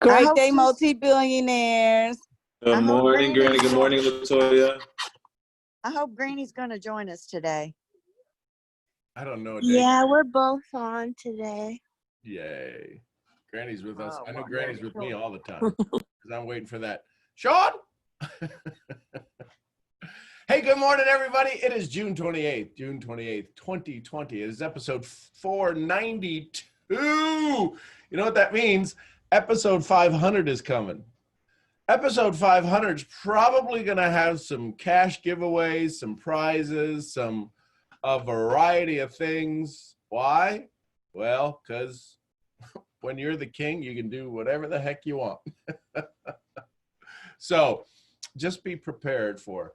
Great day, multi-billionaires. Good morning, Granny. Good morning, Latoya. I hope Granny's going to join us today. I don't know. Yeah, we're both on today. Yay. Granny's with us. I know well, Granny's with me all the time because I'm waiting for that. Sean? Hey, good morning, everybody. It is June 28th, 2020. It is episode 492. You know what that means? Episode 500 is coming. Episode 500 is probably going to have some cash giveaways, some prizes, a variety of things. Why? Well, because when you're the king, you can do whatever the heck you want. So just be prepared for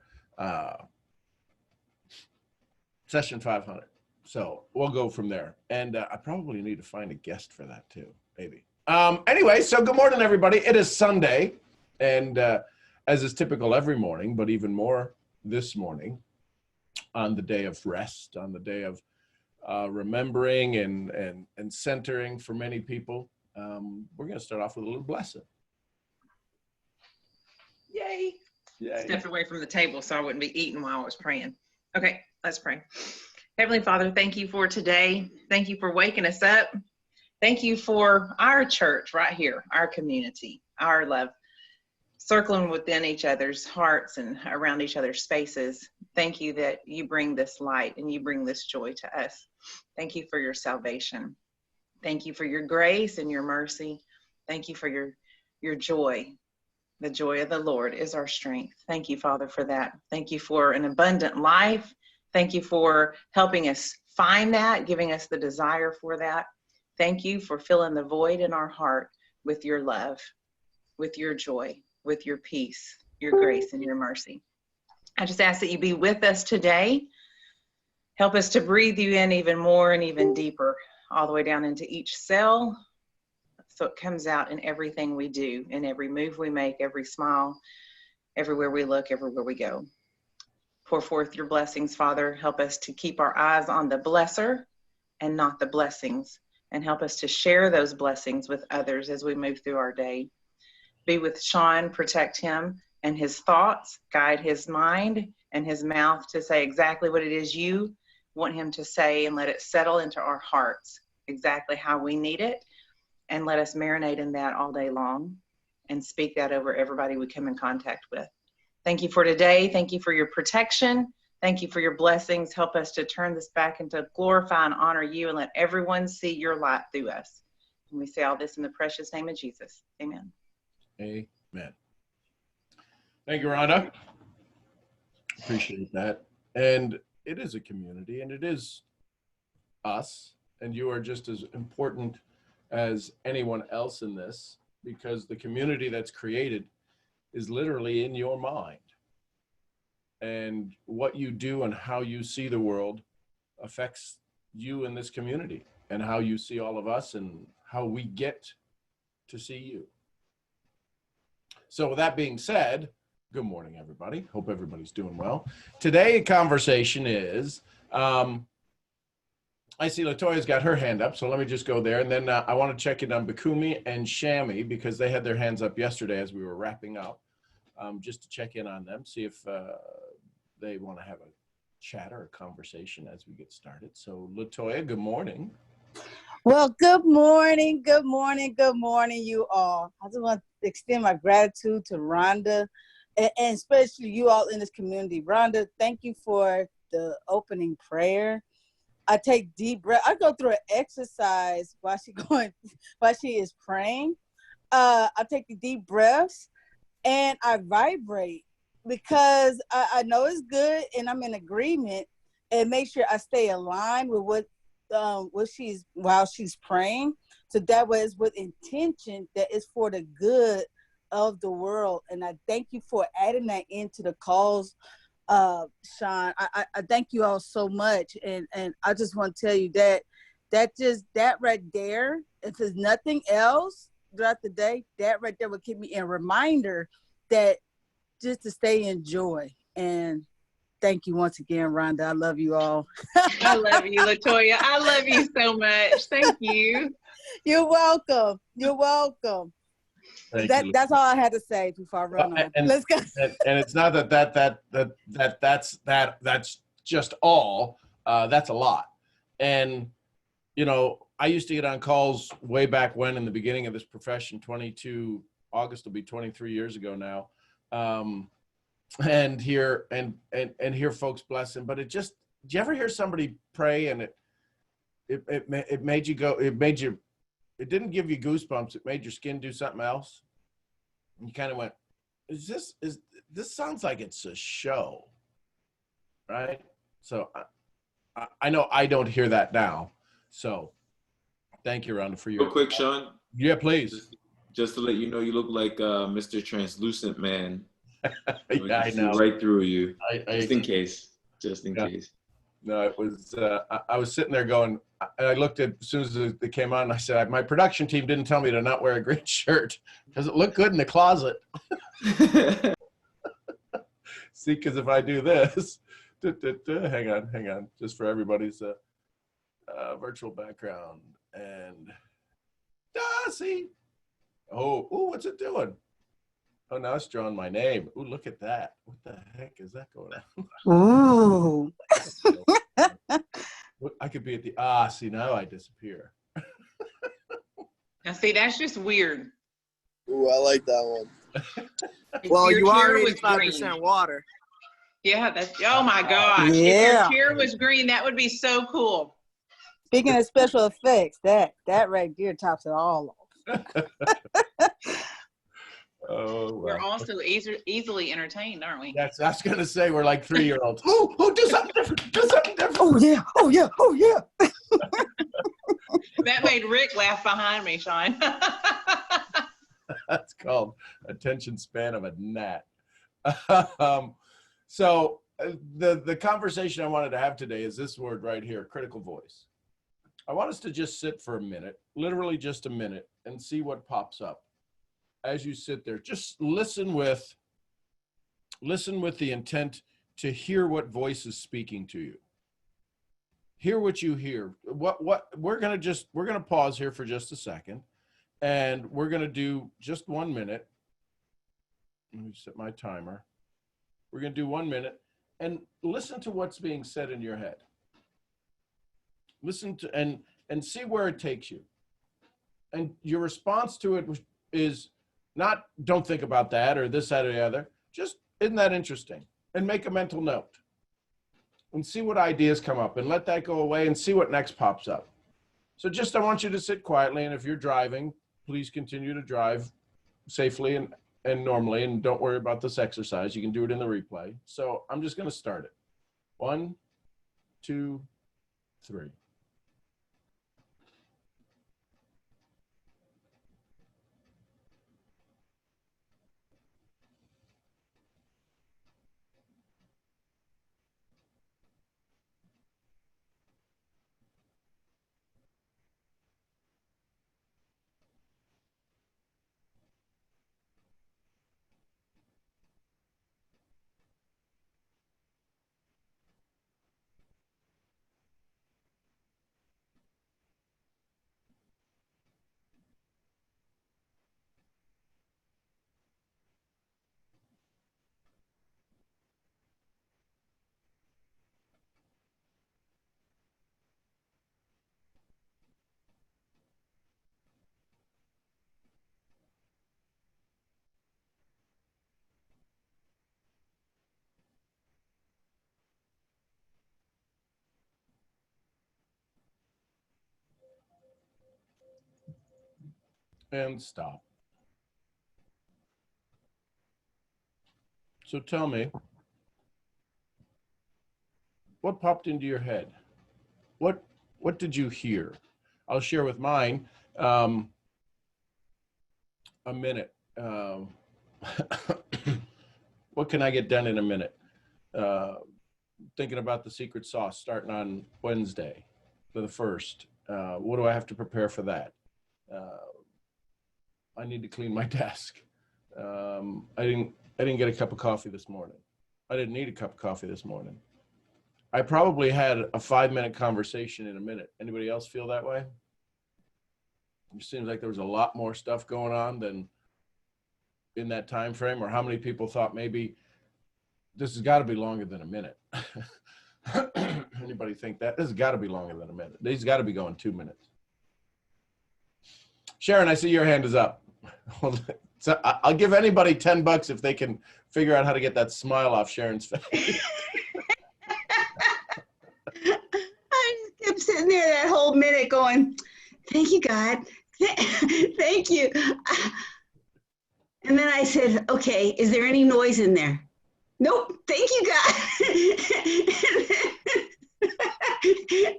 session 500. So we'll go from there. And I probably need to find a guest for that too, maybe. Anyway, so good morning, everybody. It is Sunday. And as is typical every morning, but even more this morning, on the day of rest, on the day of remembering and centering for many people, we're going to start off with a little blessing. Yay. Yay. Stepped away from the table so I wouldn't be eating while I was praying. Okay, let's pray. Heavenly Father, thank you for today. Thank you for waking us up. Thank you for our church right here, our community, our love, circling within each other's hearts and around each other's spaces. Thank you that you bring this light and you bring this joy to us. Thank you for your salvation. Thank you for your grace and your mercy. Thank you for your joy. The joy of the Lord is our strength. Thank you, Father, for that. Thank you for an abundant life. Thank you for helping us find that, giving us the desire for that. Thank you for filling the void in our heart with your love, with your joy, with your peace, your grace, and your mercy. I just ask that you be with us today. Help us to breathe you in even more and even deeper, all the way down into each cell, so it comes out in everything we do, in every move we make, every smile, everywhere we look, everywhere we go. Pour forth your blessings, Father. Help us to keep our eyes on the blesser and not the blessings, and help us to share those blessings with others as we move through our day. Be with Sean, protect him and his thoughts, guide his mind and his mouth to say exactly what it is you want him to say, and let it settle into our hearts exactly how we need it. And let us marinate in that all day long and speak that over everybody we come in contact with. Thank you for today. Thank you for your protection. Thank you for your blessings. Help us to turn this back into glorify and honor you, and let everyone see your light through us. And we say all this in the precious name of Jesus. Amen. Amen. Thank you, Rhonda. Appreciate that. And it is a community, and it is us, and you are just as important as anyone else in this, because the community that's created is literally in your mind. And what you do and how you see the world affects you in this community, and how you see all of us and how we get to see you. So with that being said, good morning, everybody. Hope everybody's doing well. Today's conversation is, I see Latoya's got her hand up, so let me just go there. And then I want to check in on Bakumi and Shami, because they had their hands up yesterday as we were wrapping up, just to check in on them, see if they want to have a chat or a conversation as we get started. So Latoya, good morning. Well, good morning, you all. I just want to extend my gratitude to Rhonda, and especially you all in this community. Rhonda, thank you for the opening prayer. I take deep breath. I go through an exercise while she is praying. I take the deep breaths and I vibrate, because I know it's good and I'm in agreement, and make sure I stay aligned with what while she's praying. So that way it's with intention that is for the good of the world. And I thank you for adding that into the calls, Sean. I thank you all so much. And I just want to tell you that right there, if there's nothing else throughout the day, that right there will keep me a reminder that just to stay in joy. And thank you once again, Rhonda. I love you all. I love you, Latoya. I love you so much. Thank you. You're welcome. You're welcome. Thank That you. that's all I had to say before I run on. And- Let's go. And it's not that's just all. That's a lot. And you know, I used to get on calls way back when in the beginning of this profession. August will be 23 years ago now. And hear folks blessing. But did you ever hear somebody pray and it made you go? It didn't give you goosebumps. It made your skin do something else. And you kind of went, this sounds like it's a show, right? So I know I don't hear that now. So thank you, Rhonda, for your. Real quick, Sean. Yeah, please. Just to let you know, you look like Mr. Translucent Man. Yeah, I see know. right through you. Just in case. Just in case. No, it was. I was sitting there going, and I looked at as soon as it came on. And I said, my production team didn't tell me to not wear a green shirt because it looked good in the closet. See, because if I do this, hang on, just for everybody's virtual background and see. Oh, what's it doing? Oh, now it's drawing my name. Oh, look at that. What the heck is that going on? Ooh. I could be at the, see, now I disappear. Now, see, that's just weird. Ooh, I like that one. If Well, your you are chair was 85% green. water. Yeah, oh my gosh. Yeah. If your chair was green, that would be so cool. Speaking of special effects, that right there tops it all off. Oh, We're well. also easily entertained, aren't we? That's, I was going to say, we're like 3-year-olds. Oh, do something different. Do something different. Oh yeah. Oh yeah. Oh yeah. That made Rick laugh behind me, Sean. That's called attention span of a gnat. So the conversation I wanted to have today is this word right here, critical voice. I want us to just sit for a minute, literally just a minute, and see what pops up. As you sit there, just listen with the intent to hear what voice is speaking to you. Hear what you hear. What we're going to pause here for just a second, and we're going to do just 1 minute. Let me set my timer. We're going to do 1 minute and listen to what's being said in your head. Listen to and see where it takes you. And your response to it is not, don't think about that or this, that, or the other. Just, isn't that interesting? And make a mental note. And see what ideas come up and let that go away and see what next pops up. So just, I want you to sit quietly. And if you're driving, please continue to drive safely and normally, and don't worry about this exercise. You can do it in the replay. So I'm just going to start it. 1, 2, 3. And stop. So tell me, what popped into your head? What did you hear? I'll share with mine. A minute. What can I get done in a minute? Thinking about the secret sauce starting on Wednesday, the 1st. What do I have to prepare for that? I need to clean my desk. I didn't get a cup of coffee this morning. I didn't need a cup of coffee this morning. I probably had a 5-minute conversation in a minute. Anybody else feel that way? It seems like there was a lot more stuff going on than in that time frame, or how many people thought maybe this has got to be longer than a minute? Anybody think that? This has got to be longer than a minute. These got to be going 2 minutes. Sharon, I see your hand is up. So I'll give anybody $10 if they can figure out how to get that smile off Sharon's face. I just kept sitting there that whole minute going, thank you, God. Thank you. And then I said, okay, is there any noise in there? Nope. Thank you, God.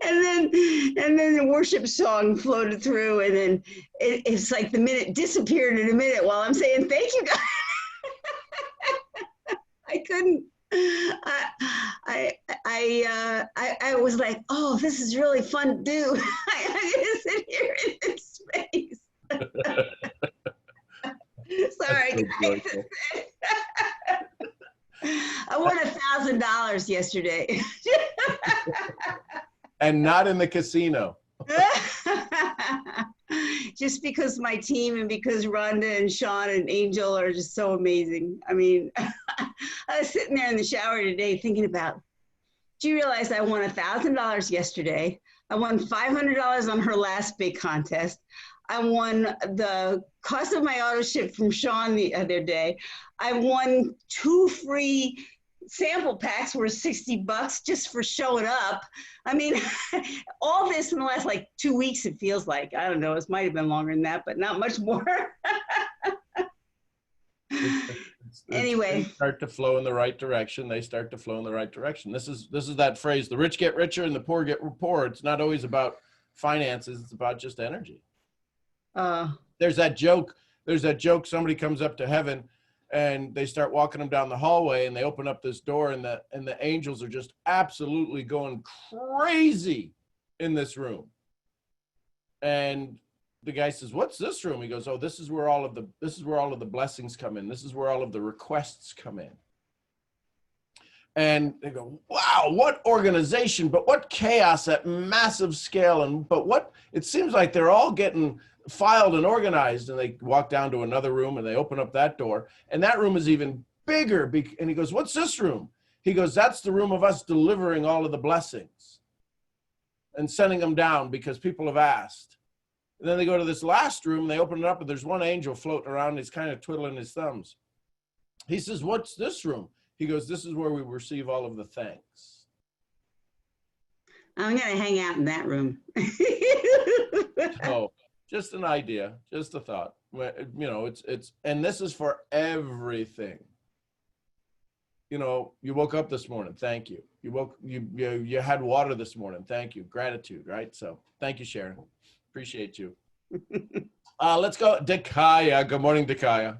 and then the worship song floated through, and then it's like the minute disappeared in a minute while I'm saying, thank you, God. I couldn't. I was like, oh, this is really fun to do. I'm gonna sit here in space. Sorry, guys. I won $1,000 yesterday. And not in the casino. Just because my team and because Rhonda and Sean and Angel are just so amazing. I mean, I was sitting there in the shower today thinking about, do you realize I won $1,000 yesterday? I won $500 on her last big contest. I won the cost of my auto ship from Sean the other day. I won 2 free sample packs worth $60 just for showing up. I mean, all this in the last like 2 weeks, it feels like. I don't know, it might have been longer than that, but not much more. Anyway. They start to flow in the right direction. They start to flow in the right direction. This is that phrase, the rich get richer and the poor get poor. It's not always about finances. It's about just energy. There's that joke. Somebody comes up to heaven and they start walking them down the hallway, and they open up this door, and the angels are just absolutely going crazy in this room. And the guy says, "What's this room?" He goes, "Oh, this is where all of the blessings come in. This is where all of the requests come in." And they go, "Wow, what organization, but what chaos at massive scale. But what, it seems like they're all getting filed and organized." And they walk down to another room, and they open up that door, and that room is even bigger. And he goes, "What's this room?" He goes, "That's the room of us delivering all of the blessings and sending them down because people have asked." And then they go to this last room, and they open it up, and there's one angel floating around, and he's kind of twiddling his thumbs. He says, "What's this room?" He goes, "This is where we receive all of the thanks." I'm going to hang out in that room. So, just an idea, just a thought. You know, and this is for everything. You know, you woke up this morning, thank you. You had water this morning, thank you. Gratitude, right? So, thank you, Sharon. Appreciate you. Let's go, Dakaya. Good morning, Dakaya.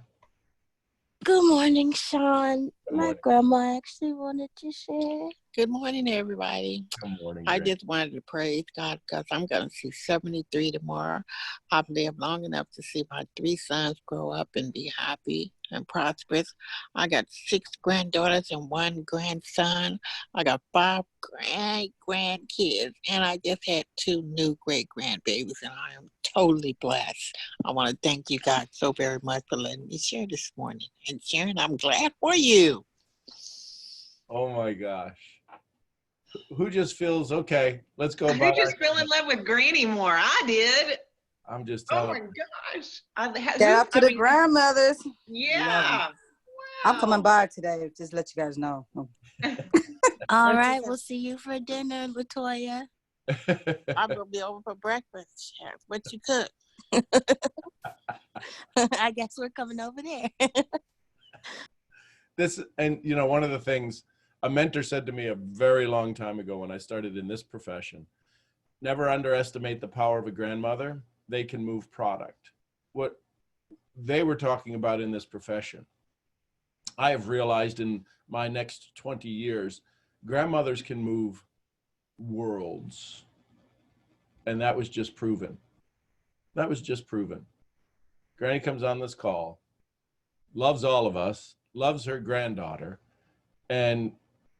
Good morning, Sean. Good My morning. grandma actually wanted to share. Good morning, everybody. Good morning. I Greg. just wanted to praise God because I'm going to see 73 tomorrow. I've lived long enough to see my 3 sons grow up and be happy and prosperous. I got 6 granddaughters and 1 grandson. I got 5 grandkids, and I just had 2 new great-grandbabies, and I am totally blessed. I want to thank you guys so very much for letting me share this morning. And Sharon, I'm glad for you. Oh my gosh. Who just feels, okay, let's go Who about just fell in love with Granny more? I did. I'm just Oh telling my you. gosh. Shout out to the grandmothers. Yeah. I'm Wow. coming by today, just let you guys know. All right, we'll see you for dinner, Latoya. I'm going to be over for breakfast. Sharon. What you cook? I guess we're coming over there. And you know, one of the things a mentor said to me a very long time ago when I started in this profession, never underestimate the power of a grandmother. They can move product. What they were talking about in this profession, I have realized in my next 20 years, grandmothers can move worlds. And that was just proven. Granny comes on this call, loves all of us, loves her granddaughter, and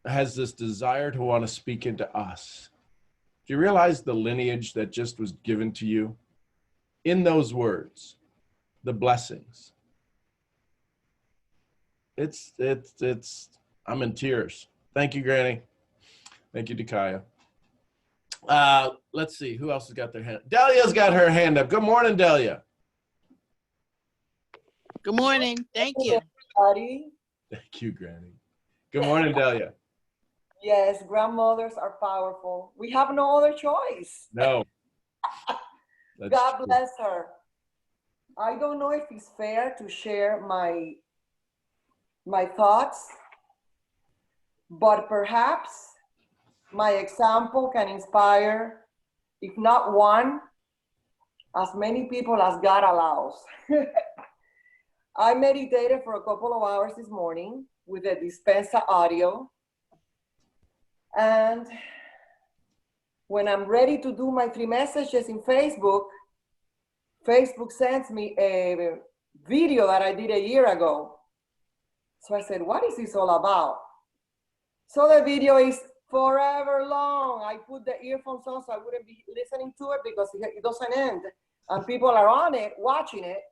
has this desire to want to speak into us. Do you realize the lineage that just was given to you? In those words, the blessings. I'm in tears. Thank you, Granny. Thank you, Dakaya. Let's see, who else has got their hand? Delia's got her hand up. Good morning, Delia. Good morning. Thank you. Everybody. Thank you, Granny. Good morning, Delia. Yes, grandmothers are powerful. We have no other choice. No. That's God true. bless her. I don't know if it's fair to share my thoughts, but perhaps my example can inspire, if not one, as many people as God allows. I meditated for a couple of hours this morning with the Dispensa audio. And when I'm ready to do my 3 messages in Facebook, Facebook sends me a video that I did a year ago. So I said, what is this all about? So the video is forever long. I put the earphones on so I wouldn't be listening to it because it doesn't end. And people are on it, watching it.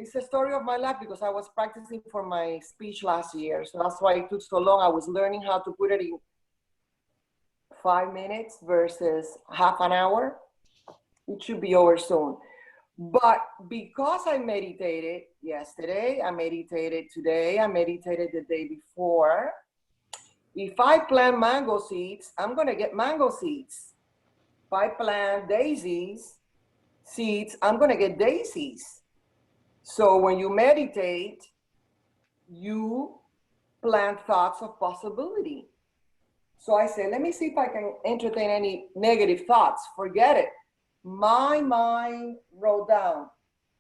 It's a story of my life because I was practicing for my speech last year. So that's why it took so long. I was learning how to put it in 5 minutes versus half an hour. It should be over soon. But because I meditated yesterday, I meditated today, I meditated the day before. If I plant mango seeds, I'm gonna get mango seeds. If I plant daisies seeds, I'm gonna get daisies. So when you meditate, you plant thoughts of possibility. So I say, let me see if I can entertain any negative thoughts. Forget it. My mind wrote down,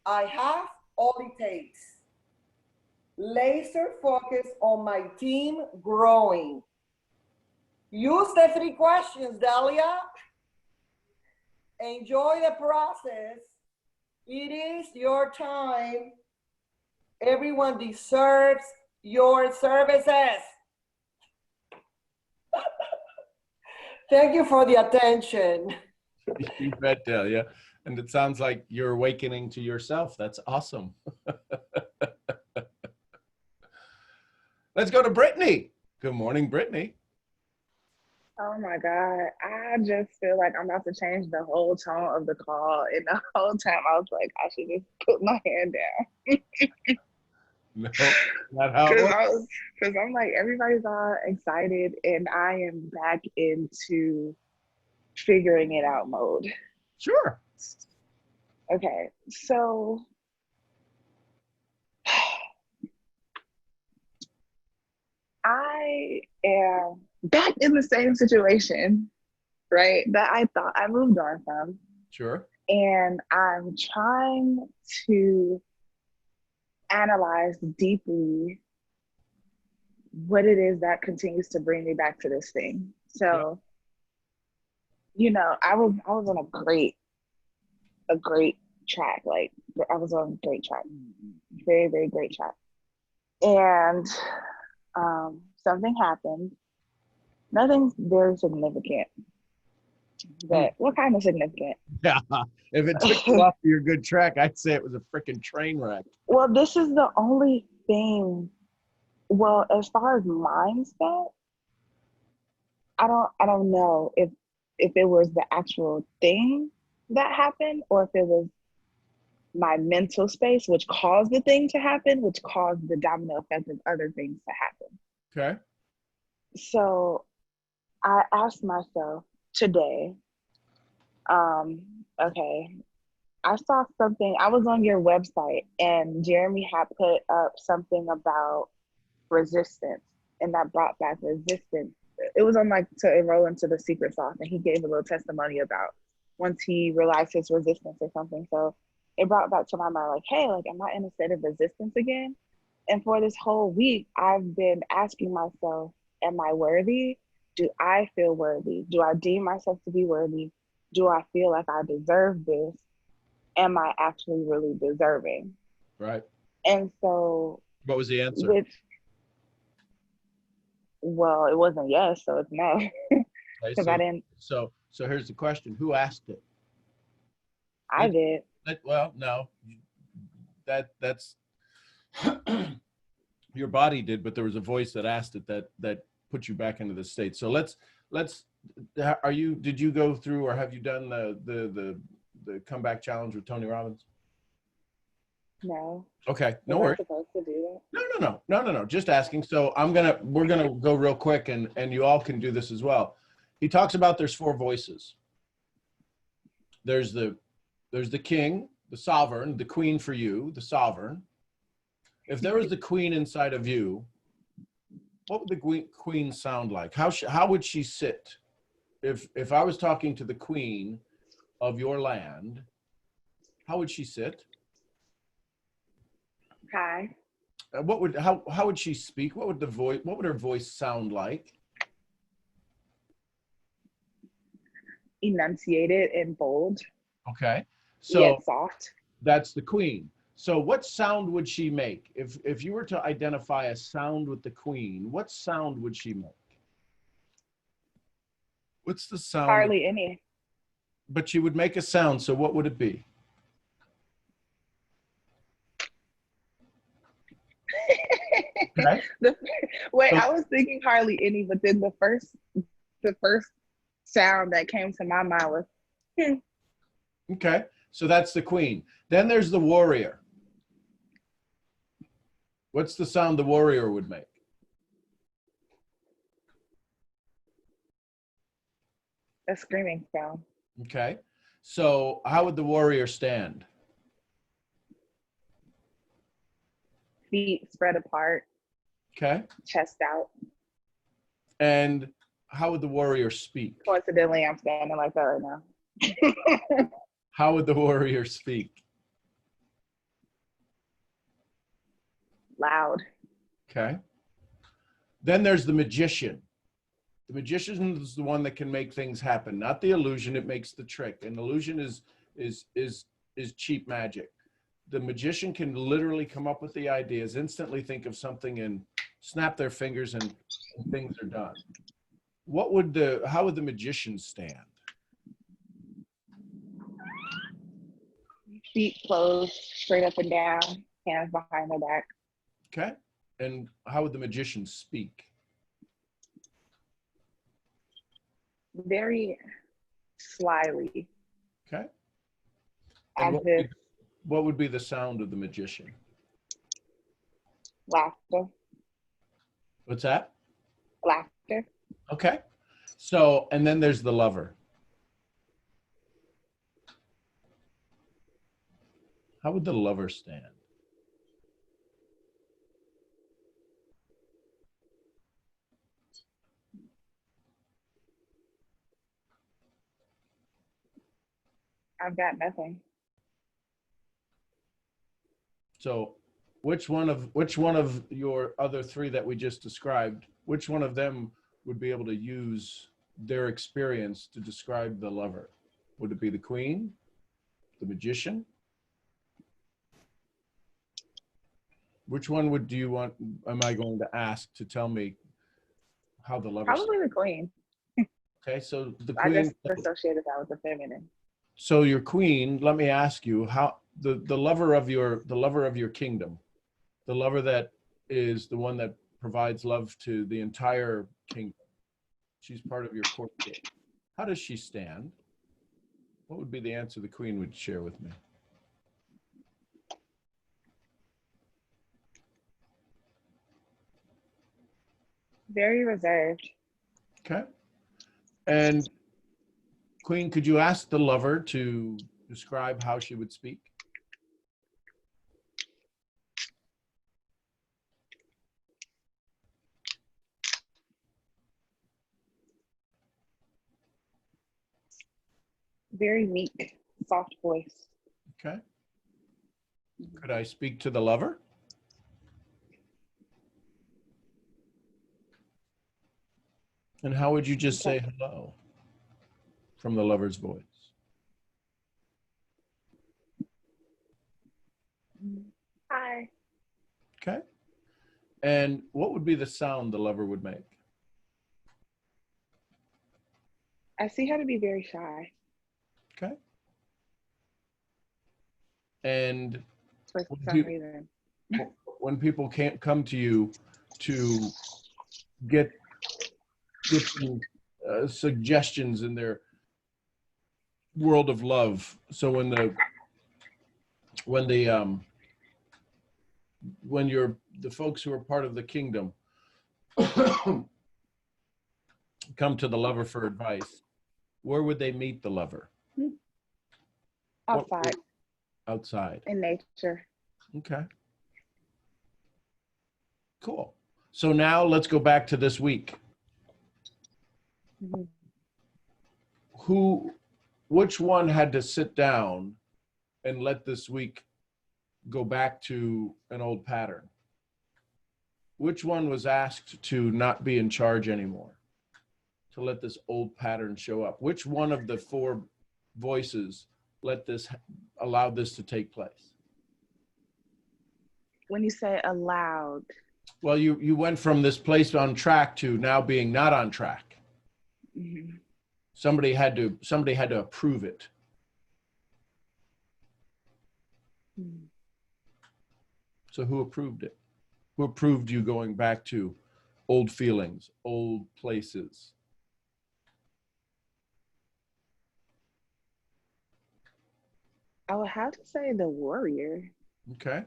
I have all it takes. Laser focus on my team growing. Use the 3 questions, Dahlia. Enjoy the process. It is your time. Everyone deserves your services. Thank you for the attention. You bet, Delia. And it sounds like you're awakening to yourself. That's awesome. Let's go to Brittany. Good morning, Brittany. Oh my God. I just feel like I'm about to change the whole tone of the call. And the whole time I was like, I should just put my hand down. No, not how it works. Because I'm like, everybody's all excited and I am back into figuring it out mode. Sure. Okay, so I am back in the same situation, right? That I thought I moved on from. Sure. And I'm trying to analyze deeply what it is that continues to bring me back to this thing. So, you know, I was on a great track. Like I was on a great track, very, very great track. And something happened. Nothing very significant. But what kind of significant? Yeah. If it took you off your good track, I'd say it was a freaking train wreck. Well, this is the only thing. Well, as far as mindset, I don't know if it was the actual thing that happened or if it was my mental space, which caused the thing to happen, which caused the domino effect of other things to happen. Okay. So I asked myself today, okay, I saw something, I was on your website and Jeremy had put up something about resistance and that brought back resistance. It was on like to enroll into the secret sauce and he gave a little testimony about once he realized his resistance or something. So it brought back to my mind like, hey, like, am I in a state of resistance again? And for this whole week, I've been asking myself, am I worthy? Do I feel worthy? Do I deem myself to be worthy? Do I feel like I deserve this? Am I actually really deserving? Right. And so. What was the answer? Well, it wasn't yes, so it's no. Because I didn't. So here's the question: who asked it? I did. Well, no. That's Your body did, but there was a voice that asked it that put you back into the state. So let's did you go through, or have you done the comeback challenge with Tony Robbins? No. Okay, no Was I worries. supposed to do that? No. Just asking. So we're gonna go real quick, and you all can do this as well. He talks about there's 4 voices. There's the king, the sovereign, the queen for you, the sovereign. If there was the queen inside of you, what would the queen sound like? How would she sit? If I was talking to the queen of your land, how would she sit? Hi. How would she speak? What would her voice sound like? Enunciated and bold. Okay. So Yet soft. that's the queen. So what sound would she make? If you were to identify a sound with the queen, what sound would she make? What's the sound? Hardly any. But she would make a sound, so what would it be? Okay. I was thinking hardly any, but then the first sound that came to my mind was Okay, so that's the queen. Then there's the warrior. What's the sound the warrior would make? a screaming sound. Okay, so how would the warrior stand? Feet spread apart, Okay, chest out. and how would the warrior speak? Coincidentally, I'm standing like that right now. How would the warrior speak? Loud. Okay. Then there's the magician. The magician is the one that can make things happen, not the illusion. It makes the trick. And illusion is cheap magic. The magician can literally come up with the ideas, instantly think of something, and snap their fingers, and things are done. How would the magician stand? Feet closed, straight up and down, hands behind the back. Okay. And how would the magician speak? Very slyly. Okay. As And if what would be the sound of the magician? laughter. What's that? Laughter. Okay. So, and then there's the lover. How would the lover stand? I've got nothing. So which one of your other 3 that we just described, which one of them would be able to use their experience to describe the lover? Would it be the queen, the magician? Which one am I going to ask to tell me how the lover? Probably the queen. Okay, so the I queen. just associated that with the feminine. So your queen, let me ask you, how the lover of your kingdom, the lover that is the one that provides love to the entire kingdom. She's part of your court gate. How does she stand? What would be the answer the queen would share with me? Very reserved. Okay. And queen, could you ask the lover to describe how she would speak? Very meek, soft voice. Okay. Could I speak to the lover? And how would you just say hello from the lover's voice? Hi. Okay. And what would be the sound the lover would make? I see her to be very shy. Okay. And For what some do you- reason. when people can't come to you to get some suggestions in their world of love. So when the folks who are part of the kingdom come to the lover for advice, where would they meet the lover? Outside. Outside. In nature. Okay. Cool. So now let's go back to this week. Mm-hmm. Which one had to sit down and let this week go back to an old pattern? Which one was asked to not be in charge anymore, to let this old pattern show up? Which one of the 4 voices allowed this to take place? When you say allowed. Well, you went from this place on track to now being not on track. Mm-hmm. Somebody had to approve it. Mm-hmm. So who approved it? Who approved you going back to old feelings, old places? I would have to say the warrior. Okay.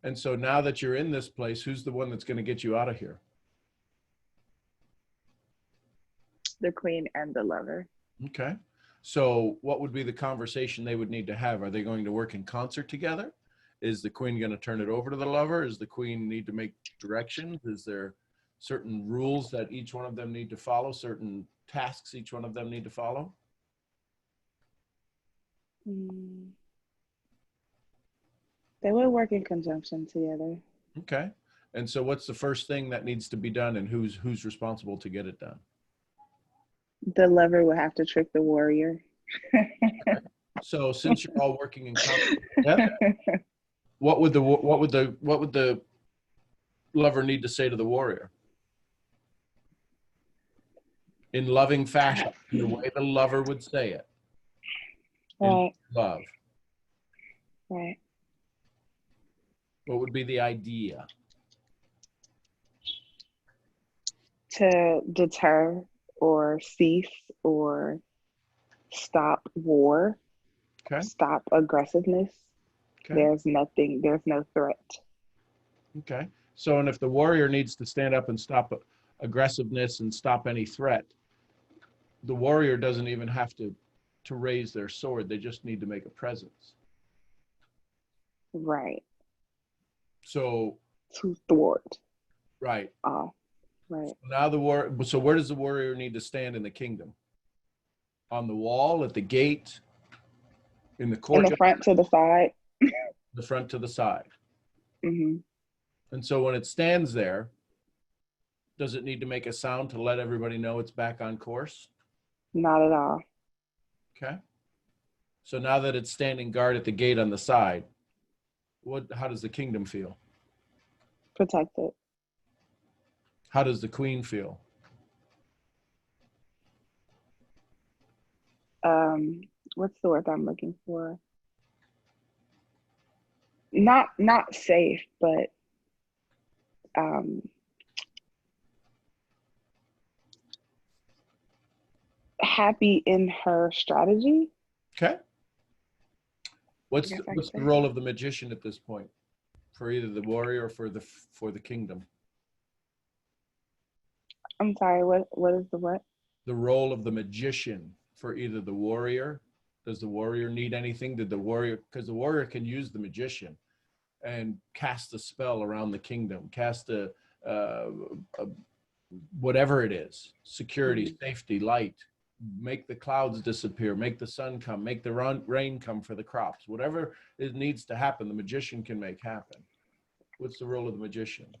And so now that you're in this place, who's the one that's going to get you out of here? The queen and the lover. Okay. So what would be the conversation they would need to have? Are they going to work in concert together? Is the queen going to turn it over to the lover? Does the queen need to make directions? Is there certain rules that each one of them need to follow? Certain tasks each one of them need to follow? They would work in conjunction together. Okay. And so what's the first thing that needs to be done, and who's responsible to get it done? The lover would have to trick the warrior. So since you're all working in concert together, what would the lover need to say to the warrior? In loving fashion, in the way the lover would say it. Right. In love. Right. What would be the idea? To deter or cease or stop war. Okay. Stop aggressiveness. Okay. There's no threat. Okay. So, and if the warrior needs to stand up and stop aggressiveness and stop any threat, the warrior doesn't even have to raise their sword. They just need to make a presence. Right. So. To thwart. Right. Right. Now so where does the warrior need to stand in the kingdom? On the wall, at the gate, in the courtyard? In the front to the side. The front to the side. Mm-hmm. And so when it stands there, does it need to make a sound to let everybody know it's back on course? Not at all. Okay. So now that it's standing guard at the gate on the side, how does the kingdom feel? Protected. How does the queen feel? What's the word I'm looking for? Not safe, but happy in her strategy. Okay. What's the role of the magician at this point, for either the warrior or for the kingdom? I'm sorry. What is the what? The role of the magician for either the warrior. Does the warrior need anything? Because the warrior can use the magician and cast a spell around the kingdom, cast a whatever it is, security, safety, light, make the clouds disappear, make the sun come, make the rain come for the crops. Whatever it needs to happen, the magician can make happen. What's the role of the magician?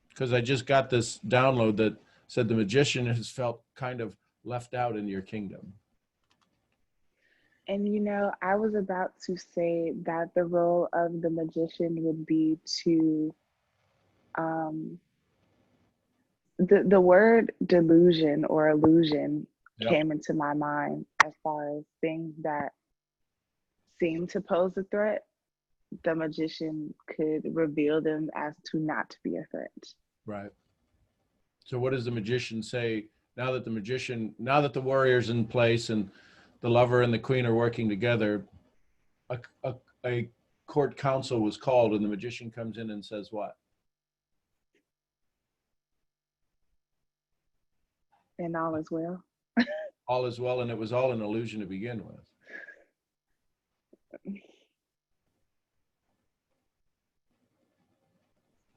Because I just got this download that said the magician has felt kind of left out in your kingdom. And I was about to say that the role of the magician would be to, the word delusion or illusion came into my mind as far as things that seem to pose a threat. The magician could reveal them as to not to be a threat. Right. So what does the magician say now that the warrior's in place and the lover and the queen are working together? A court council was called, and the magician comes in and says what? And all is well. All is well, and it was all an illusion to begin with.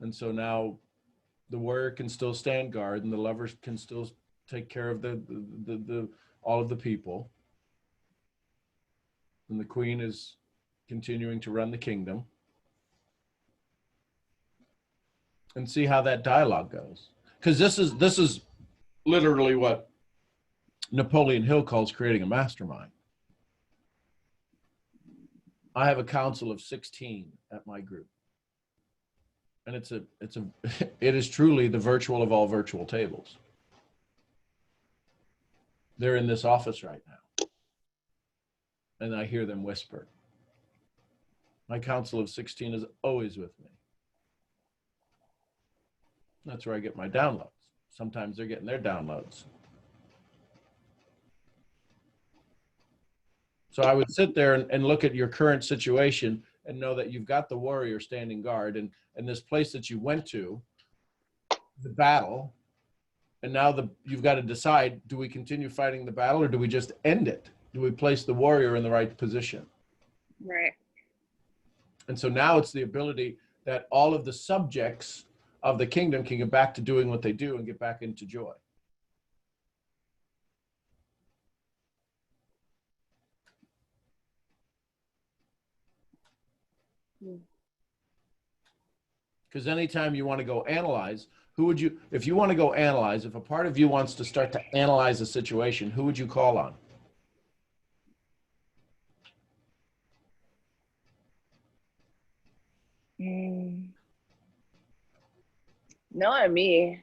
And so now the warrior can still stand guard, and the lovers can still take care of the all of the people. And the queen is continuing to run the kingdom. And see how that dialogue goes. Because this is literally what Napoleon Hill calls creating a mastermind. I have a council of 16 at my group. And it is truly the virtual of all virtual tables. They're in this office right now. And I hear them whisper. My council of 16 is always with me. That's where I get my downloads. Sometimes they're getting their downloads. So I would sit there and look at your current situation and know that you've got the warrior standing guard and this place that you went to, the battle, and now you've got to decide, do we continue fighting the battle or do we just end it? Do we place the warrior in the right position? Right. And so now it's the ability that all of the subjects of the kingdom can get back to doing what they do and get back into joy. Because anytime you want to go analyze, if you want to go analyze, if a part of you wants to start to analyze a situation, who would you call on? Knowing me,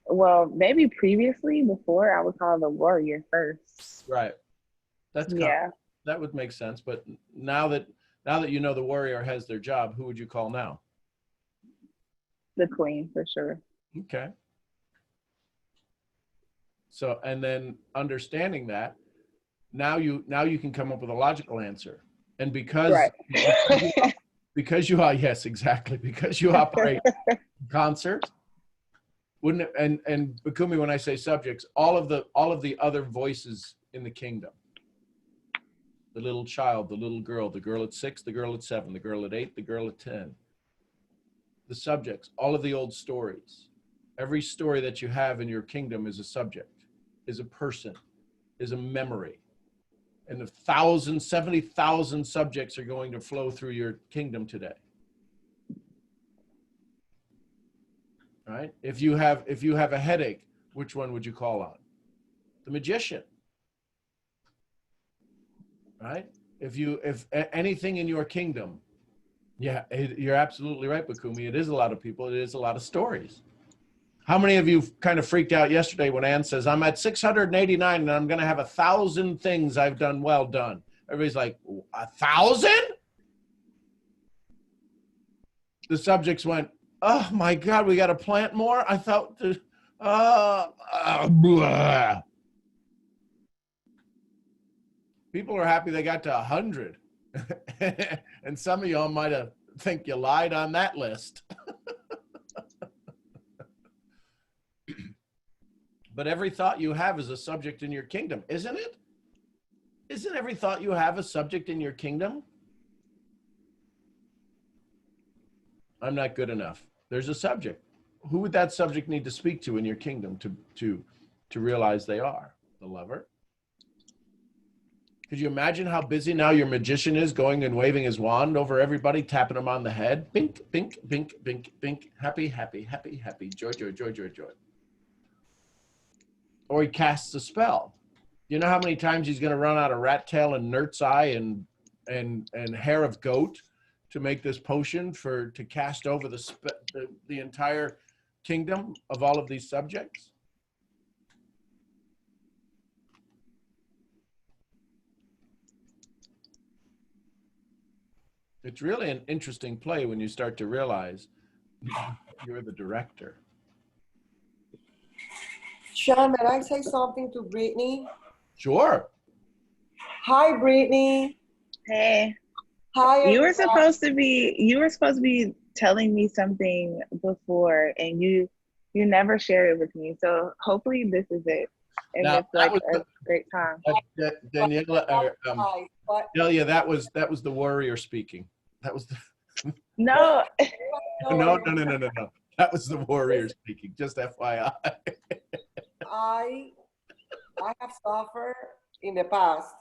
well, maybe previously, before, I would call the warrior first. Right. That's yeah. That would make sense. But now that you know the warrior has their job, who would you call now? The queen, for sure. Okay. So, and then understanding that, now you can come up with a logical answer. And because right. because you are, yes, exactly, because you operate in concert, wouldn't it, and Bukumi, when I say subjects, all of the other voices in the kingdom, the little child, the little girl, the girl at 6, the girl at 7, the girl at 8, the girl at 10, the subjects, all of the old stories, every story that you have in your kingdom is a subject, is a person, is a memory. And 70,000 subjects are going to flow through your kingdom today. Right? If you have a headache, which one would you call on? The magician. Right? If anything in your kingdom, yeah, you're absolutely right, Bukumi. It is a lot of people. It is a lot of stories. How many of you kind of freaked out yesterday when Ann says, I'm at 689 and I'm going to have 1,000 things I've done well done? Everybody's like, 1,000? The subjects went, oh my God, we got to plant more? I thought, blah. People are happy they got to 100. And some of y'all might have think you lied on that list. But every thought you have is a subject in your kingdom, isn't it? Isn't every thought you have a subject in your kingdom? I'm not good enough. There's a subject. Who would that subject need to speak to in your kingdom to realize they are? The lover? Could you imagine how busy now your magician is going and waving his wand over everybody, tapping them on the head? Bink, bink, bink, bink, bink. Happy, happy, happy, happy. Joy, joy, joy, joy, joy. Or he casts a spell. You know how many times he's going to run out of rat tail and nerd's eye and hair of goat to make this potion to cast over the entire kingdom of all of these subjects? It's really an interesting play when you start to realize you're the director. Sean, may I say something to Brittany? Sure. Hi, Brittany. Hey. Hi, You were everybody. supposed to be telling me something before, and you never shared it with me. So hopefully this is it, and Now, it's like a great time. Daniela, Delia, that was the warrior speaking. That was the No. no. That was the warrior speaking. Just FYI. I have suffered in the past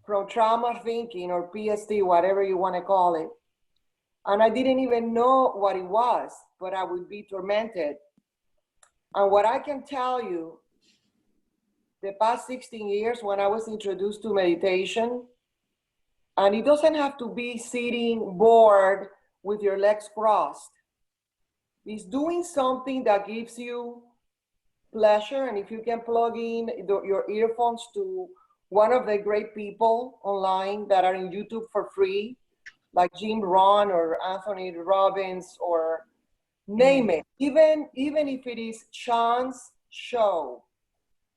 from trauma thinking or PST, whatever you want to call it. And I didn't even know what it was, but I would be tormented. And what I can tell you, the past 16 years when I was introduced to meditation, and it doesn't have to be sitting bored with your legs crossed. It's doing something that gives you pleasure, and if you can plug in your earphones to one of the great people online that are in YouTube for free, like Jim Rohn or Anthony Robbins or name it, even if it is Sean's show.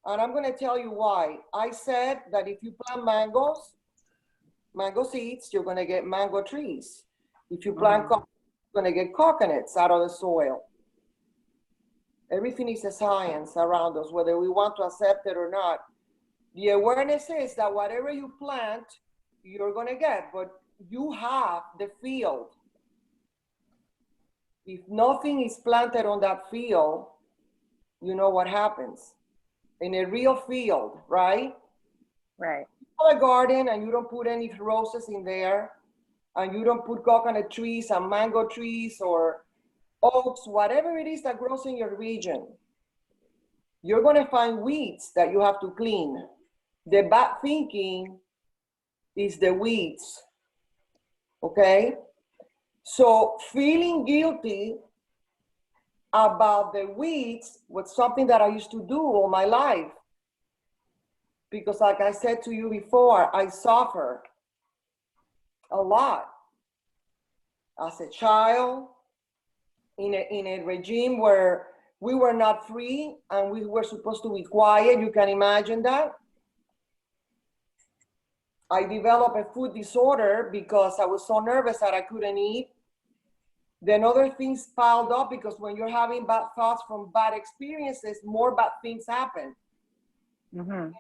And I'm going to tell you why. I said that if you plant mango seeds, you're going to get mango trees. If you plant coconuts, you're going to get coconuts out of the soil. Everything is a science around us, whether we want to accept it or not. The awareness is that whatever you plant, you're going to get, but you have the field. If nothing is planted on that field, you know what happens. In a real field, right? Right. You have a garden and you don't put any roses in there, and you don't put coconut trees and mango trees or oaks, whatever it is that grows in your region, you're going to find weeds that you have to clean. The bad thinking is the weeds, okay? So feeling guilty about the weeds was something that I used to do all my life. Because like I said to you before, I suffered a lot as a child, in a regime where we were not free and we were supposed to be quiet. You can imagine that. I developed a food disorder because I was so nervous that I couldn't eat. Then other things piled up because when you're having bad thoughts from bad experiences, more bad things happen. In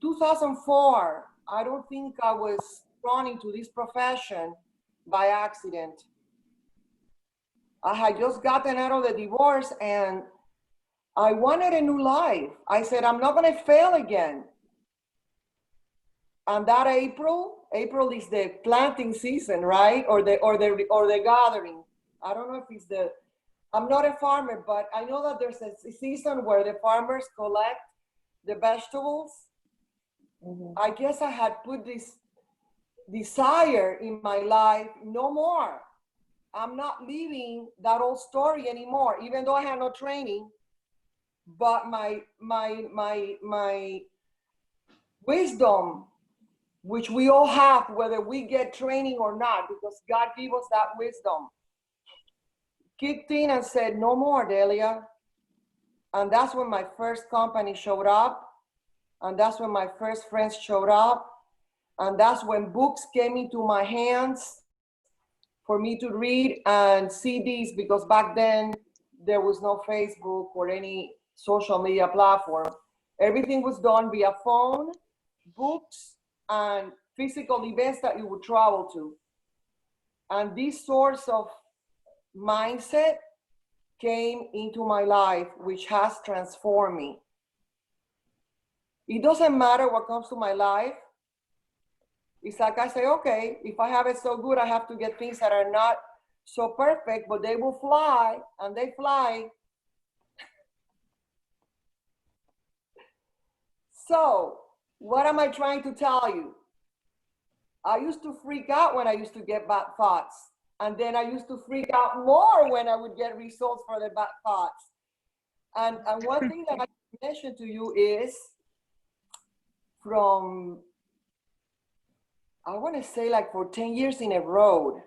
2004, I don't think I was drawn into this profession by accident. I had just gotten out of the divorce and I wanted a new life. I said, I'm not going to fail again. And that April is the planting season, right? Or the gathering. I don't know if it's I'm not a farmer, but I know that there's a season where the farmers collect the vegetables. I guess I had put this desire in my life, no more. I'm not living that old story anymore, even though I had no training. But my wisdom, which we all have, whether we get training or not, because God gave us that wisdom, kicked in and said, no more, Delia. And that's when my first company showed up. And that's when my first friends showed up. And that's when books came into my hands for me to read, and CDs, because back then there was no Facebook or any social media platform. Everything was done via phone, books, and physical events that you would travel to. And this source of mindset came into my life, which has transformed me. It doesn't matter what comes to my life. It's like I say, okay, if I have it so good, I have to get things that are not so perfect, but they will fly, and they fly. So, what am I trying to tell you? I used to freak out when I used to get bad thoughts. And then I used to freak out more when I would get results for the bad thoughts. And one thing that I mentioned to you is from, I want to say like for 10 years in a row,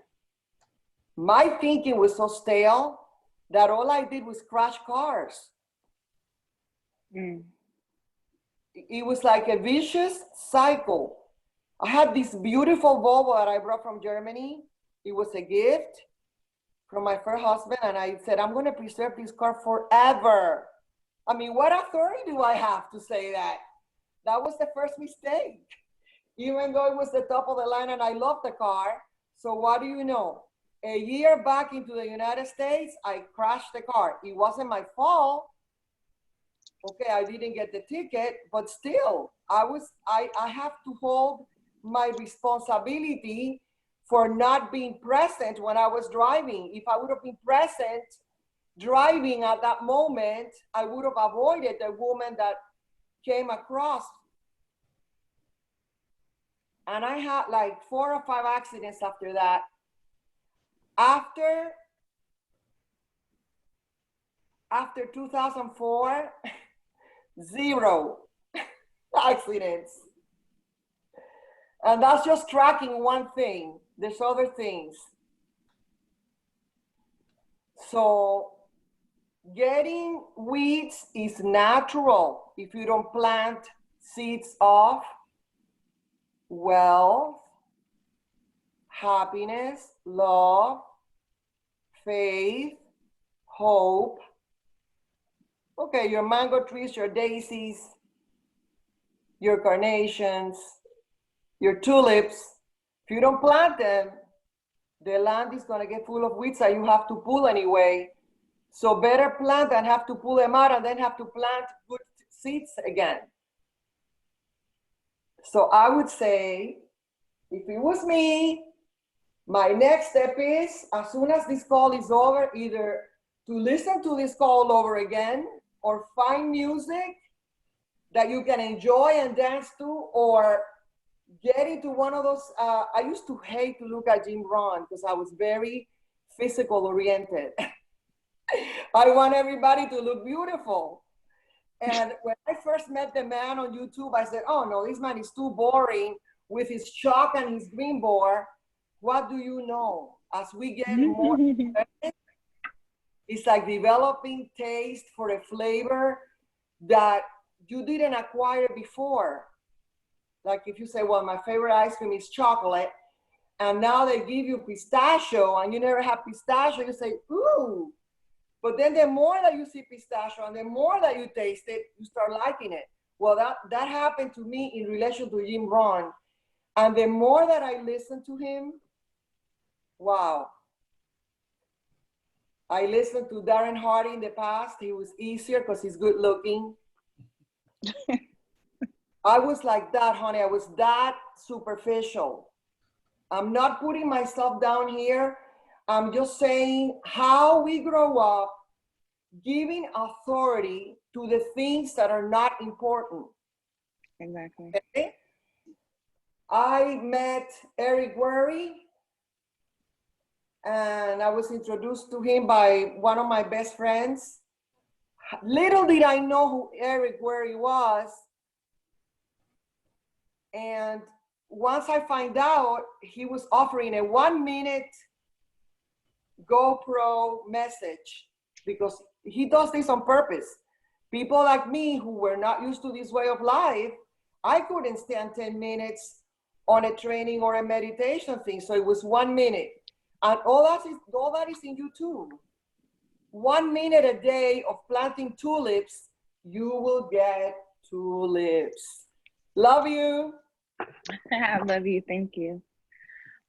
my thinking was so stale that all I did was crash cars. It was like a vicious cycle. I had this beautiful Volvo that I brought from Germany. It was a gift from my first husband, and I said, I'm going to preserve this car forever. I mean, what authority do I have to say that? That was the first mistake, even though it was the top of the line and I loved the car. So what do you know? A year back into the United States, I crashed the car. It wasn't my fault. Okay, I didn't get the ticket, but still, I have to hold my responsibility for not being present when I was driving. If I would have been present driving at that moment, I would have avoided the woman that came across. And I had like 4 or 5 accidents after that. After 2004, 0 accidents. And that's just tracking one thing. There's other things. So getting weeds is natural if you don't plant seeds of wealth, happiness, love, faith, hope. Okay, your mango trees, your daisies, your carnations, your tulips. If you don't plant them, the land is gonna get full of weeds that you have to pull anyway. So better plant than have to pull them out and then have to plant good seeds again. So I would say, if it was me, my next step is, as soon as this call is over, either to listen to this call over again or find music that you can enjoy and dance to, or get into one of those. I used to hate to look at Jim Rohn because I was very physical oriented. I want everybody to look beautiful. And when I first met the man on YouTube, I said, oh no, this man is too boring with his chalk and his green board. What do you know? As we get more, it's like developing taste for a flavor that you didn't acquire before. Like if you say, well, my favorite ice cream is chocolate, and now they give you pistachio and you never have pistachio, you say, ooh. But then the more that you see pistachio and the more that you taste it, you start liking it. Well, that happened to me in relation to Jim Rohn. And the more that I listened to him, wow. I listened to Darren Hardy in the past. He was easier because he's good looking. I was like that, honey. I was that superficial. I'm not putting myself down here. I'm just saying how we grow up giving authority to the things that are not important. Exactly. Okay? I met Eric Worre, and I was introduced to him by one of my best friends. Little did I know who Eric Worre was. And once I find out, he was offering a 1-minute GoPro message, because he does this on purpose. People like me who were not used to this way of life, I couldn't stand 10 minutes on a training or a meditation thing. So it was 1 minute. And all that is in YouTube. 1 minute a day of planting tulips, you will get tulips. Love you. I love you. Thank you.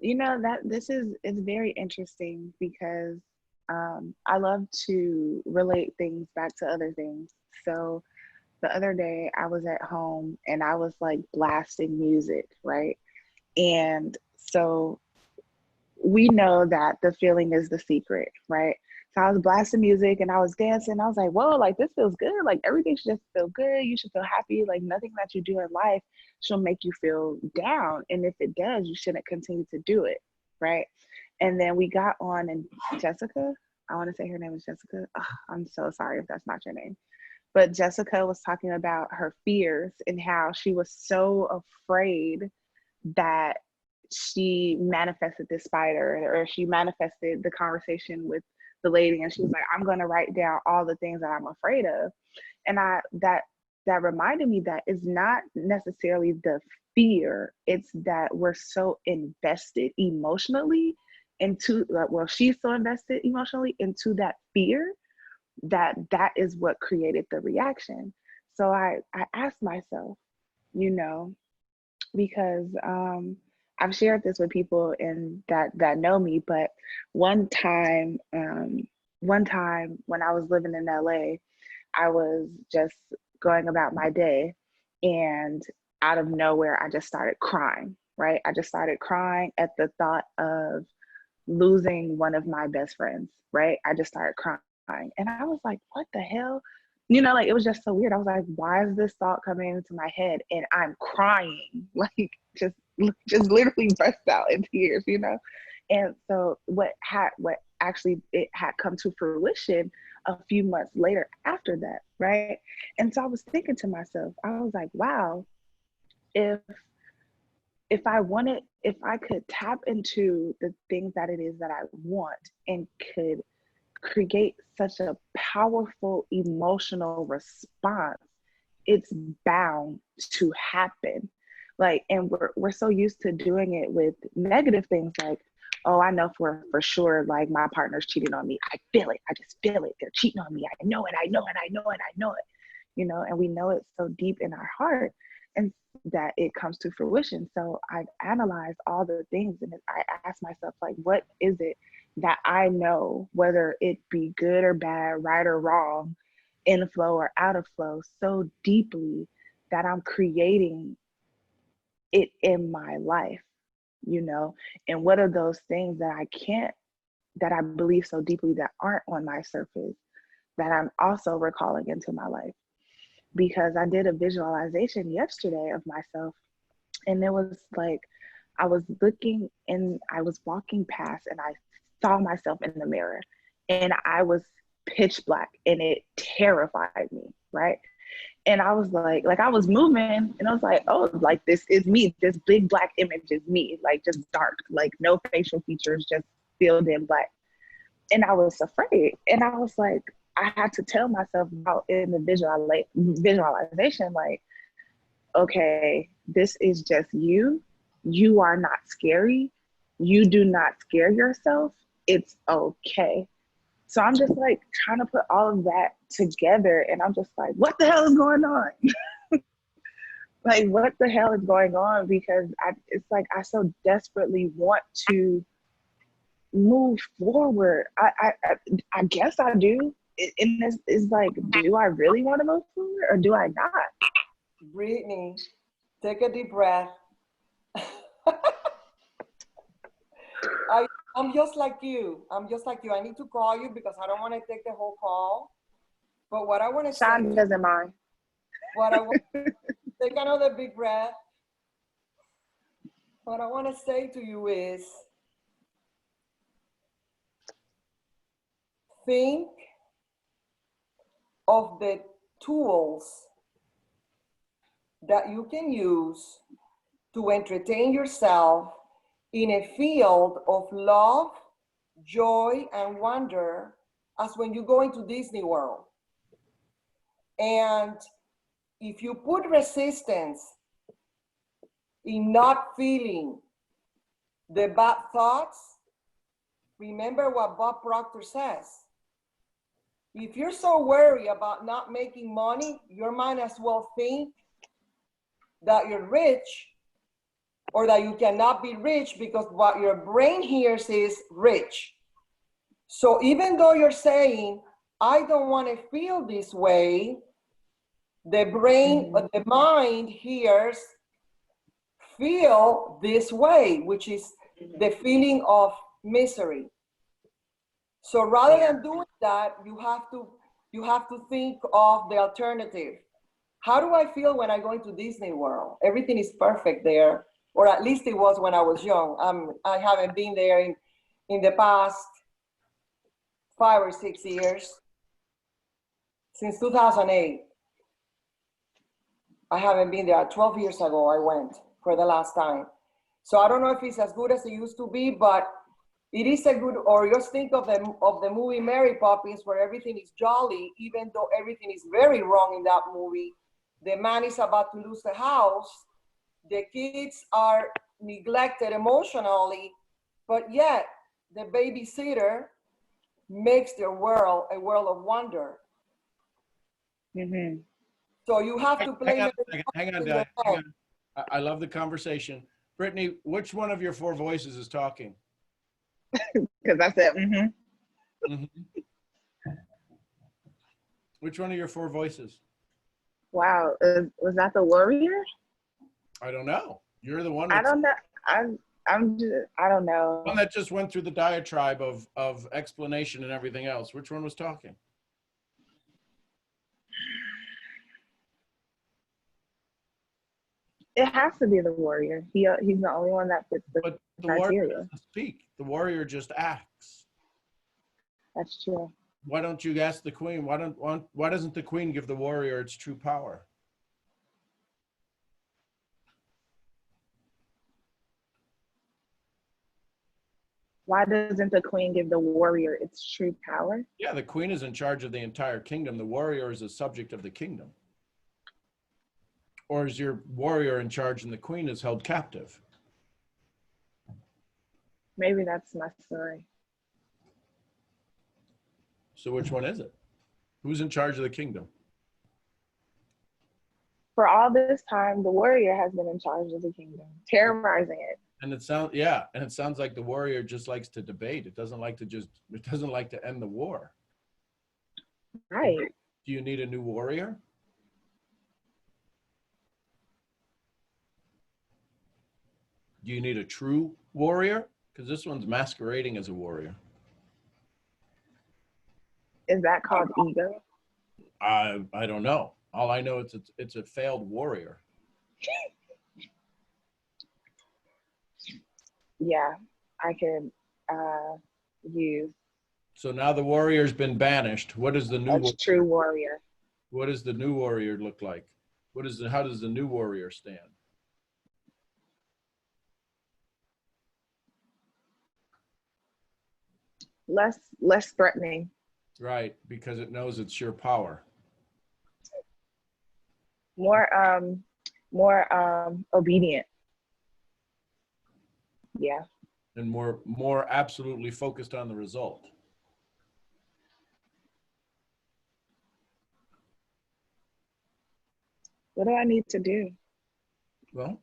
You know that it's very interesting because I love to relate things back to other things. So the other day I was at home and I was like blasting music, right? And so we know that the feeling is the secret, right? So I was blasting music and I was dancing. I was like, whoa, like this feels good. Like everything should just feel good. You should feel happy. Like nothing that you do in life should make you feel down. And if it does, you shouldn't continue to do it, right? And then we got on and Jessica, I want to say her name is Jessica. Oh, I'm so sorry if that's not your name. But Jessica was talking about her fears and how she was so afraid that she manifested this spider, or she manifested the conversation with the lady, and she was like, I'm going to write down all the things that I'm afraid of. And that reminded me that it's not necessarily the fear, it's that we're so invested emotionally into, well, she's so invested emotionally into that fear that is what created the reaction. So I asked myself, you know, because I've shared this with people and that know me, but one time when I was living in LA, I was just going about my day, and out of nowhere, I just started crying, right? I just started crying at the thought of losing one of my best friends, right? I just started crying. And I was like, what the hell? You know, like, it was just so weird. I was like, why is this thought coming into my head? And I'm crying, like just literally burst out in tears, you know? And so what actually it had come to fruition a few months later after that, right? And so I was thinking to myself, I was like, wow, if I could tap into the things that it is that I want and could create such a powerful emotional response, it's bound to happen. Like, and we're so used to doing it with negative things, like, oh, I know for sure, like, my partner's cheating on me. I feel it. I just feel it. They're cheating on me. I know it. I know it. I know it. I know it. You know, and we know it so deep in our heart, and that it comes to fruition. So I've analyzed all the things, and I asked myself, like, what is it that I know, whether it be good or bad, right or wrong, in flow or out of flow, so deeply that I'm creating it in my life, you know? And what are those things that I believe so deeply that aren't on my surface, that I'm also recalling into my life? Because I did a visualization yesterday of myself, and it was like, I was looking and I was walking past, and I saw myself in the mirror, and I was pitch black, and it terrified me, right? And I was like I was moving, and I was like, oh, like, this is me. This big black image is me, like, just dark, like no facial features, just filled in black. And I was afraid, and I was like, I had to tell myself about in the visualization, like, okay, this is just you. You are not scary. You do not scare yourself. It's okay. So I'm just like trying to put all of that together, and I'm just like, what the hell is going on? Like, what the hell is going on? Because it's like I so desperately want to move forward. I guess I do. And it's like, do I really want to move forward, or do I not? Brittany, take a deep breath. I'm just like you. I need to call you because I don't want to take the whole call. But what I want to say, Sean doesn't mind. What I want, take another big breath. What I want to say to you is, think of the tools that you can use to entertain yourself in a field of love, joy, and wonder, as when you go into Disney World. And if you put resistance in not feeling the bad thoughts, remember what Bob Proctor says. If you're so worried about not making money, you might as well think that you're rich, or that you cannot be rich, because what your brain hears is rich. So even though you're saying, I don't want to feel this way, the brain, the mind hears, feel this way, which is the feeling of misery. So rather than doing that, you have to think of the alternative. How do I feel when I go into Disney World? Everything is perfect there, or at least it was when I was young. I haven't been there in the past 5 or 6 years. Since 2008, I haven't been there. 12 years ago, I went for the last time. So I don't know if it's as good as it used to be, but it is a good, or just think of the movie Mary Poppins, where everything is jolly, even though everything is very wrong in that movie. The man is about to lose the house. The kids are neglected emotionally, but yet the babysitter makes their world a world of wonder. Mm-hmm. So you have to play. Hang on, Dad. Hang on. I love the conversation. Brittany, which one of your four voices is talking? Because I said, mm-hmm. Mm-hmm. Which one of your four voices? Wow, was that the warrior? I don't know. You're the one. I don't know. I'm just, I don't know. One that just went through the diatribe of explanation and everything else. Which one was talking? It has to be the warrior. He's the only one that fits the But the criteria. warrior doesn't speak. The warrior just acts. That's true. Why don't you ask the queen? Why doesn't the queen give the warrior its true power? Why doesn't the queen give the warrior its true power? Yeah, the queen is in charge of the entire kingdom. The warrior is a subject of the kingdom. Or is your warrior in charge and the queen is held captive? Maybe that's my story. So which one is it? Who's in charge of the kingdom? For all this time, the warrior has been in charge of the kingdom, terrorizing it. And it sounds like the warrior just likes to debate. It doesn't like to end the war. Right. Do you need a new warrior? Do you need a true warrior? Because this one's masquerading as a warrior. Is that called ego? I don't know. All I know it's a failed warrior. Yeah, I could use. So now the warrior's been banished. What is the new true warrior? What does the new warrior look like? How does the new warrior stand? Less threatening. Right, because it knows it's your power. More obedient. Yeah. And more absolutely focused on the result. What do I need to do? Well,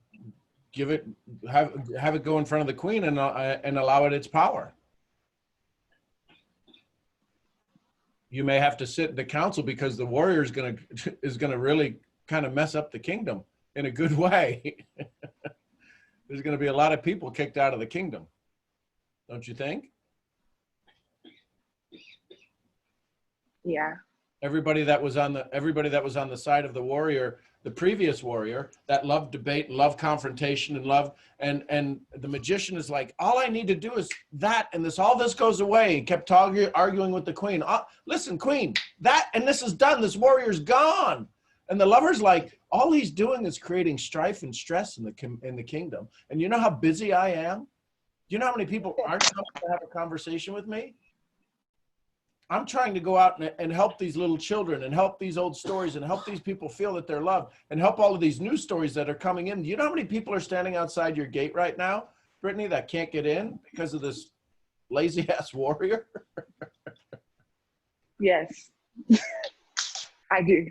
have it go in front of the queen and allow it its power. You may have to sit in the council because the warrior is gonna really kind of mess up the kingdom in a good way. There's going to be a lot of people kicked out of the kingdom, don't you think? Yeah. Everybody that was on the side of the warrior, the previous warrior that loved debate, loved confrontation, and the magician is like, all I need to do is that, and all this goes away. He kept arguing with the queen. Listen, queen, that and this is done. This warrior's gone. And the lover's like, all he's doing is creating strife and stress in the kingdom. And you know how busy I am? Do you know how many people aren't coming to have a conversation with me? I'm trying to go out and help these little children and help these old stories and help these people feel that they're loved and help all of these new stories that are coming in. Do you know how many people are standing outside your gate right now, Brittany, that can't get in because of this lazy ass warrior? Yes, I do.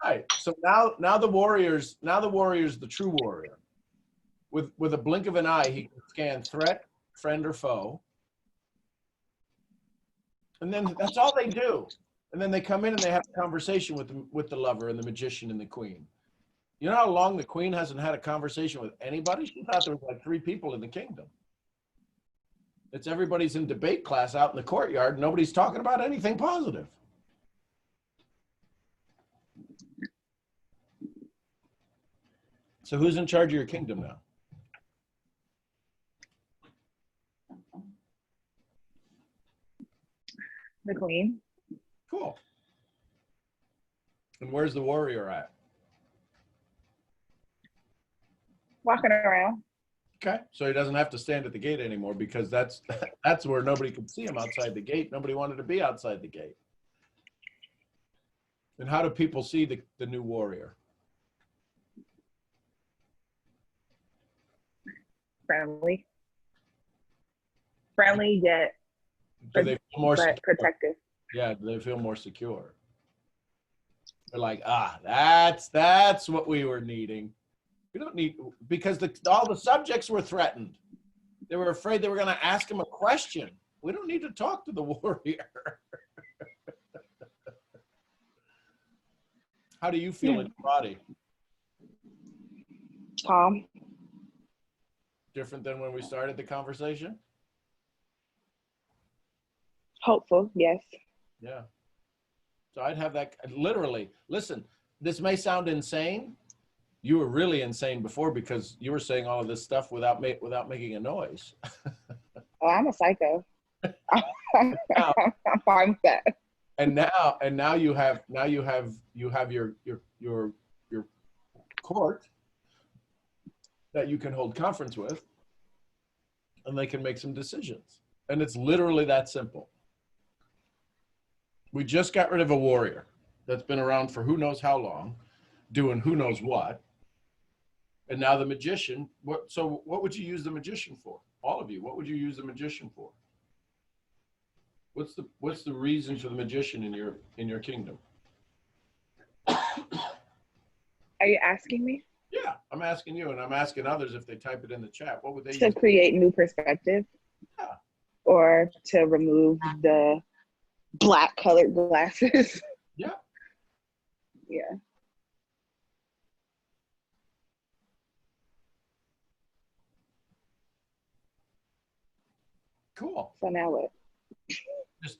Right. So now the warrior's the true warrior. With a blink of an eye, he can scan threat, friend, or foe. And then that's all they do. And then they come in and they have a conversation with the lover and the magician and the queen. You know how long the queen hasn't had a conversation with anybody? She thought there was like 3 people in the kingdom. It's everybody's in debate class out in the courtyard. Nobody's talking about anything positive. So who's in charge of your kingdom now? The queen. Cool. And where's the warrior at? Walking around. Okay, so he doesn't have to stand at the gate anymore because that's where nobody could see him outside the gate. Nobody wanted to be outside the gate. And how do people see the new warrior? Friendly, yet Do they feel more but secure? protective. Yeah, do they feel more secure? They're like, that's what we were needing. We don't need, because all the subjects were threatened. They were afraid they were going to ask him a question. We don't need to talk to the warrior. How do you feel in your body? Calm. Different than when we started the conversation? Hopeful, yes. Yeah. So I'd have that, literally, listen, this may sound insane. You were really insane before because you were saying all of this stuff without making a noise. Oh, I'm a psycho. I'm fine with that. And now you have your court that you can hold conference with, and they can make some decisions. And it's literally that simple. We just got rid of a warrior that's been around for who knows how long, doing who knows what. And now the magician, what would you use the magician for? All of you, what would you use the magician for? What's the reason for the magician in your kingdom? Are you asking me? Yeah, I'm asking you, and I'm asking others if they type it in the chat. What would they To use? create new perspective? Yeah. Or to remove the black colored glasses? Yeah. Yeah. Cool. So now what? Just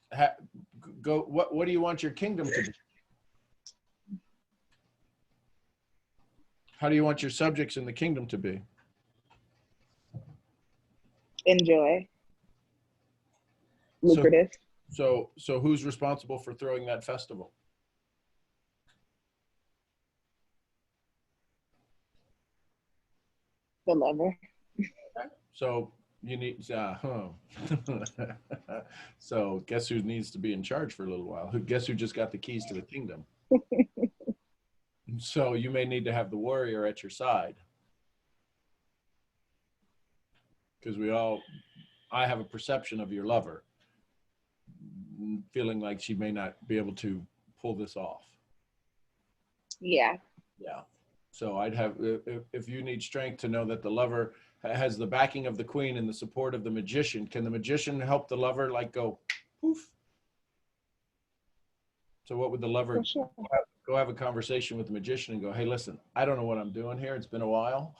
go. What do you want your kingdom to be? How do you want your subjects in the kingdom to be? Enjoy. Lucrative. So who's responsible for throwing that festival? The lover. So you need, so guess who needs to be in charge for a little while? Guess who just got the keys to the kingdom? So you may need to have the warrior at your side. Because I have a perception of your lover, feeling like she may not be able to pull this off. Yeah. Yeah. So I'd have, if you need strength to know that the lover has the backing of the queen and the support of the magician, can the magician help the lover like go poof? So what would the lover Sure. go have a conversation with the magician and go, hey, listen, I don't know what I'm doing here. It's been a while.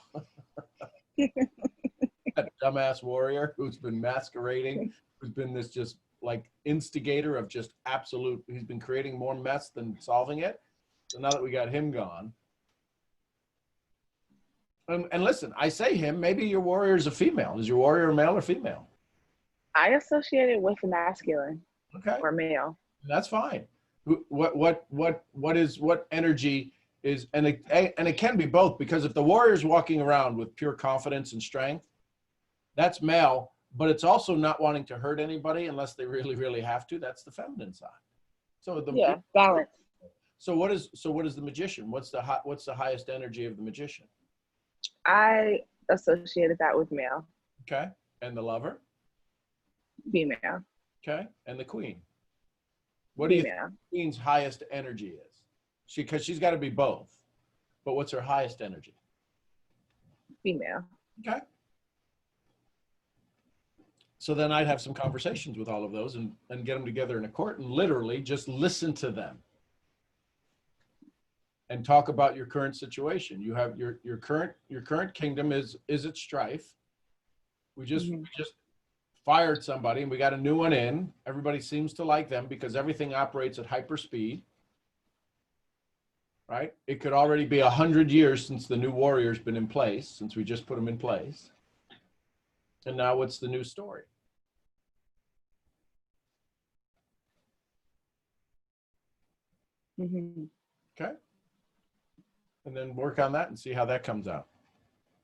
That dumbass warrior who's been masquerading, who's been this just like instigator of just absolute, he's been creating more mess than solving it. So now that we got him gone. And listen, I say him, maybe your warrior is a female. Is your warrior male or female? I associate it with masculine. Okay. Or male. That's fine. What energy is, and it can be both, because if the warrior's walking around with pure confidence and strength, that's male, but it's also not wanting to hurt anybody unless they really, really have to. That's the feminine side. So balance. So what is the magician? What's the highest energy of the magician? I associated that with male. Okay. And the lover? Female. Okay. And the queen? What do you think the queen's highest energy is? Because she's got to be both. But what's her highest energy? Female. Okay. So then I'd have some conversations with all of those and get them together in a court and literally just listen to them. And talk about your current situation. You have your current kingdom is at strife. We just fired somebody and we got a new one in. Everybody seems to like them because everything operates at hyper speed. Right? It could already be 100 years since the new warrior's been in place, since we just put them in place. And now what's the new story? Mm-hmm. Okay. And then work on that and see how that comes out.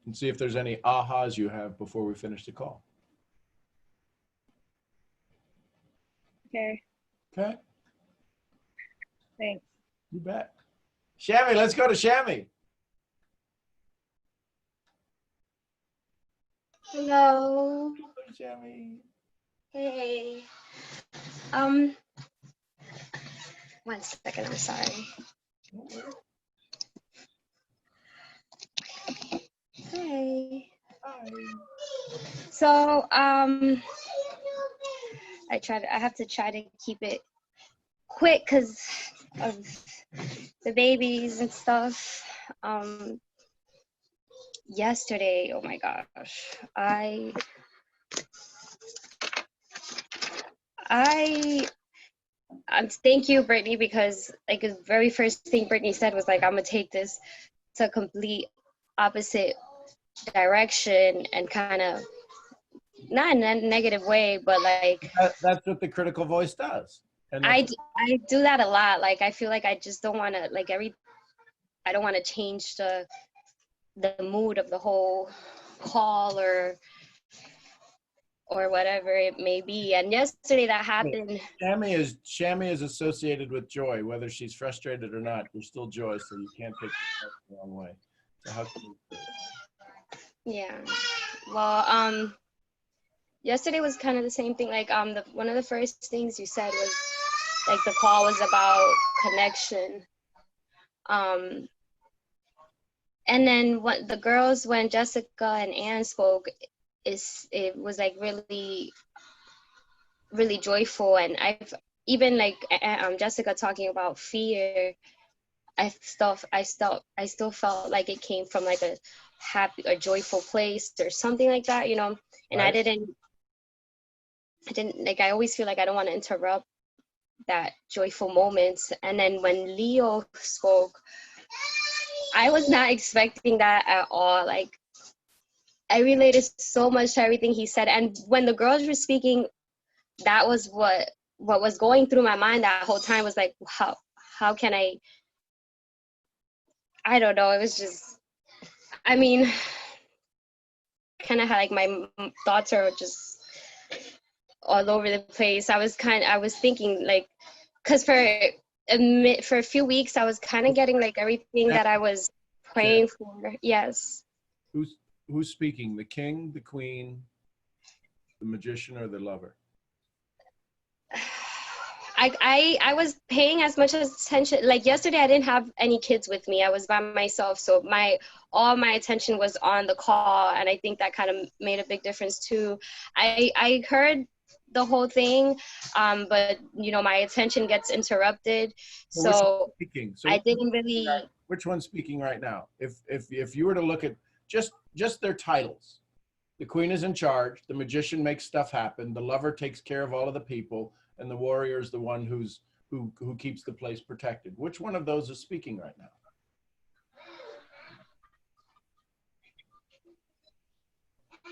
and see if there's any ahas you have before we finish the call. Okay, Okay, thanks. you bet. Shammy, let's go to Shammy. Hello. Shammy. Hey. One second, I'm sorry. Hey. Hi. So, I have to try to keep it quick because of the babies and stuff. Yesterday, oh my gosh, thank you, Brittany, because like the very first thing Brittany said was like, I'm gonna take this to complete opposite direction and kind of not in a negative way, but like That's what the critical voice does. And I do that a lot. Like I feel like I just don't want to I don't want to change the mood of the whole call or whatever it may be. And yesterday that happened. Shammy is associated with joy, whether she's frustrated or not. There's still joy, so you can't take it the wrong way. So how can you do it? Yeah. Well, yesterday was kind of the same thing. Like one of the first things you said was like the call was about connection. And then when the girls, when Jessica and Ann spoke, it was like really, really joyful. And I've even like Jessica talking about fear, I still felt like it came from like a happy or joyful place or something like that, you know. And right. I didn't like, I always feel like I don't want to interrupt that joyful moment. And then when Leo spoke, I was not expecting that at all. Like, I related so much to everything he said. And when the girls were speaking, that was what was going through my mind that whole time, was like, how can I don't know. It was just, I mean, kind of like my thoughts are just all over the place. I was thinking like, cause for a few weeks, I was kind of getting like everything that I was praying for. Yes. Who's speaking? The king, the queen, the magician, or the lover? I was paying as much attention. Like yesterday, I didn't have any kids with me. I was by myself, so all my attention was on the call, and I think that kind of made a big difference too. I heard the whole thing, but you know, my attention gets interrupted, so I didn't really. Which one's speaking right now? If you were to look at just their titles, the queen is in charge, the magician makes stuff happen, the lover takes care of all of the people, and the warrior is the one who keeps the place protected. Which one of those is speaking right now?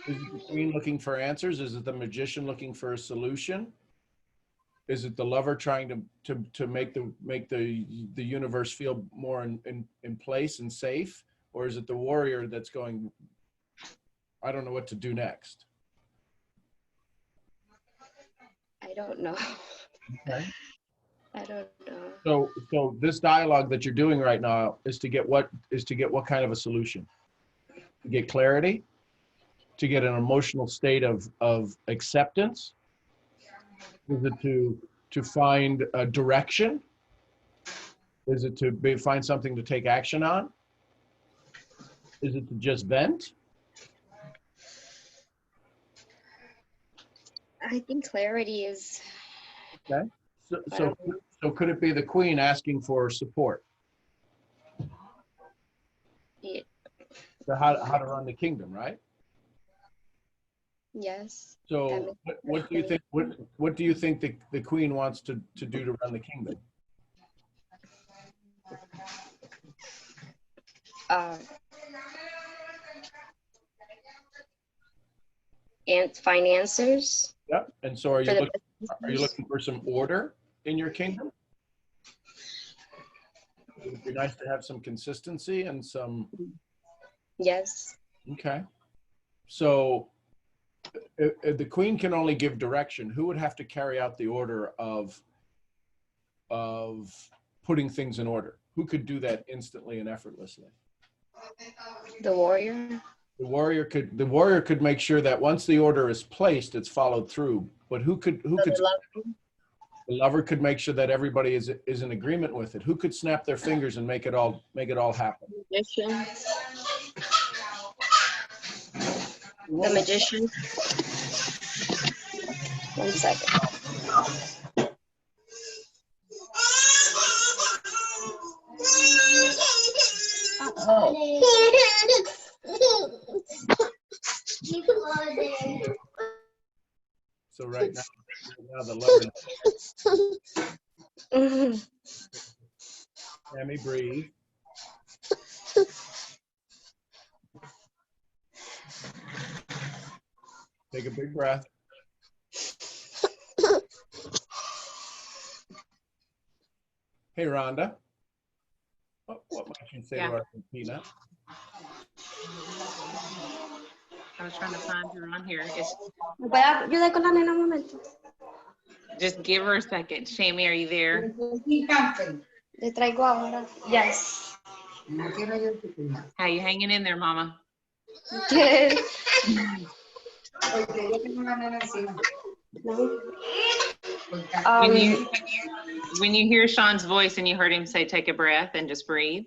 Is it the queen looking for answers? Is it the magician looking for a solution? Is it the lover trying to make the universe feel more in place and safe? Or is it the warrior that's going, I don't know what to do next? I don't know. Okay. I don't know. So this dialogue that you're doing right now is to get what kind of a solution? To get clarity? To get an emotional state of acceptance? Is it to find a direction? Is it to find something to take action on? Is it to just vent? I think clarity is. Okay. So could it be the queen asking for support? Yeah. So how to run the kingdom, right? Yes. So what do you think? What do you think the queen wants to do to run the kingdom? And find answers. Yep. And so are you looking for some order in your kingdom? It would be nice to have some consistency and some. Yes. Okay. So if the queen can only give direction, who would have to carry out the order of putting things in order? Who could do that instantly and effortlessly? The warrior. The warrior could make sure that once the order is placed, it's followed through. But who could the lover could make sure that everybody is in agreement with it. Who could snap their fingers and make it all happen? Magician. The magician. 1 second. So right now the lover. Sammy, breathe. Take a big breath. Hey, Rhonda. What might you say to Argentina? I was trying to find her on here. ¿Me puede ayudar con la nena un momento? Just give her a second. Shammy, are you there? Le traigo ahora. Yes. How you hanging in there, Mama? Good. When you hear Sean's voice and you heard him say, take a breath and just breathe,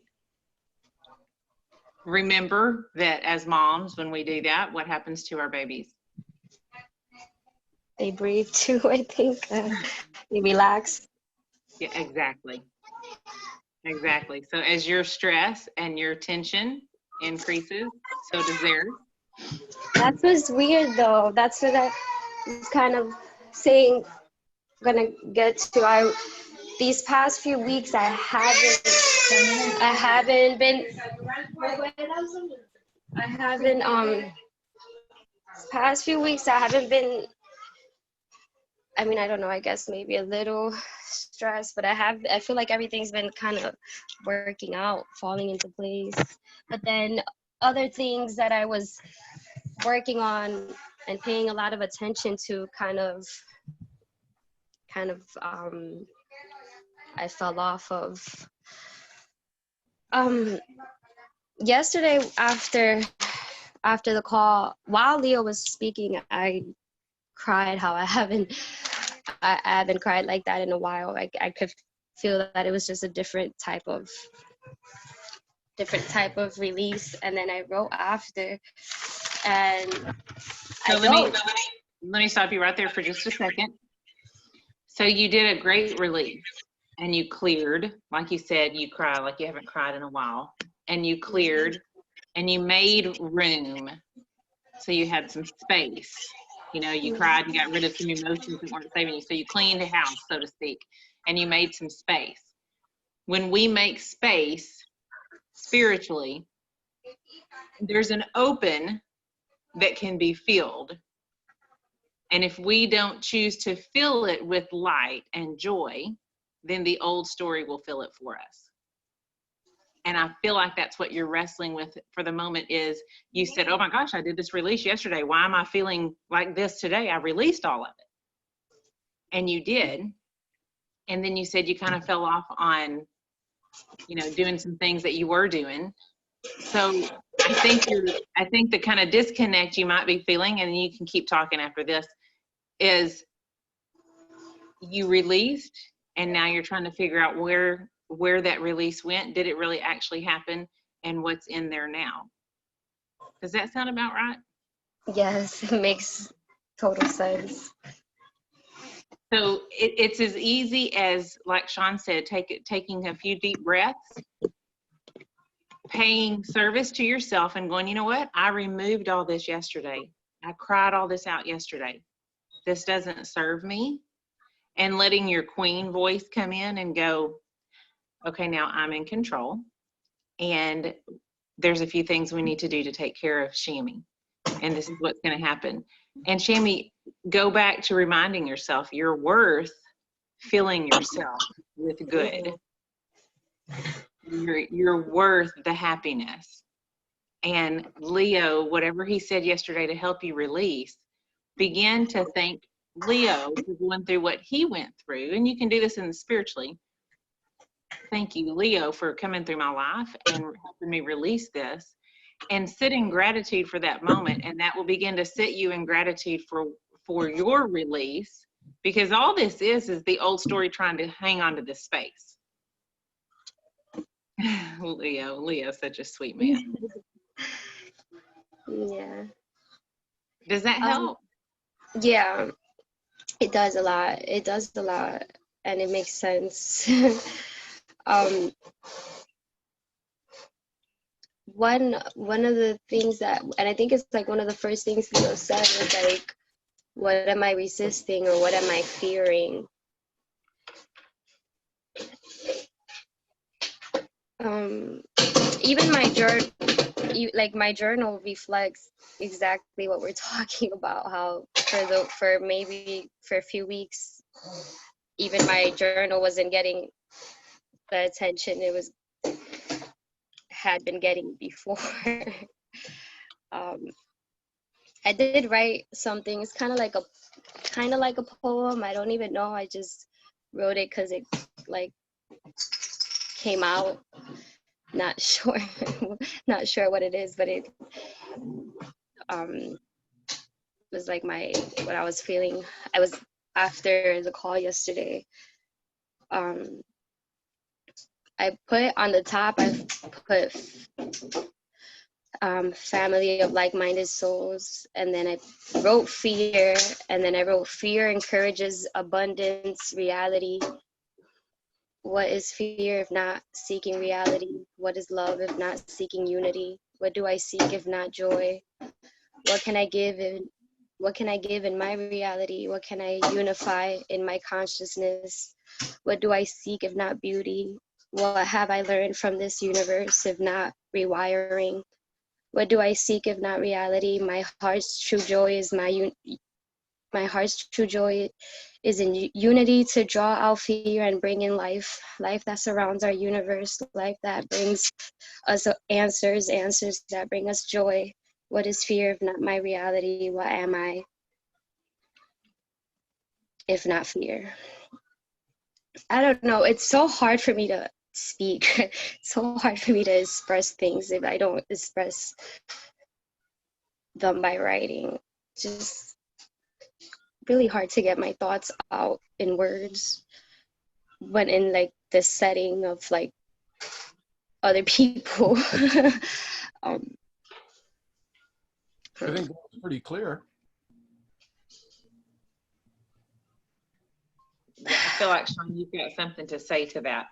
remember that as moms, when we do that, what happens to our babies? They breathe too, I think. They relax. Yeah, exactly. Exactly. So as your stress and your tension increases, so does theirs. That was weird though. That's what I was kind of saying, gonna get to. These past few weeks I haven't been, I mean, I don't know, I guess maybe a little stressed, but I feel like everything's been kind of working out, falling into place. But then other things that I was working on and paying a lot of attention to kind of I fell off of. Yesterday after the call, while Leo was speaking, I cried how I haven't cried like that in a while. I could feel that it was just a different type of release. And then I wrote after, and so let me stop you right there for just a second. So you did a great release and you cleared, like you said, you cried like you haven't cried in a while, and you cleared and you made room. So you had some space. You know, you cried and got rid of some emotions that weren't saving you. So you cleaned the house, so to speak, and you made some space. When we make space spiritually, there's an open that can be filled. And if we don't choose to fill it with light and joy, then the old story will fill it for us. And I feel like that's what you're wrestling with for the moment is you said, oh my gosh, I did this release yesterday. Why am I feeling like this today? I released all of it. And you did. And then you said you kind of fell off on, you know, doing some things that you were doing. So I think the kind of disconnect you might be feeling, and you can keep talking after this, is you released and now you're trying to figure out where that release went. Did it really actually happen? And what's in there now? Does that sound about right? Yes, it makes total sense. So it's as easy as, like Sean said, taking a few deep breaths, paying service to yourself and going, you know what? I removed all this yesterday. I cried all this out yesterday. This doesn't serve me. And letting your queen voice come in and go, okay, now I'm in control. And there's a few things we need to do to take care of Shammy. And this is what's going to happen. And Shammy, go back to reminding yourself you're worth filling yourself with good. You're worth the happiness. And Leo, whatever he said yesterday to help you release, begin to thank Leo for going through what he went through. And you can do this in the spiritually. Thank you, Leo, for coming through my life and helping me release this. And sit in gratitude for that moment. And that will begin to sit you in gratitude for your release. Because all this is the old story trying to hang on to this space. Leo's such a sweet man. Yeah. Does that help? Yeah, it does a lot. It does a lot, and it makes sense. One of the things that, and I think it's like one of the first things Leo said was like, what am I resisting or what am I fearing? Even my journal reflects exactly what we're talking about, how for a few weeks, even my journal wasn't getting the attention it had been getting before. I did write something. It's kind of like a poem. I don't even know. I just wrote it because it like came out. Not sure what it is, but it was like what I was feeling. I was after the call yesterday. I put on the top, I put family of like-minded souls, and then I wrote fear, and then I wrote fear encourages abundance, reality. What is fear if not seeking reality? What is love if not seeking unity? What do I seek if not joy? What can I give in my reality? What can I unify in my consciousness? What do I seek if not beauty? What have I learned from this universe if not rewiring? What do I seek if not reality? My heart's true joy is in unity to draw out fear and bring in life that surrounds our universe, life that brings us answers that bring us joy. What is fear if not my reality? What am I if not fear? I don't know. It's so hard for me to speak. It's so hard for me to express things if I don't express them by writing. Just really hard to get my thoughts out in words when in like the setting of like other people. I think that's pretty clear. I feel like, Sean, you've got something to say to that.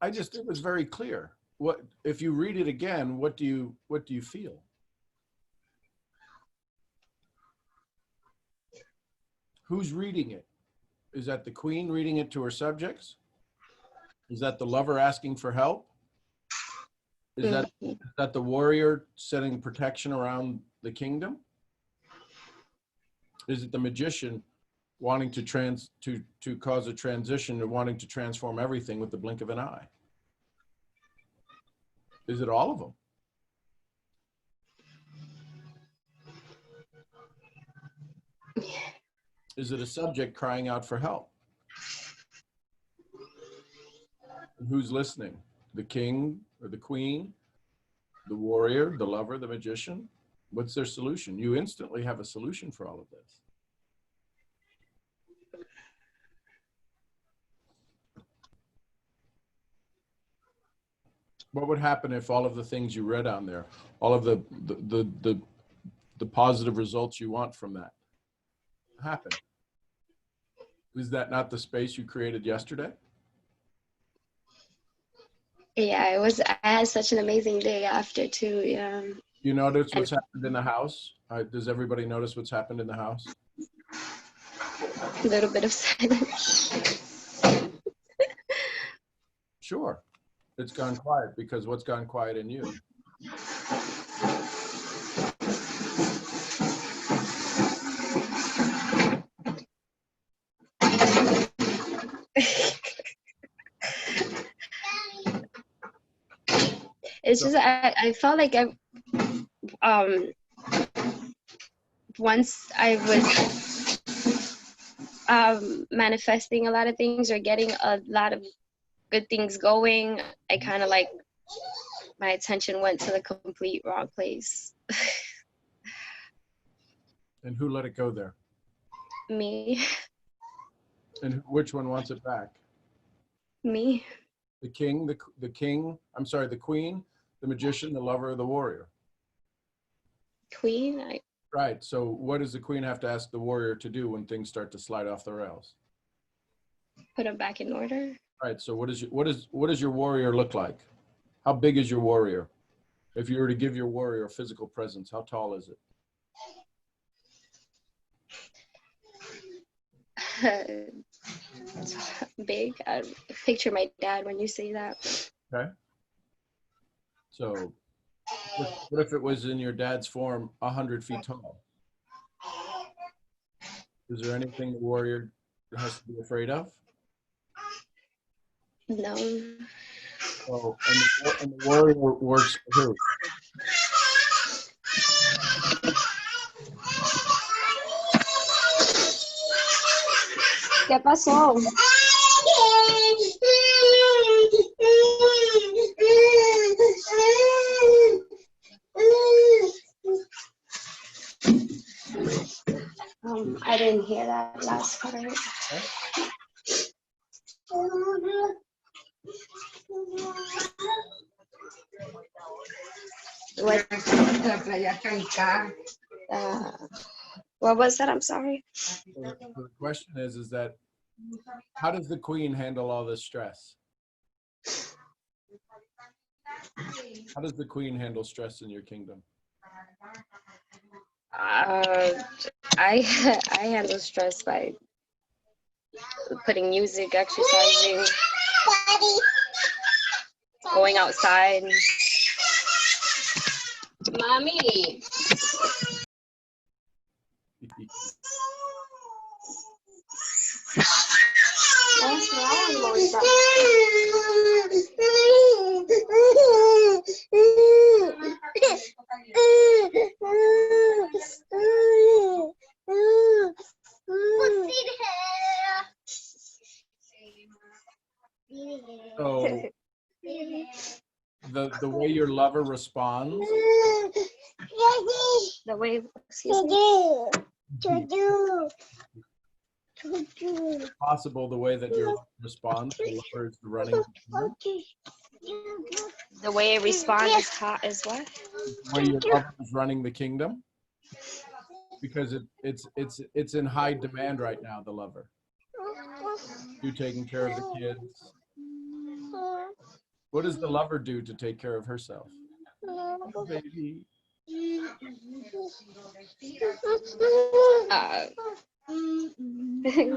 It was very clear. What if you read it again? What do you feel? Who's reading it? Is that the queen reading it to her subjects? Is that the lover asking for help? Is that the warrior setting protection around the kingdom? Is it the magician wanting to cause a transition and wanting to transform everything with the blink of an eye? Is it all of them? Is it a subject crying out for help? And who's listening? The king or the queen? The warrior, the lover, the magician? What's their solution? You instantly have a solution for all of this. What would happen if all of the things you read on there, all of the positive results you want from that happen? Is that not the space you created yesterday? Yeah, I had such an amazing day after too. Yeah. You notice what's happened in the house? Does everybody notice what's happened in the house? A little bit of silence. Sure. It's gone quiet because what's gone quiet in you? it's just I felt like once I was manifesting a lot of things or getting a lot of good things going, I kind of like my attention went to the complete wrong place. And who let it go there? Me. And which one wants it back? Me. The king, the king, I'm sorry, the queen, the magician, the lover, or the warrior? Queen. Right. So what does the queen have to ask the warrior to do when things start to slide off the rails? Put them back in order. Right. So what does your warrior look like? How big is your warrior? If you were to give your warrior a physical presence, how tall is it? Big. I picture my dad when you say that. Okay. So what if it was in your dad's form 100 feet tall? Is there anything the warrior has to be afraid of? No. Oh, and the warrior works for who? ¿Qué pasó? I didn't hear that last part. What was that? I'm sorry. So the question is that how does the queen handle all this stress? How does the queen handle stress in your kingdom? I handle stress by putting music, exercising, going outside. Mommy. What's wrong, Melissa? So the way your lover responds. The way, excuse me. It's possible the way that your lover responds, the lover is running. The way it responds is hot as what? The way your lover is running the kingdom, because it's in high demand right now. The lover, you taking care of the kids. What does the lover do to take care of herself? Oh, baby.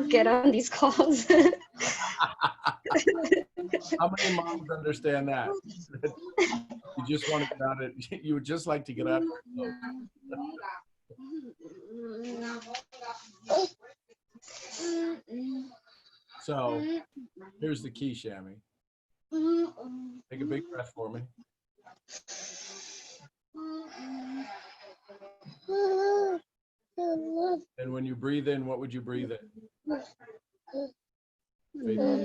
Get on these calls. How many moms understand that? You just want to get out of it. You would just like to get out of it. So here's the key, Shami. Take a big breath for me. And when you breathe in, what would you breathe in? Love. Breathe in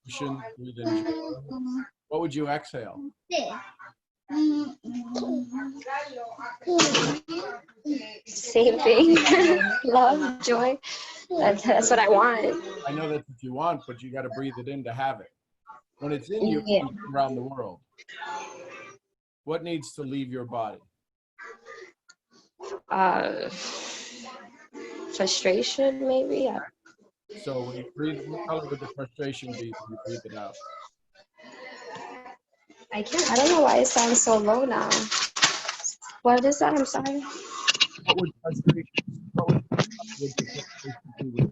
joy. What would you exhale? Same thing. Love, joy. That's what I want. I know that's what you want, but you got to breathe it in to have it. When it's in you, Yeah. it's around the world. What needs to leave your body? Frustration, maybe. So when you breathe, what color would the frustration be when you breathe it out? I don't know why it sounds so low now. What is that? I'm sorry. What would frustration be?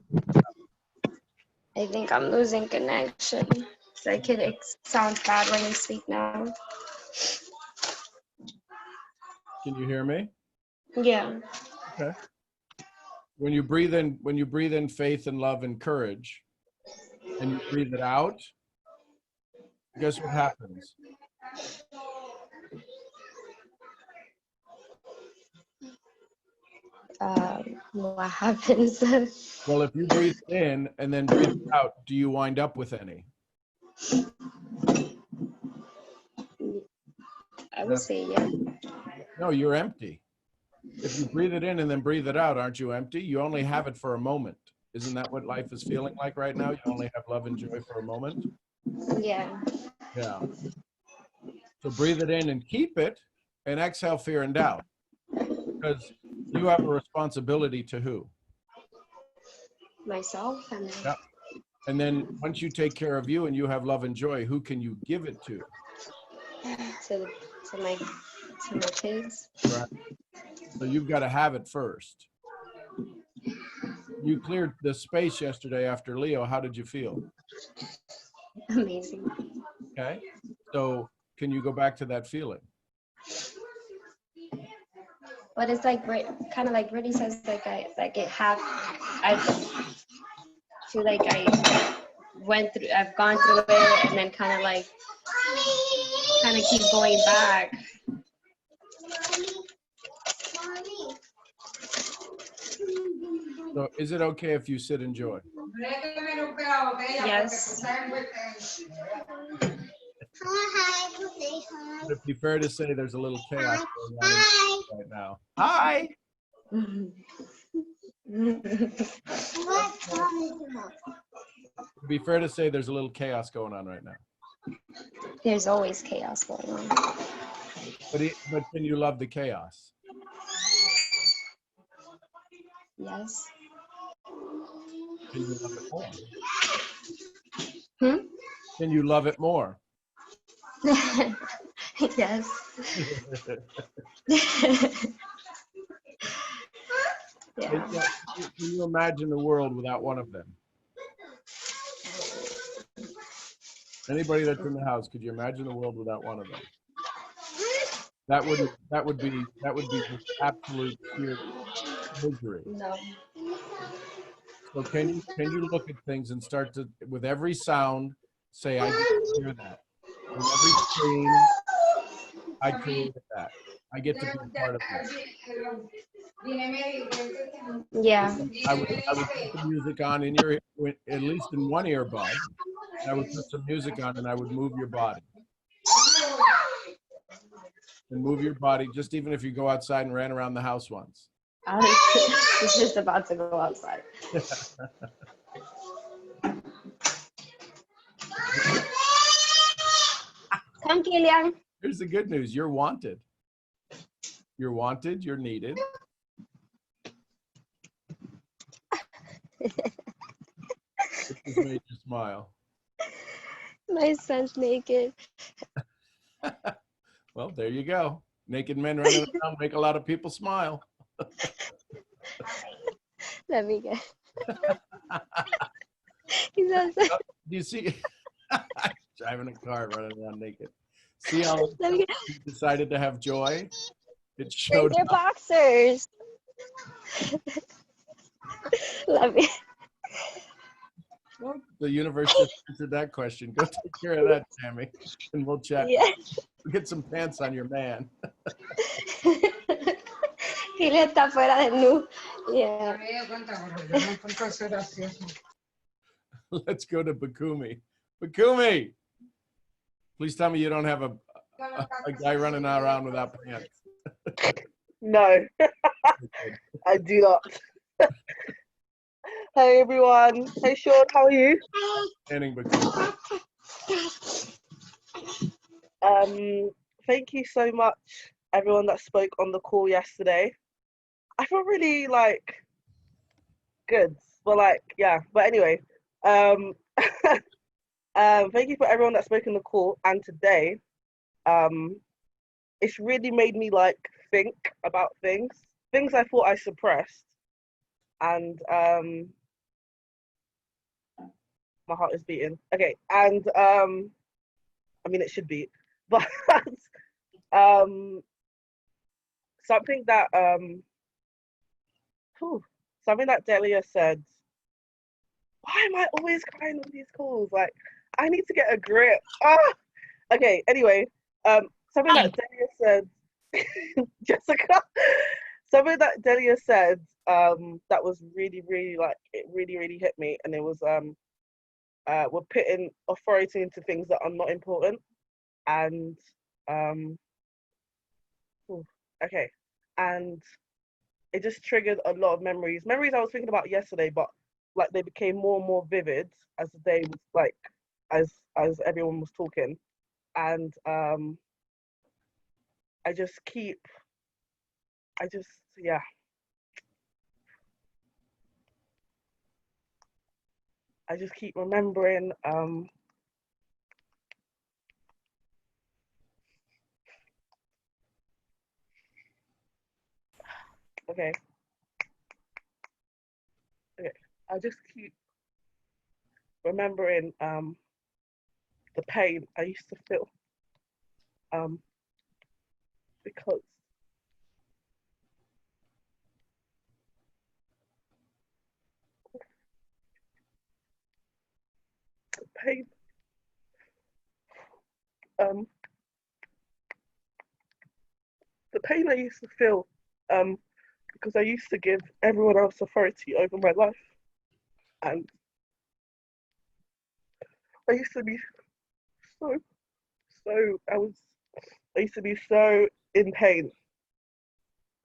I think I'm losing connection. So it sounds bad when you speak now. Can you hear me? Yeah. Okay. When you breathe in faith and love and courage, and you breathe it out, guess what happens? What happens? Well, if you breathe in and then breathe out, do you wind up with any? I would say yeah. No, you're empty. If you breathe it in and then breathe it out, aren't you empty? You only have it for a moment. Isn't that what life is feeling like right now? You only have love and joy for a moment. Yeah. Yeah. So breathe it in and keep it, and exhale fear and doubt. Because you have a responsibility to who? Myself and then, Yep. And then once you take care of you and you have love and joy, who can you give it to? to my kids. Right. So you've got to have it first. You cleared the space yesterday after Leo. How did you feel? Amazing. Okay. So can you go back to that feeling? But it's like kind of like Brittany says, like I feel like I've gone through it, and then kind of keep going back. So is it okay if you sit and joy? Yes. Would it be fair to say there's a little chaos going on right now? Hi. Would it be fair to say there's a little chaos going on right now? There's always chaos going on. But can you love the chaos? Yes. Can you love it more? Hmm? Can you love it more? Yes. Yeah. Can you imagine the world without one of them? Anybody that's in the house, could you imagine the world without one of them? That would be just absolute sheer misery. No. So can you look at things and start to, with every sound, say, I get to hear that. With every scream, I created that. I get to be part of that. Yeah. I would put the music on in your, at least in one earbud. I would put some music on and I would move your body. And move your body, just even if you go outside and ran around the house once. I was just about to go outside. Come, Kilian. Here's the good news. You're wanted. You're wanted. You're needed. It just made you smile. My son's naked. Well, there you go. Naked men running around make a lot of people smile. Let me get. He says, Do you see? Driving a car, running around naked. See how he decided to have joy? It showed they're up. boxers. Love me. Well, the universe just answered that question. Go take care of that, Tammy, and we'll chat. Yeah. We'll get some pants on your man. Kilian está fuera de nu. Yeah. Let's go to Bakumi. Bakumi, please tell me you don't have a guy running around without pants. No, I do not. Hey everyone. Hey Sean, how are you? Standing Bakumi. Thank you so much, everyone that spoke on the call yesterday. I feel really good. Well, yeah. But anyway, thank you for everyone that spoke in the call and today. It's really made me think about things I thought I suppressed, and my heart is beating. Okay, and I mean it should beat, but something that something that Delia said. Why am I always crying on these calls? I need to get a grip. Ah, okay. Anyway, something that Delia said, Jessica, something that Delia said, that was really, really like it really, really hit me, and it was we're putting authority into things that are not important, and ooh, okay, and it just triggered a lot of memories I was thinking about yesterday, but like they became more and more vivid as the day was like as everyone was talking, and I just keep I just yeah I just keep remembering okay okay I just keep remembering the pain I used to feel um because the pain um the pain I used to feel um because I used to give everyone else authority over my life, and I used to be so so I used to be so in pain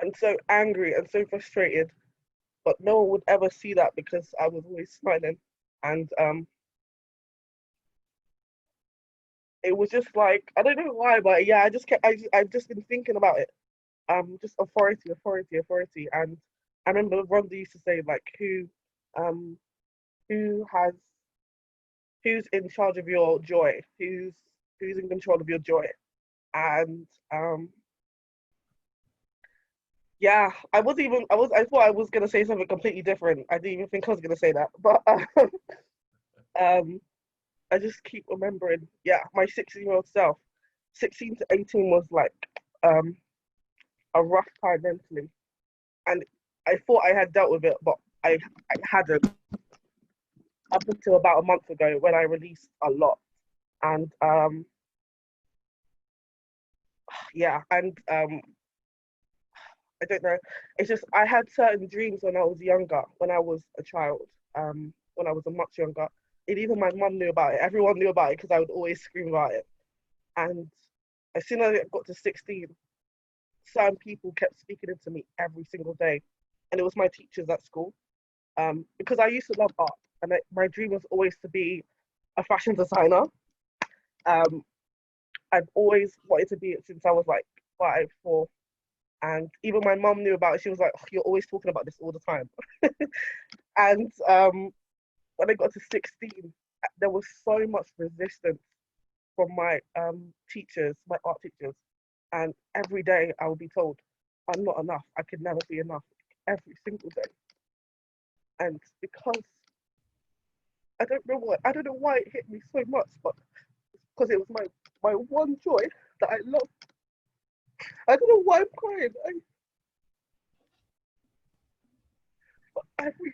and so angry and so frustrated, but no one would ever see that because I was always smiling. And it was just like I don't know why, but yeah, I just kept I've just been thinking about it. Just authority, authority, authority. And I remember Rhonda used to say like um who has who's in charge of your joy, who's in control of your joy. And yeah, I thought I was gonna say something completely different. I didn't even think I was gonna say that, but um, I just keep remembering. Yeah, my 16-year-old self, 16 to 18 was like um a rough time mentally, and I thought I had dealt with it, but I hadn't up until about a month ago when I released a lot, and yeah, and I don't know. It's just I had certain dreams when I was younger, when I was a child, when I was a much younger. And even my mum knew about it. Everyone knew about it because I would always scream about it. And as soon as I got to 16, certain people kept speaking into me every single day. And it was my teachers at school. Because I used to love art. And my dream was always to be a fashion designer. Um, I've always wanted to be it since I was like 5, 4. And even my mum knew about it. She was like, oh, "You're always talking about this all the time." And when I got to 16, there was so much resistance from my teachers, my art teachers. And every day I would be told, "I'm not enough. I could never be enough." Every single day. And because I don't know why it hit me so much, but because it was my one joy that I loved. I don't know why I'm crying. Every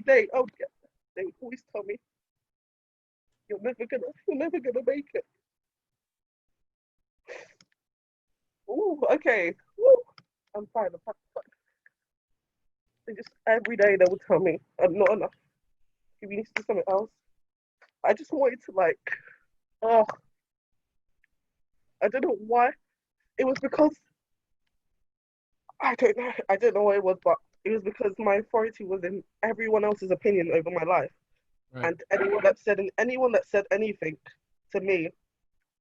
day, oh yeah, they would always tell me, you're never gonna make it." Ooh, okay. Woo. I'm fine. I'm fine. They just every day they would tell me I'm not enough. You need to do something else. I just wanted to like, oh, I don't know why. It was because I don't know. I don't know what it was, but it was because my authority was in everyone else's opinion over my life. Right. And anyone that said anything to me,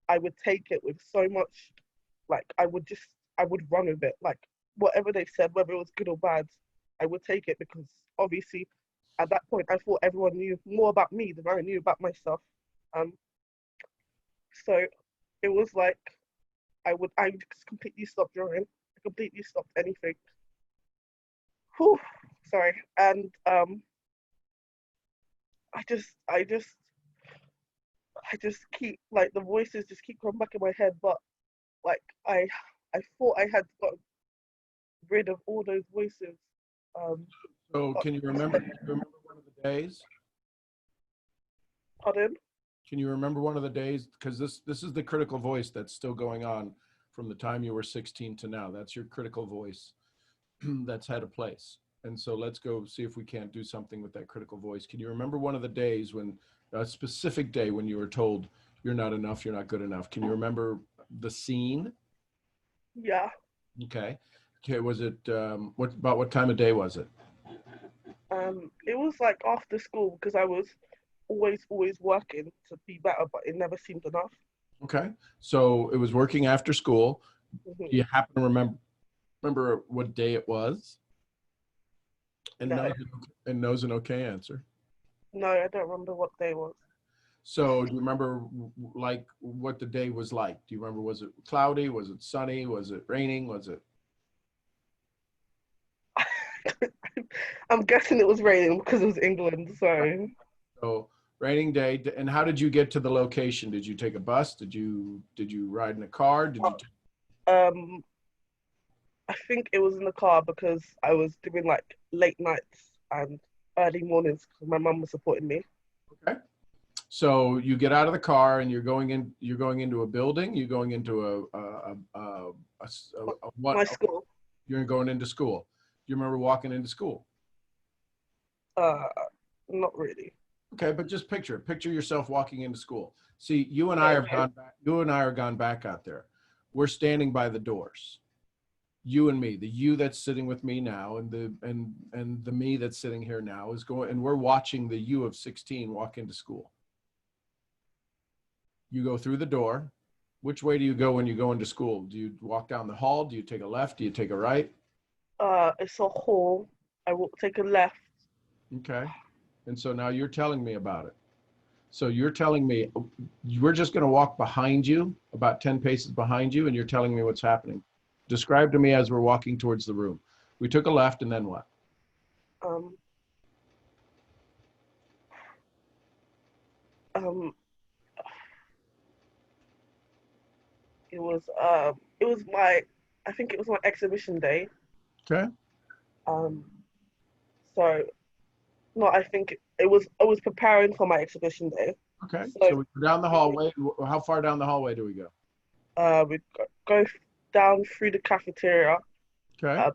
I would take it with so much, like I would run with it. Like whatever they said, whether it was good or bad, I would take it because obviously at that point I thought everyone knew more about me than I knew about myself. Um, so it was like I just completely stopped drawing. I completely stopped anything. Whew, sorry. And I just I just keep like the voices just keep coming back in my head, but like I thought I had got rid of all those voices. So can you remember one of the days? Pardon? Can you remember one of the days? Because this is the critical voice that's still going on from the time you were 16 to now. That's your critical voice that's had a place. And so let's go see if we can't do something with that critical voice. Can you remember one of the days when, a specific day when you were told you're not enough, you're not good enough? Can you remember the scene? Yeah. Okay. Okay. Was it, what time of day was it? It was like after school because I was always working to be better, but it never seemed enough. Okay. So it was working after school. Mhm. Do you happen to remember what day it was? And No. No's an okay answer. No, I don't remember what day it was. So do you remember like what the day was like? Do you remember, was it cloudy? Was it sunny? Was it raining? Was it? I'm guessing it was raining because it was England. So raining day. And how did you get to the location? Did you take a bus? Did you ride in a car? Did you? I think it was in the car because I was doing like late nights and early mornings because my mum was supporting me. Okay. So you get out of the car and you're going into a building. You're going into My school. You're going into school. Do you remember walking into school? Not really. Okay, but just picture yourself walking into school. See, you and I have gone back. You and I are gone back out there. We're standing by the doors. You and me, the you that's sitting with me now, and the me that's sitting here now is going, and we're watching the you of 16 walk into school. You go through the door. Which way do you go when you go into school? Do you walk down the hall? Do you take a left? Do you take a right? It's a hall. I will take a left. Okay. And so now you're telling me about it. So you're telling me, we're just going to walk behind you, about 10 paces behind you, and you're telling me what's happening. Describe to me as we're walking towards the room. We took a left, and then what? It was my, I think it was my exhibition day. Okay. So, no, I think I was preparing for my exhibition day. Okay. So we go down the hallway. How far down the hallway do we go? We go down through the cafeteria. Okay.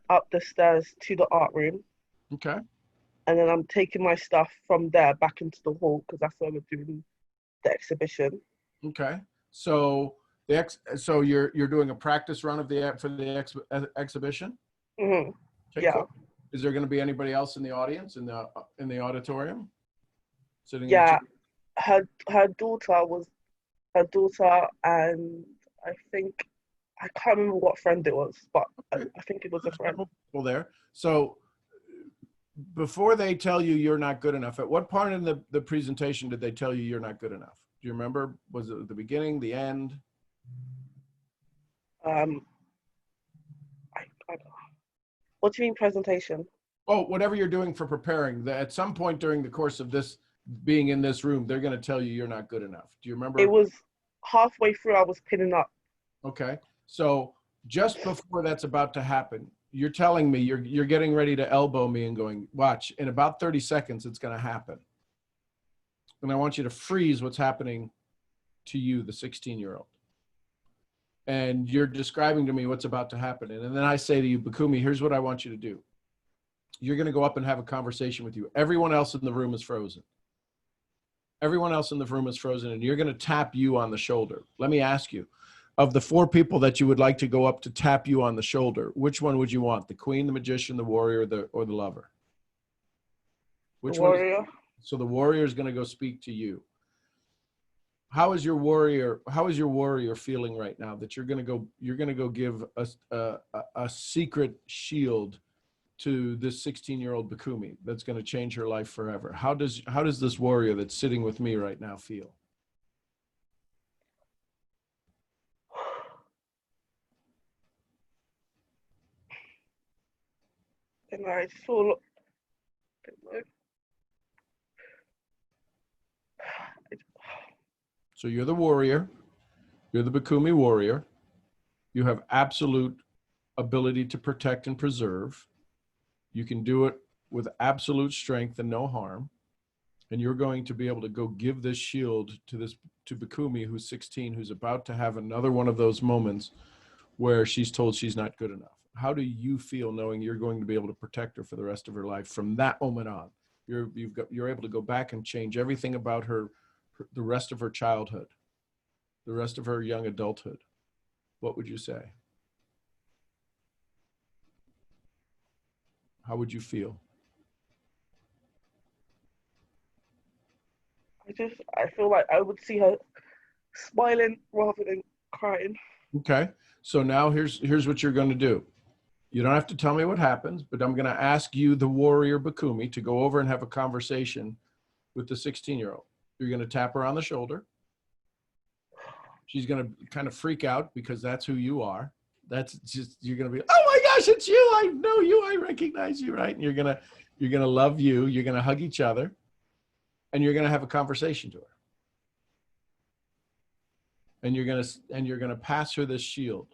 Up the stairs to the art room. Okay. And then I'm taking my stuff from there back into the hall because that's where we're doing the exhibition. Okay. So so you're doing a practice run for the exhibition? Mm-hmm. Okay, Yeah. cool. Is there going to be anybody else in the audience in the auditorium? Sitting? Yeah. Her daughter, and I think I can't remember what friend it was, but I think it was a friend. Well, there. So before they tell you you're not good enough, at what part in the presentation did they tell you you're not good enough? Do you remember? Was it the beginning, the end? What do you mean presentation? Oh, whatever you're doing for preparing. At some point during the course of this being in this room, they're going to tell you you're not good enough. Do you remember? It was halfway through. I was pinning up. Okay. So just before that's about to happen, you're telling me you're getting ready to elbow me and going, watch, in about 30 seconds, it's going to happen. And I want you to freeze what's happening to you, the 16-year-old. And you're describing to me what's about to happen. And then I say to you, Bukumi, here's what I want you to do. You're going to go up and have a conversation with you. Everyone else in the room is frozen. Everyone else in the room is frozen, and you're going to tap you on the shoulder. Let me ask you, of the 4 people that you would like to go up to tap you on the shoulder, which one would you want? The queen, the magician, the warrior, or the lover? Which The warrior. one? So the warrior is going to go speak to you. How is your warrior feeling right now that you're going to go give a secret shield to this 16-year-old Bukumi that's going to change her life forever? How does this warrior that's sitting with me right now feel? And I feel. So you're the warrior. You're the Bukumi warrior. You have absolute ability to protect and preserve. You can do it with absolute strength and no harm. And you're going to be able to go give this shield to Bakumi, who's 16, who's about to have another one of those moments where she's told she's not good enough. How do you feel knowing you're going to be able to protect her for the rest of her life from that moment on? You're able to go back and change everything about her, the rest of her childhood, the rest of her young adulthood. What would you say? How would you feel? I feel like I would see her smiling rather than crying. Okay. So now here's what you're going to do. You don't have to tell me what happens, but I'm going to ask you, the warrior Bakumi, to go over and have a conversation with the 16-year-old. You're going to tap her on the shoulder. She's going to kind of freak out because that's who you are. That's just, you're going to be, oh my gosh, it's you. I know you. I recognize you, right? And you're going to love you. You're going to hug each other, and you're going to have a conversation to her. And you're going to pass her this shield.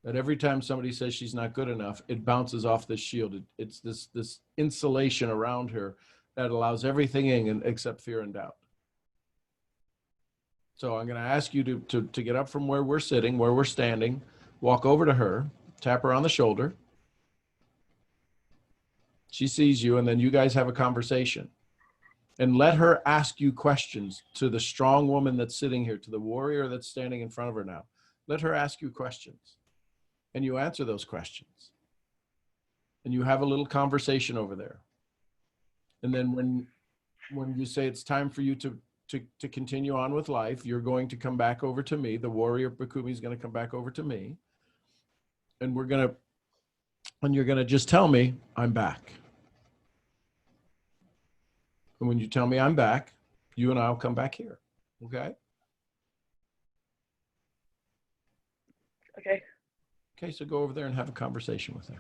That every time somebody says she's not good enough, it bounces off this shield. It's this insulation around her that allows everything in except fear and doubt. So I'm going to ask you to get up from where we're sitting, where we're standing, walk over to her, tap her on the shoulder. She sees you, and then you guys have a conversation. And let her ask you questions to the strong woman that's sitting here, to the warrior that's standing in front of her now. Let her ask you questions. And you answer those questions. And you have a little conversation over there. And then when you say it's time for you to continue on with life, you're going to come back over to me. The warrior Bakumi is going to come back over to me. And you're going to just tell me, I'm back. And when you tell me I'm back, you and I will come back here. Okay? Okay. Okay, so go over there and have a conversation with her.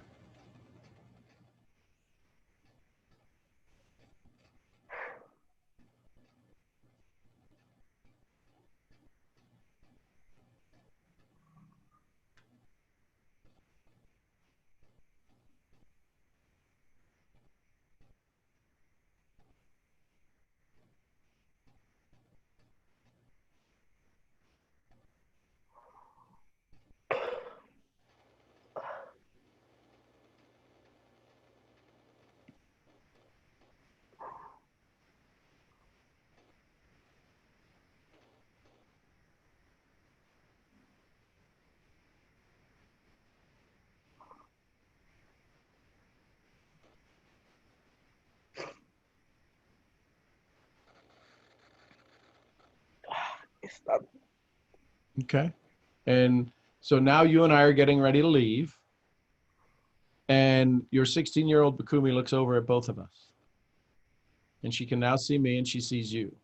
It's done. Okay. And so now you and I are getting ready to leave. And your 16-year-old Bakumi looks over at both of us. And she can now see me, and she sees you.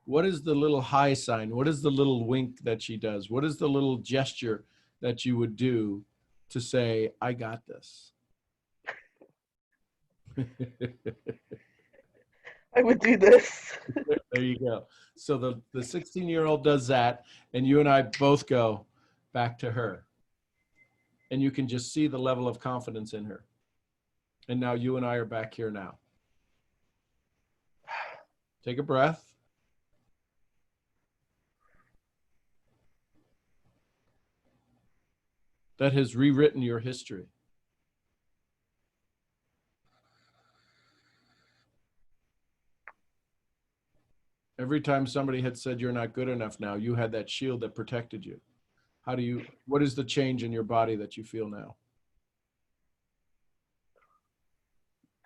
What is the little hi sign? What is the little wink that she does? What is the little gesture that you would do to say, I got this? I would do this. There you go. So the 16-year-old does that, and you and I both go back to her. And you can just see the level of confidence in her. And now you and I are back here now. Take a breath. That has rewritten your history. Every time somebody had said you're not good enough now, you had that shield that protected you. What is the change in your body that you feel now?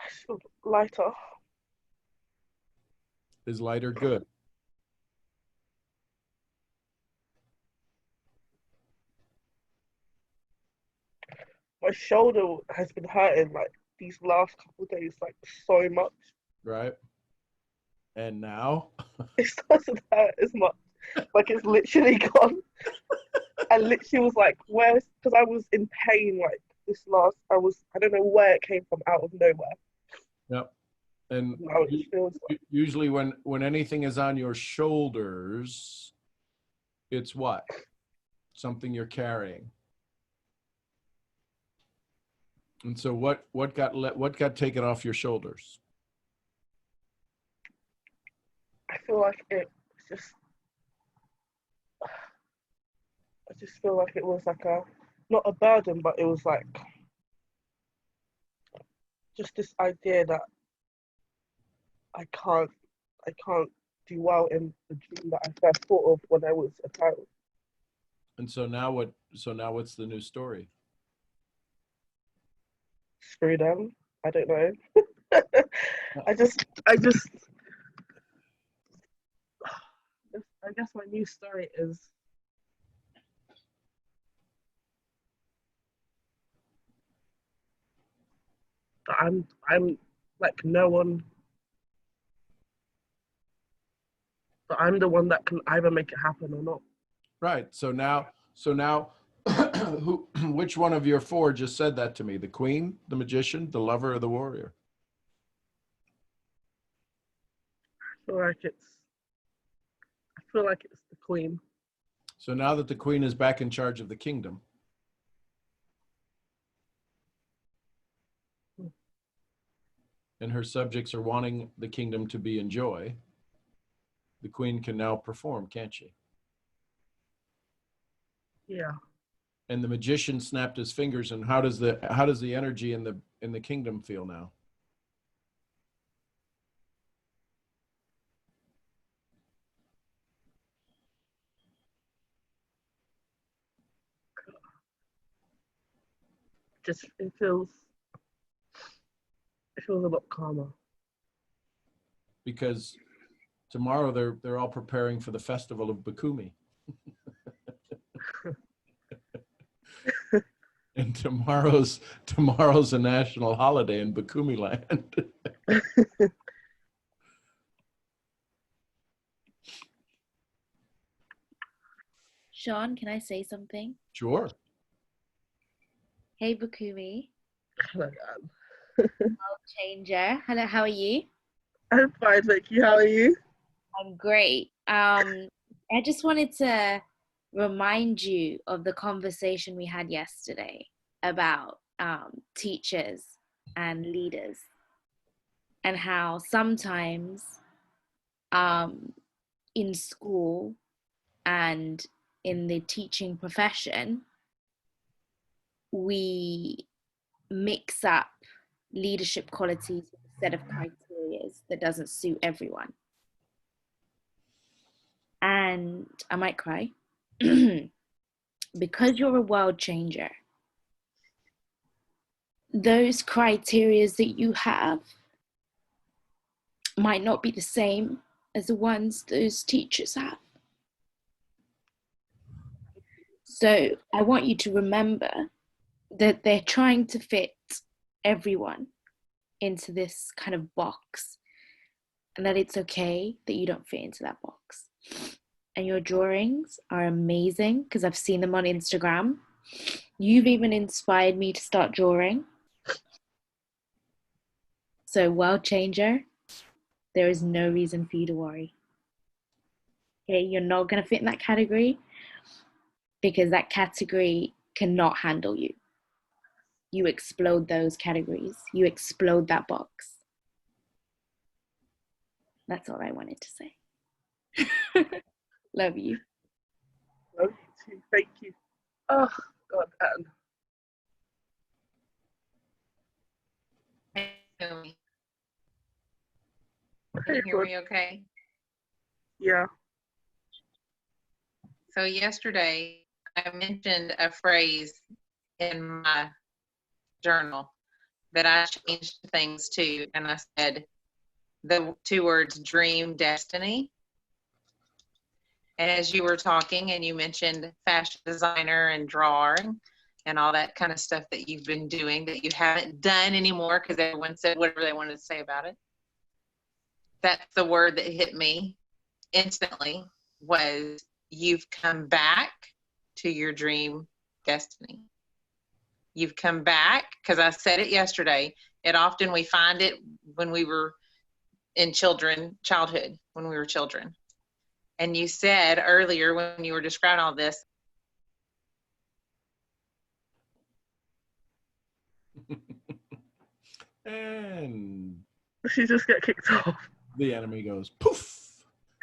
I feel lighter. Is lighter good? My shoulder has been hurting like these last couple of days, like so much. Right. And now? It doesn't hurt as much. Like it's literally gone. I literally was like, where's, because I was in pain like this last, I don't know where it came from out of nowhere. Yep. And now it feels like, usually when anything is on your shoulders, it's what? Something you're carrying. And so what got taken off your shoulders? feel like it's just, I just feel like it was like not a burden, but it was like just this idea that I can't do well in the dream that I first thought of when I was a child. And so now what? So now what's the new story? Screw them. I don't know. I guess my new story is that I'm like no one. That I'm the one that can either make it happen or not. Right. So now, which one of your four just said that to me? The queen, the magician, the lover, or the warrior? I feel like it's the queen. So now that the queen is back in charge of the kingdom, and her subjects are wanting the kingdom to be in joy, the queen can now perform, can't she? Yeah. And the magician snapped his fingers, and how does the energy in the kingdom feel now? It feels a lot calmer. Because tomorrow they're all preparing for the festival of Bukumi. And tomorrow's a national holiday in Bukumi land. Sean, can I say something? Sure. Hey, Bukumi. Hello, World changer. Hello, how are you? I'm fine, thank you. How are you? I'm great. I just wanted to remind you of the conversation we had yesterday about teachers and leaders, and how sometimes in school and in the teaching profession, we mix up leadership qualities with a set of criteria that doesn't suit everyone. And I might cry. Because you're a world changer, those criteria that you have might not be the same as the ones those teachers have. So I want you to remember that they're trying to fit everyone into this kind of box, and that it's okay that you don't fit into that box. And your drawings are amazing because I've seen them on Instagram. You've even inspired me to start drawing. So, world changer, there is no reason for you to worry. Okay, you're not going to fit in that category because that category cannot handle you. You explode those categories. You explode that box. That's all I wanted to say. Love you. Love you too. Thank you. Oh, God, Anne. Can you hear me okay? Yeah. So yesterday, I mentioned a phrase in my journal that I changed things to, and I said the two words dream destiny. And as you were talking and you mentioned fashion designer and drawing and all that kind of stuff that you've been doing that you haven't done anymore because everyone said whatever they wanted to say about it, that's the word that hit me instantly, was you've come back to your dream destiny. You've come back, because I said it yesterday, we find it when we were in childhood, when we were children. And you said earlier when you were describing all this, And she just got kicked off. The enemy goes poof.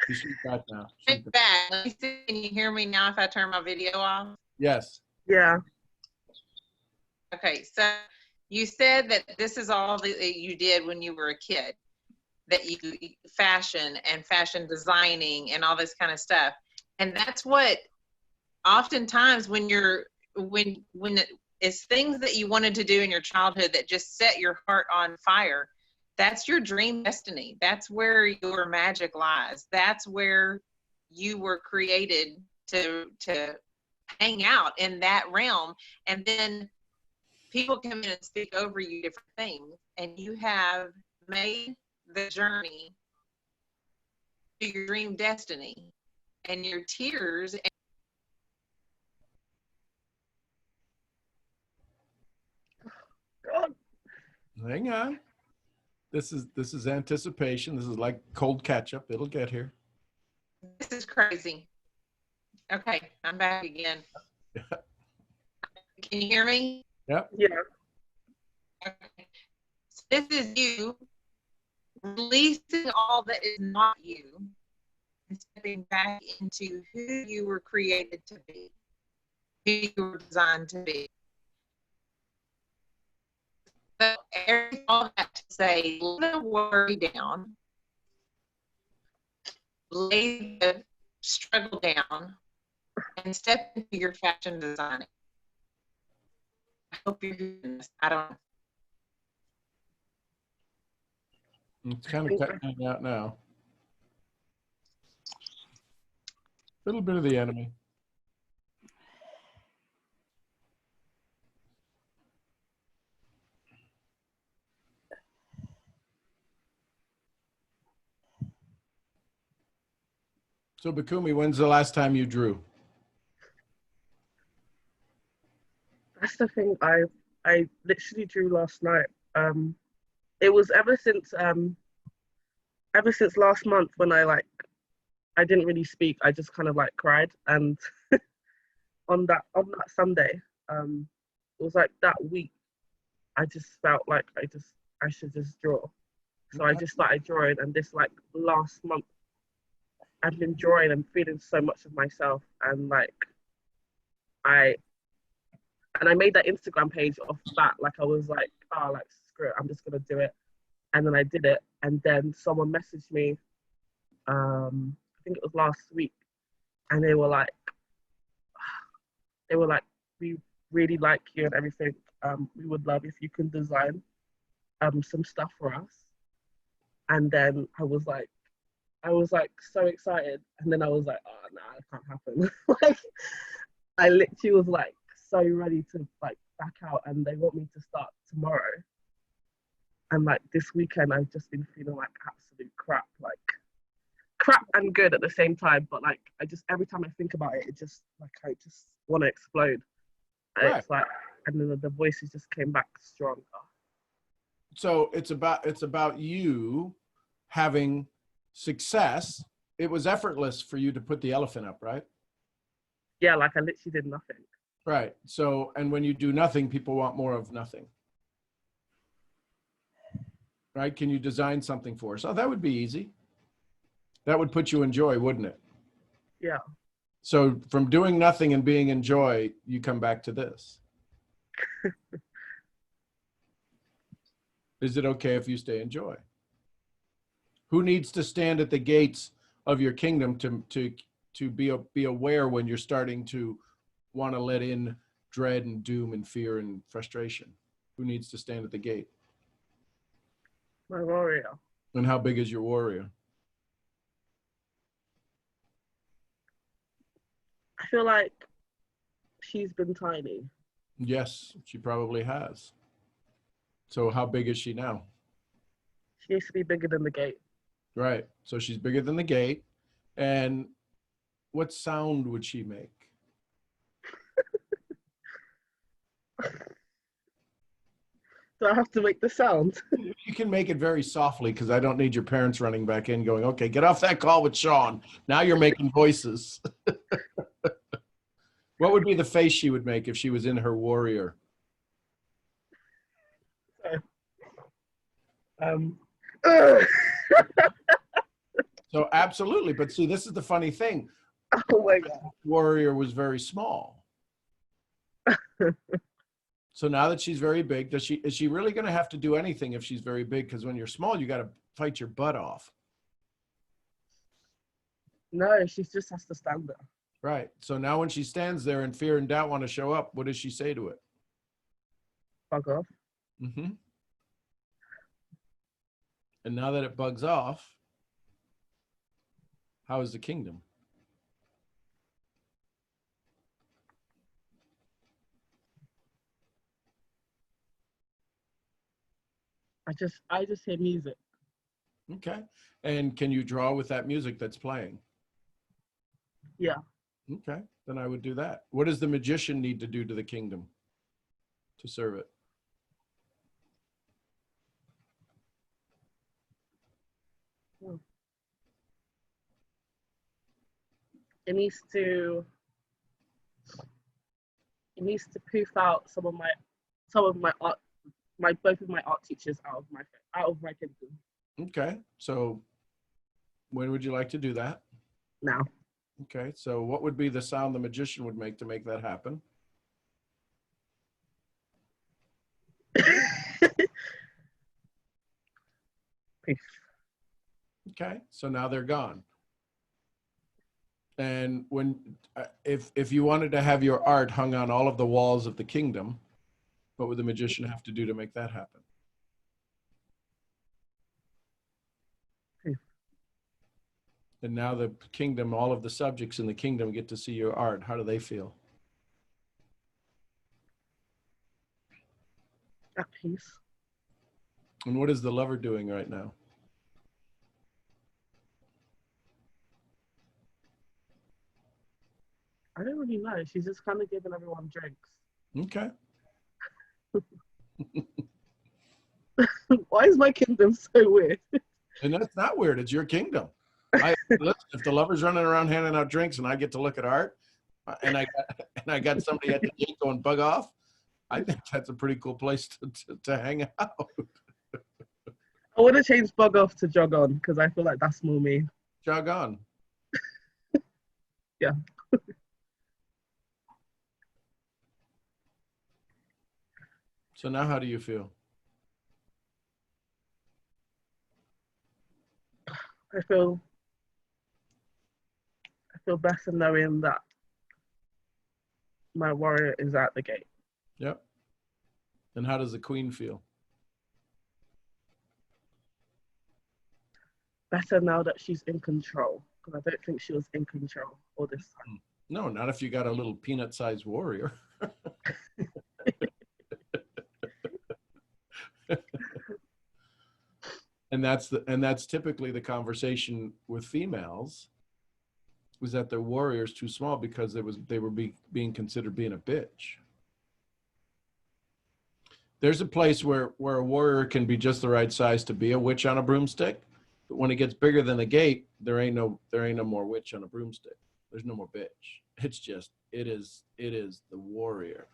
She's back now. I'm back. Let me see. Can you hear me now if I turn my video off? Yes. Yeah. Okay, so you said that this is all that you did when you were a kid, that you fashion and fashion designing and all this kind of stuff. And that's what oftentimes when it's things that you wanted to do in your childhood that just set your heart on fire, that's your dream destiny. That's where your magic lies. That's where you were created to hang out in that realm. And then people come in and speak over you different things, and you have made the journey to your dream destiny. And your tears Hang on. This is anticipation. This is like cold ketchup. It'll get here. This is crazy. Okay, I'm back again. Can you hear me? Yep. Yeah. Okay. So this is you releasing all that is not you and stepping back into who you were created to be, who you were designed to be. So all that to say, lay the worry down, lay the struggle down, and step into your fashion designing. I hope you're hearing this. I don't. It's kind of cutting out now. A little bit of the enemy. So Bakumi, when's the last time you drew? That's the thing. I literally drew last night. It was ever since last month when I didn't really speak. I just kind of like cried, and on that Sunday, it was like that week. I just felt like I should just draw. So I just started drawing, and this like last month, I've been drawing and feeling so much of myself, and I made that Instagram page off that. Like I was like, oh, like screw it, I'm just gonna do it. And then I did it, and then someone messaged me, I think it was last week, and they were like, we really like you and everything. We would love if you can design some stuff for us. And then I was like so excited, and then I was like, oh no, it can't happen. Like I literally was like so ready to like back out, and they want me to start tomorrow. And like this weekend I've just been feeling like absolute crap, like crap and good at the same time. But like I just, every time I think about it, it just like I just want to explode. Right. It's like, and then the voices just came back stronger. So it's about you having success. It was effortless for you to put the elephant up, right? Yeah, like I literally did nothing. Right. So, and when you do nothing, people want more of nothing. Right? Can you design something for us? Oh, that would be easy. That would put you in joy, wouldn't it? Yeah. So from doing nothing and being in joy, you come back to this. Is it okay if you stay in joy? Who needs to stand at the gates of your kingdom to be aware when you're starting to want to let in dread and doom and fear and frustration? Who needs to stand at the gate? My warrior. And how big is your warrior? I feel like she's been tiny. Yes, she probably has. So how big is she now? She needs to be bigger than the gate. Right. So she's bigger than the gate. And what sound would she make? Do I have to make the sound? You can make it very softly, because I don't need your parents running back in going, okay, get off that call with Sean. Now you're making voices. What would be the face she would make if she was in her warrior? So absolutely. But see, this is the funny thing. Oh my God. Warrior was very small. So now that she's very big, is she really going to have to do anything if she's very big? Because when you're small, you got to fight your butt off. No, she just has to stand there. Right. So now when she stands there and fear and doubt want to show up, what does she say to it? Fuck off. Mm-hmm. And now that it bugs off, how is the kingdom? I just hear music. Okay. And can you draw with that music that's playing? Yeah. Okay. Then I would do that. What does the magician need to do to the kingdom to serve it? It needs to poof out some of my art, both of my art teachers out of my kingdom. Okay. So when would you like to do that? Now. Okay. So what would be the sound the magician would make to make that happen? Poof. Okay. So now they're gone. And when, if you wanted to have your art hung on all of the walls of the kingdom, what would the magician have to do to make that happen? And now the kingdom, all of the subjects in the kingdom get to see your art. How do they feel? At peace. And what is the lover doing right now? I don't really know. She's just kind of giving everyone drinks. Okay. Why is my kingdom so weird? And that's not weird. It's your kingdom. Listen, if the lover's running around handing out drinks and I get to look at art, and I got somebody at the gate going bug off, I think that's a pretty cool place to hang out. I would have changed bug off to jog on because I feel like that's more me. Jog on. Yeah. So now how do you feel? I feel better knowing that my warrior is at the gate. Yep. And how does the queen feel? Better now that she's in control, because I don't think she was in control all this time. No, not if you got a little peanut-sized warrior. And that's typically the conversation with females, was that their warrior's too small because they were being considered being a bitch. There's a place where a warrior can be just the right size to be a witch on a broomstick, but when it gets bigger than the gate, there ain't no more witch on a broomstick. There's no more bitch. It's just it is the warrior.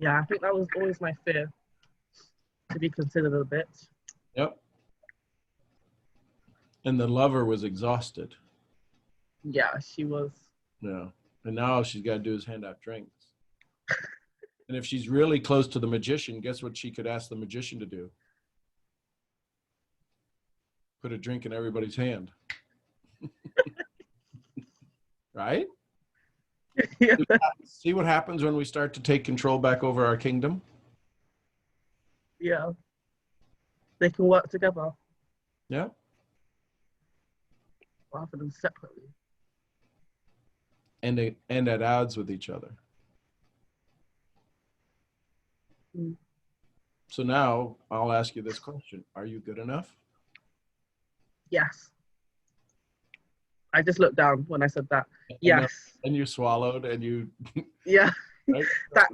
Yeah, I think that was always my fear, to be considered a bitch. Yep. And the lover was exhausted. Yeah, she was. Yeah. And now all she's got to do is hand out drinks. And if she's really close to the magician, guess what she could ask the magician to do? Put a drink in everybody's hand. Right? Yeah. See what happens when we start to take control back over our kingdom? Yeah. They can work together. Yeah. Rather than separately. And at odds with each other. Mm. So now I'll ask you this question. Are you good enough? Yes. I just looked down when I said that. Yes. And you swallowed and you. Yeah. Right? That.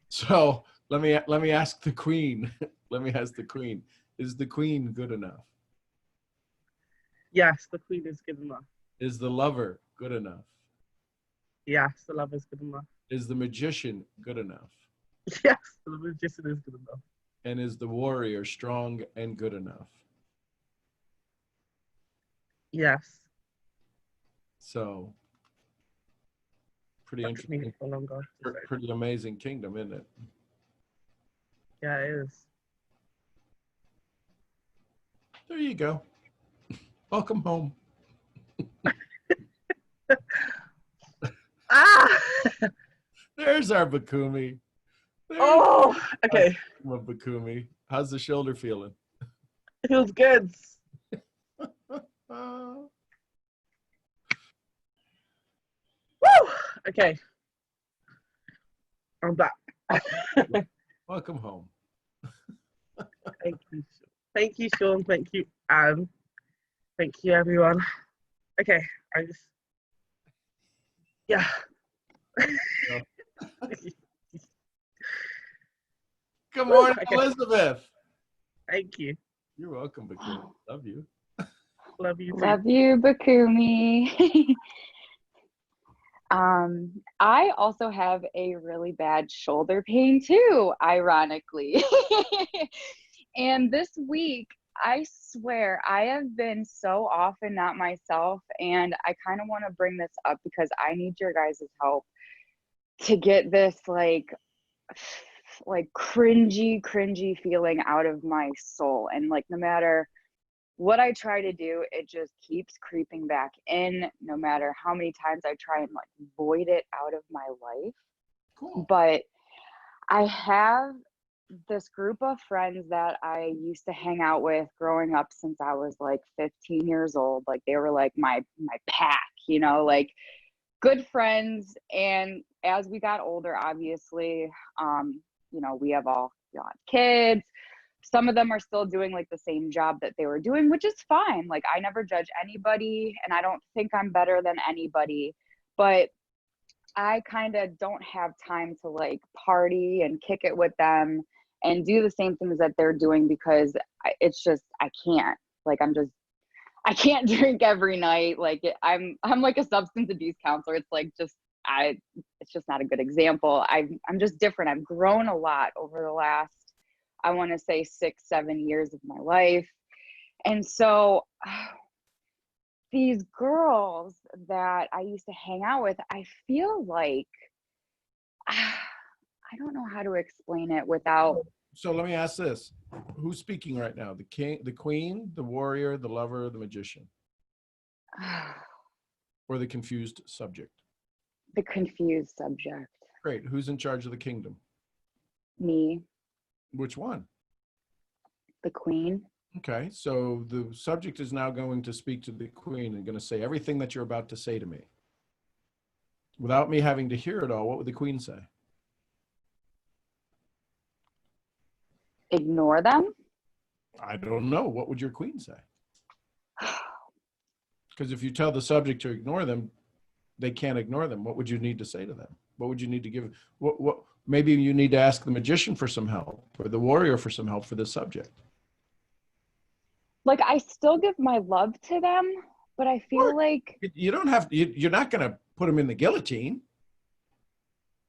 So let me ask the queen. Let me ask the queen. Is the queen good enough? Yes, the queen is good enough. Is the lover good enough? Yes, the love is good enough. Is the magician good enough? Yes, the magician is good enough. And is the warrior strong and good enough? Yes. So, pretty That's me interesting. for longer. Pretty amazing kingdom, isn't it? Yeah, it is. There you go. Welcome home. Ah! There's our Bakumi. Oh, okay. Bakumi. How's the shoulder feeling? It feels good. Uh, Woo! Okay. I'm back. Welcome home. Thank you. Thank you, Sean. Thank you, Anne. Thank you, everyone. Okay, yeah. Good morning, Okay. Elizabeth. Thank you. You're welcome, Bakumi. Love you. Love you too. Love you, Bakumi. I also have a really bad shoulder pain too, ironically. And this week, I swear, I have been so often not myself, and I kind of want to bring this up because I need your guys' help to get this like cringy feeling out of my soul. And like, no matter what I try to do, it just keeps creeping back in, no matter how many times I try and like void it out of my life. Cool. But I have this group of friends that I used to hang out with growing up since I was like 15 years old. Like they were like my pack, you know, like good friends. And as we got older, obviously, you know, we have all got kids. Some of them are still doing like the same job that they were doing, which is fine. Like I never judge anybody, and I don't think I'm better than anybody, but I kind of don't have time to like party and kick it with them and do the same things that they're doing because it's just, I can't. Like I can't drink every night. Like I'm like a substance abuse counselor. It's like just it's just not a good example. I'm just different. I've grown a lot over the last, I want to say 6-7 years of my life. And so these girls that I used to hang out with, I feel like, I don't know how to explain it without. So let me ask this. Who's speaking right now? The king, the queen, the warrior, the lover, the magician? Or the confused subject? The confused subject. Great. Who's in charge of the kingdom? Me. Which one? The queen. Okay, so the subject is now going to speak to the queen and going to say everything that you're about to say to me. Without me having to hear it all, what would the queen say? Ignore them? I don't know. What would your queen say? Because if you tell the subject to ignore them, they can't ignore them. What would you need to say to them? What would you need to give? What? Maybe you need to ask the magician for some help or the warrior for some help for this subject. Like I still give my love to them, but I feel like You don't have, you're not going to put them in the guillotine,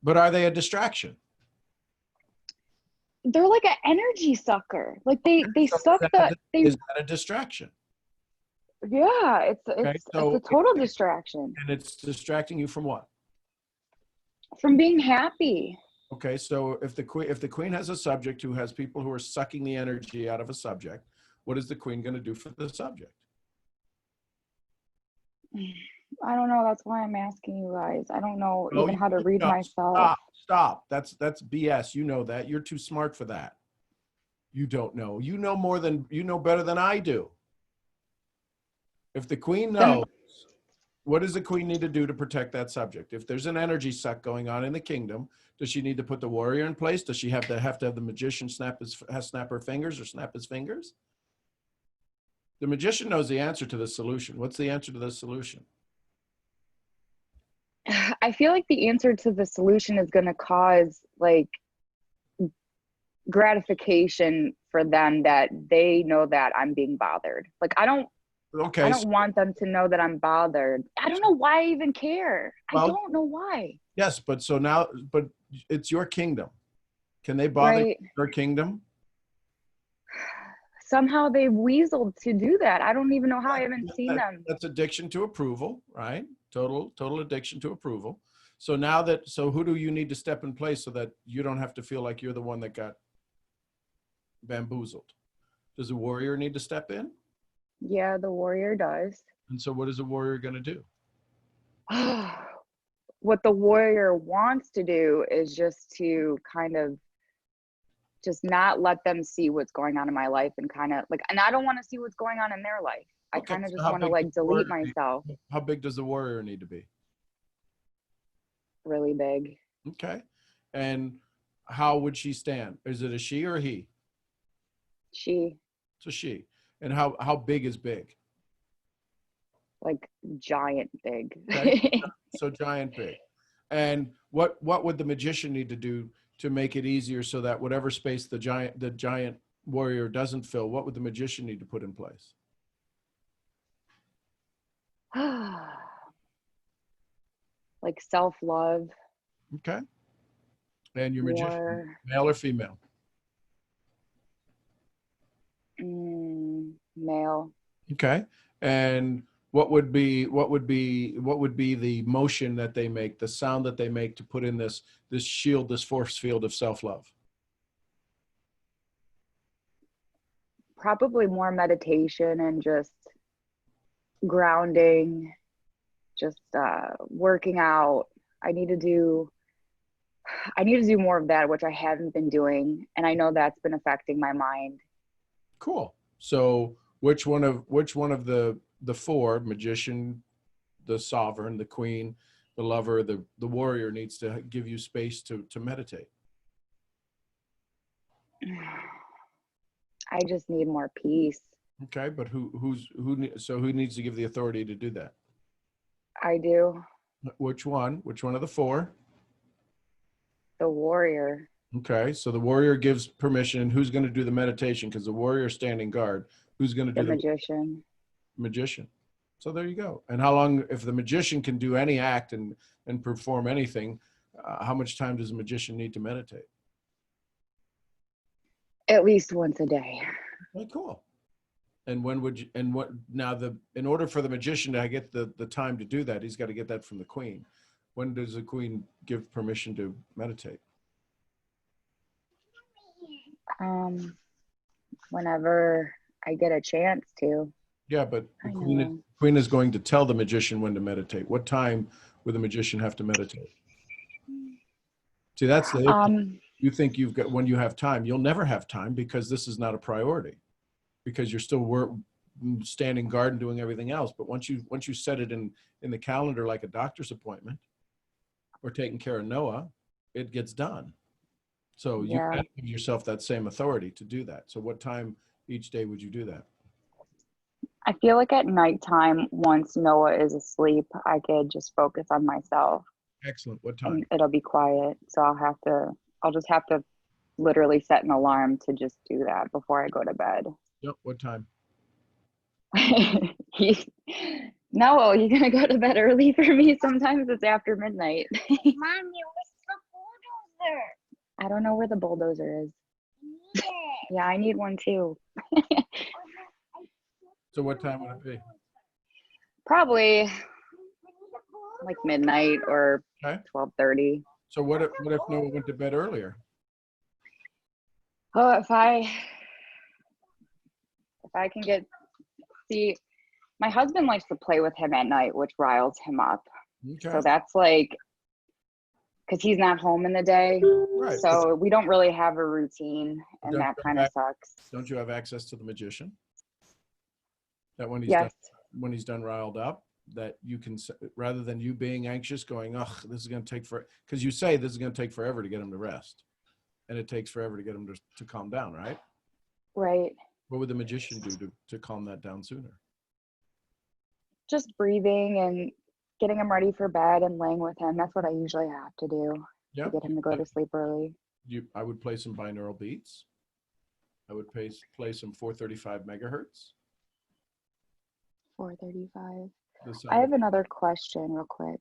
but are they a distraction? they're like an energy sucker. Like they suck Is that a distraction? Yeah, it's so a total distraction. And it's distracting you from what? From being happy. Okay, so if the queen has a subject who has people who are sucking the energy out of a subject, what is the queen going to do for the subject? I don't know. That's why I'm asking you guys. I don't know even how to read myself. Stop. That's BS. You know that. You're too smart for that. You don't know. You know better than I do. If the queen knows, what does the queen need to do to protect that subject? If there's an energy suck going on in the kingdom, does she need to put the warrior in place? Does she have to have the magician snap her fingers or snap his fingers? The magician knows the answer to the solution. What's the answer to the solution? I feel like the answer to the solution is going to cause like gratification for them that they know that I'm being bothered. Like I don't want them to know that I'm bothered. I don't know why I even care. I don't know why. Yes, but it's your kingdom. Can they bother Right. your kingdom? Somehow they've weaseled to do that. I don't even know how. I haven't seen them. That's addiction to approval, right? Total addiction to approval. So so who do you need to step in place so that you don't have to feel like you're the one that got bamboozled? Does a warrior need to step in? Yeah, the warrior does. And so what is a warrior going to do? What the warrior wants to do is just to kind of just not let them see what's going on in my life and kind of like, and I don't want to see what's going on in their life. I Okay, kind of so just how want to big like does the delete warrior need- myself How big does the warrior need to be? really big. Okay. And how would she stand? Is it a she or a he? She, It's a she. And how big is big? like giant big. Okay. So giant big. And what would the magician need to do to make it easier so that whatever space the giant warrior doesn't fill, what would the magician need to put in place? Like self-love. Okay. And your magician, More, male or female? male. Okay. And what would be the motion that they make, the sound that they make to put in this shield, this force field of self-love? Probably more meditation and just grounding, just working out. I need to do more of that, which I haven't been doing, and I know that's been affecting my mind. Cool. So which one of the four, magician, the sovereign, the queen, the lover, the warrior, needs to give you space to meditate? I just need more peace. Okay, but who needs to give the authority to do that? I do. Which one of the four? The warrior. Okay, so the warrior gives permission. Who's going to do the meditation? Because the warrior is standing guard. Who's going to The do the magician. magician? So there you go. And how long, if the magician can do any act and perform anything, how much time does a magician need to meditate? At least once a day. Oh, cool. And when would you, and what, now in order for the magician to get the time to do that, he's got to get that from the queen. When does the queen give permission to meditate? Whenever I get a chance to. Yeah, but the I queen, know. queen is going to tell the magician when to meditate. What time would the magician have to meditate? See, that's the issue. You think you've got, when you have time, you'll never have time because this is not a priority, because you're still standing guard and doing everything else. But once you set it in the calendar like a doctor's appointment or taking care of Noah, it gets done. So you Yeah. have to give yourself that same authority to do that. So what time each day would you do that? I feel like at nighttime, once Noah is asleep, I could just focus on myself. Excellent. What time? And it'll be quiet. So I'll just have to literally set an alarm to just do that before I go to bed. Yep. What time? No, you're gonna go to bed early for me. Sometimes it's after midnight. Mommy, what's the bulldozer? I don't know where the bulldozer is. Yeah, I need one too. So what time would it be? Probably like midnight or Okay. 12:30. So what if Noah went to bed earlier? Oh, if I can see, my husband likes to play with him at night, which riles him up. Okay. So that's like, because he's not home in the day. Right. So we don't really have a routine, and Don't that you kind have of sucks. Don't you have access to the magician? That when Yes. he's done riled up, that you can, rather than you being anxious, going, "Ugh, this is going to take because you say this is going to take forever to get him to rest, and it takes forever to get him to calm down, right? Right. What would the magician do to calm that down sooner? Just breathing and getting him ready for bed and laying with him. That's what I usually have to do Yep. to get him to go to sleep early. I would play some binaural beats. I would play some 435 megahertz. 4:35. The I sound have another question real quick.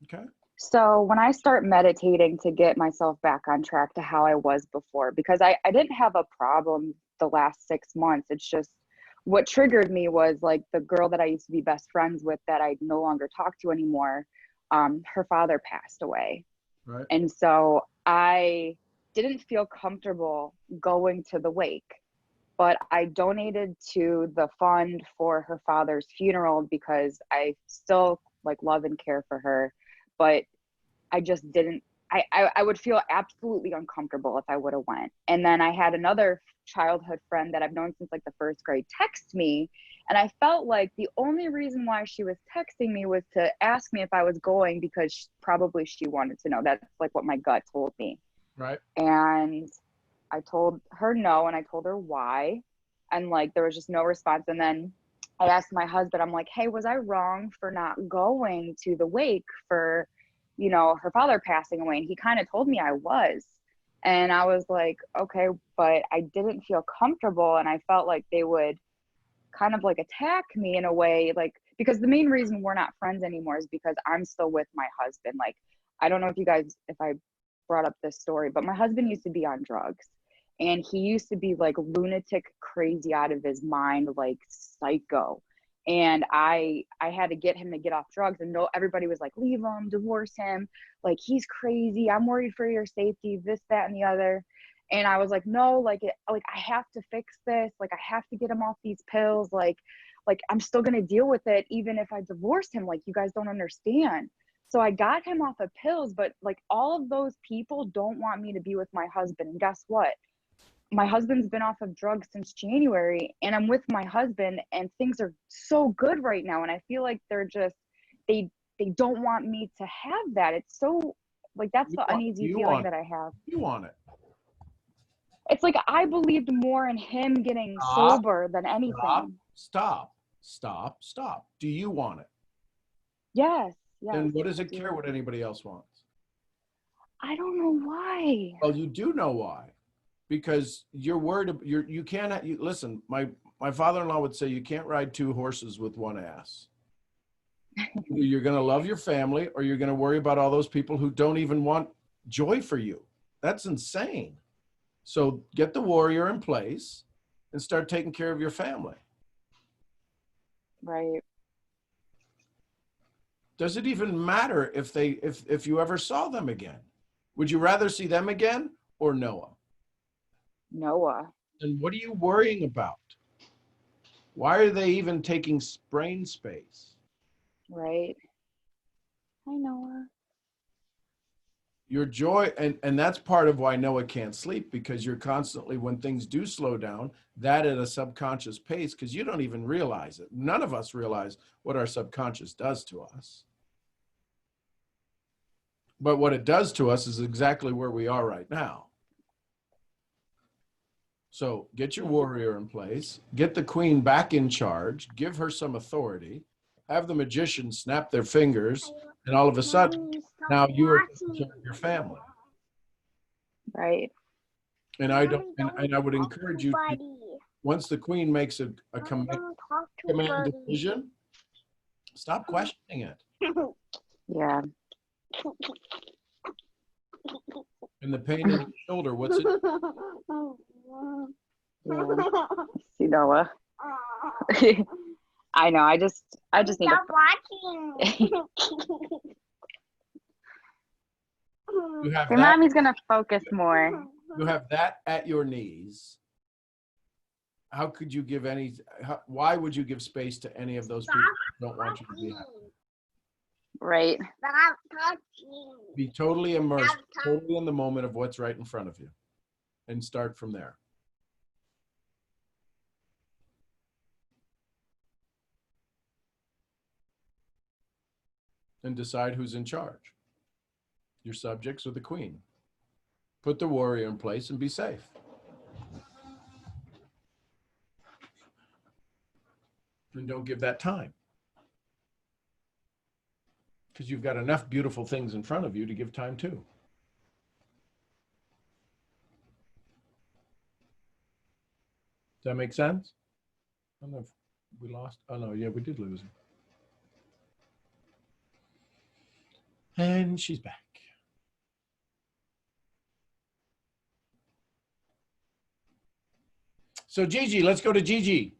Okay. So when I start meditating to get myself back on track to how I was before, because I didn't have a problem the last 6 months. It's just what triggered me was like the girl that I used to be best friends with that I no longer talk to anymore. Her father passed away. Right. And so I didn't feel comfortable going to the wake, but I donated to the fund for her father's funeral because I still like love and care for her, but I just didn't, I would feel absolutely uncomfortable if I would have went. And then I had another childhood friend that I've known since like the first grade text me. And I felt like the only reason why she was texting me was to ask me if I was going because probably she wanted to know. That's like what my gut told me. Right. And I told her no, and I told her why. And like, there was just no response. And then I asked my husband, I'm like, hey, was I wrong for not going to the wake for, you know, her father passing away? And he kind of told me I was. And I was like, okay, but I didn't feel comfortable. And I felt like they would kind of like attack me in a way, like, because the main reason we're not friends anymore is because I'm still with my husband. Like, I don't know if I brought up this story, but my husband used to be on drugs. And he used to be like lunatic, crazy out of his mind, like psycho. And I had to get him to get off drugs, and everybody was like, leave him, divorce him. Like, he's crazy. I'm worried for your safety, this, that, and the other. And I was like, no, like I have to fix this. Like, I have to get him off these pills. Like I'm still going to deal with it. Even if I divorced him, like, you guys don't understand. So I got him off of pills, but like all of those people don't want me to be with my husband. And guess what? My husband's been off of drugs since January, and I'm with my husband, and things are so good right now. And I feel like they're just, they don't want me to have that. It's so like, that's the uneasy feeling that I have. You want it. It's like, I believed more in him getting sober than anything. Stop. Do you want it? Yes. Then what does it care what anybody else wants? I don't know why. Well, you do know why. Because you're worried. You can't. Listen, my father-in-law would say you can't ride two horses with one ass. Either you're going to love your family, or you're going to worry about all those people who don't even want joy for you. That's insane. So get the warrior in place and start taking care of your family. Right. Does it even matter if you ever saw them again? Would you rather see them again or Noah? Noah. And what are you worrying about? Why are they even taking brain space? Right. Hi, Noah. Your joy, and that's part of why Noah can't sleep, because you're constantly, when things do slow down, that at a subconscious pace, because you don't even realize it. None of us realize what our subconscious does to us. But what it does to us is exactly where we are right now. So get your warrior in place, get the queen back in charge, give her some authority, have the magician snap their fingers, and all of a sudden, now you are taking care of your family. Right. And I would encourage you to, once the queen makes a command decision, stop questioning it. Yeah. And the pain in the shoulder, what's it? Yeah. See, Noah. I know. I just need to watching. You have your that, mommy's gonna focus more. you have that at your knees. How could you give why would you give space to any of those people who don't want you to be happy? Right. Stop touching. Be totally immersed, totally in the moment of what's right in front of you, and start from there. And decide who's in charge. Your subjects or the queen. Put the warrior in place and be safe. And don't give that time. Because you've got enough beautiful things in front of you to give time to. Does that make sense? I don't know if we lost. Oh, no, yeah, we did lose him. And she's back. So Gigi, let's go to Gigi.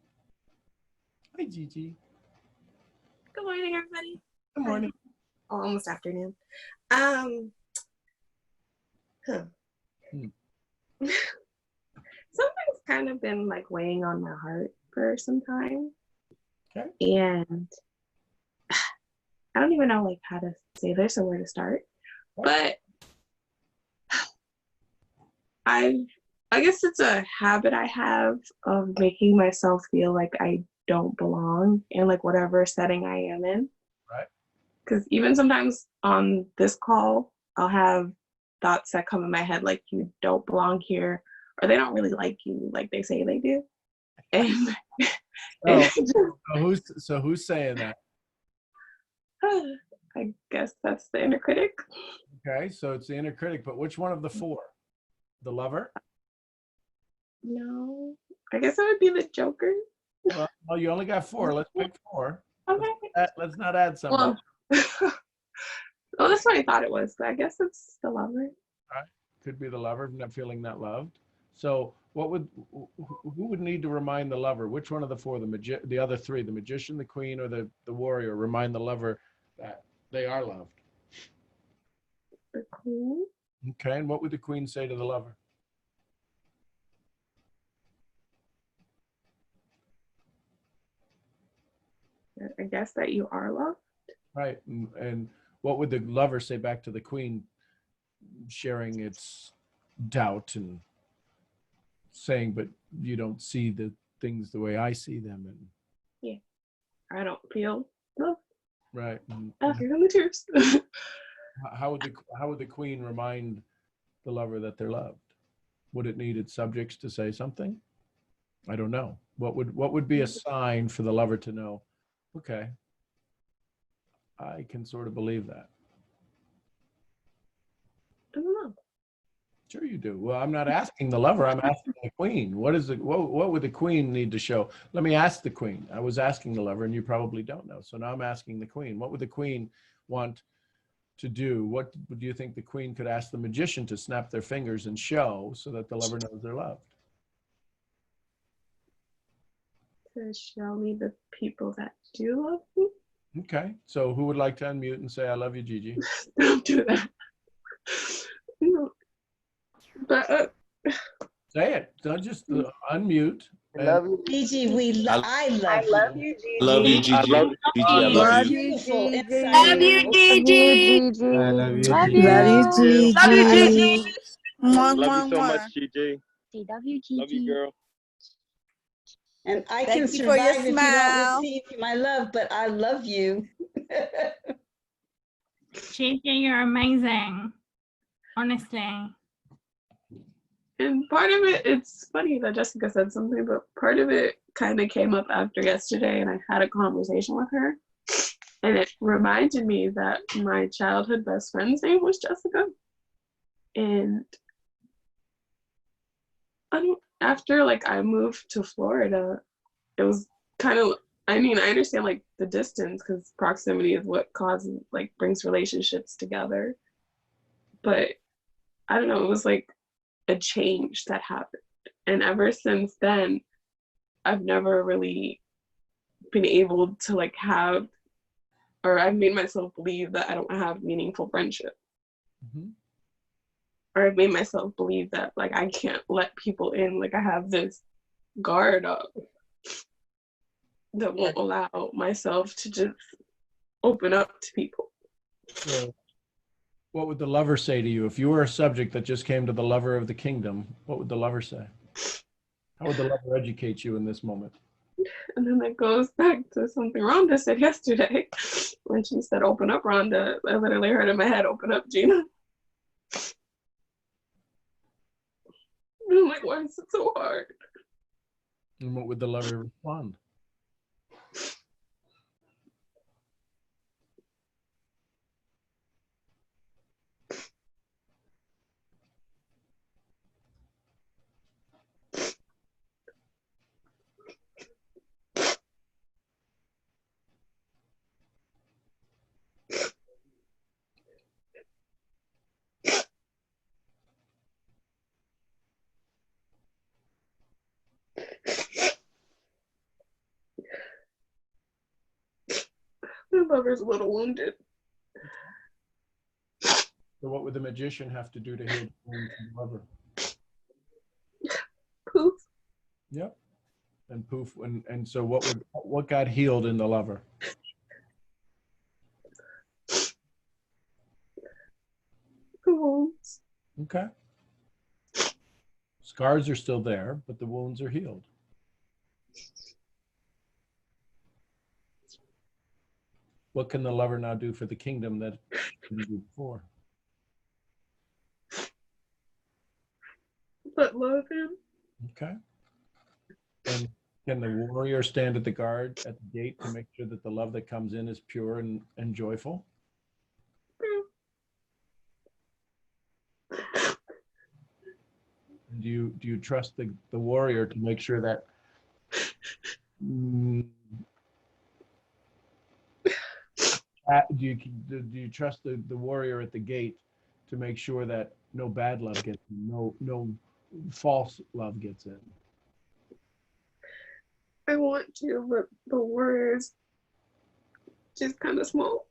Hi, Gigi. Good morning, everybody. Good morning. Oh, almost afternoon. Something's kind of been like weighing on my heart for some time. Okay. And I don't even know like how to say this or where to start. But I guess it's a habit I have of making myself feel like I don't belong in like whatever setting I am in. Right. Because even sometimes on this call, I'll have thoughts that come in my head like you don't belong here, or they don't really like you like they say they do. And So who's saying that? I guess that's the inner critic. Okay, so it's the inner critic, but which one of the four? The lover? No, I guess it would be the Joker. Well, you only got four. Let's pick four. Okay. Let's not add something. Well, that's what I thought it was, but I guess it's the lover. Right. Could be the lover, not feeling not loved. So who would need to remind the lover? Which one of the four, the other three, the magician, the queen, or the warrior, remind the lover that they are loved? The queen. Okay, and what would the queen say to the lover? I guess that you are loved. Right, and what would the lover say back to the queen, sharing its doubt and saying, but you don't see the things the way I see them? And Yeah, I don't feel loved. right. Here come the tears. How would the queen remind the lover that they're loved? Would it need its subjects to say something? I don't know. What would be a sign for the lover to know, okay, I can sort of believe that? I don't know. Sure you do. Well, I'm not asking the lover, I'm asking the queen. What would the queen need to show? Let me ask the queen. I was asking the lover and you probably don't know. So now I'm asking the queen. What would the queen want to do? What do you think the queen could ask the magician to snap their fingers and show so that the lover knows they're loved? To show me the people that do love me. Okay, so who would like to unmute and say, I love you, Gigi? Don't do that. But say it. Don't just unmute. Love you, Gigi. I love you. I love you, Gigi. Gigi, I love you. Love you, Gigi. I love you, Love Gigi. you. Love you, Gigi. Love you so much, Gigi. Love you, Gigi. Love you, girl. And I Thank can you for your survive if you smile. don't receive my love, but I love you. Gigi, you're amazing. Honestly. And part of it, it's funny that Jessica said something, but part of it kind of came up after yesterday, and I had a conversation with her. And it reminded me that my childhood best friend's name was Jessica. And after like I moved to Florida, it was kind of, I mean, I understand like the distance because proximity is what causes, like brings relationships together. But I don't know, it was like a change that happened. And ever since then, I've never really been able to like have, or I've made myself believe that I don't have meaningful friendship. Mm-hmm. Or I've made myself believe that like I can't let people in, like I have this guard up that won't allow myself to just open up to people. So what would the lover say to you? If you were a subject that just came to the lover of the kingdom, what would the lover say? How would the lover educate you in this moment? And then that goes back to something Rhonda said yesterday when she said, open up, Rhonda. I literally heard in my head, open up, Gina. And I'm like, why is it so hard? And what would the lover respond? My lover's a little wounded. So what would the magician have to do to heal the wound from the lover? Poof. Yep. And poof. And so what got healed in the lover? The wounds. Okay. Scars are still there, but the wounds are healed. What can the lover now do for the kingdom that she didn't do before? But love him. Okay. And can the warrior stand at the guard at the gate to make sure that the love that comes in is pure and joyful? Do you trust the warrior to make sure that do you trust the warrior at the gate to make sure that no bad love gets in, no false love gets in? I want to, but the warrior's just kind of small.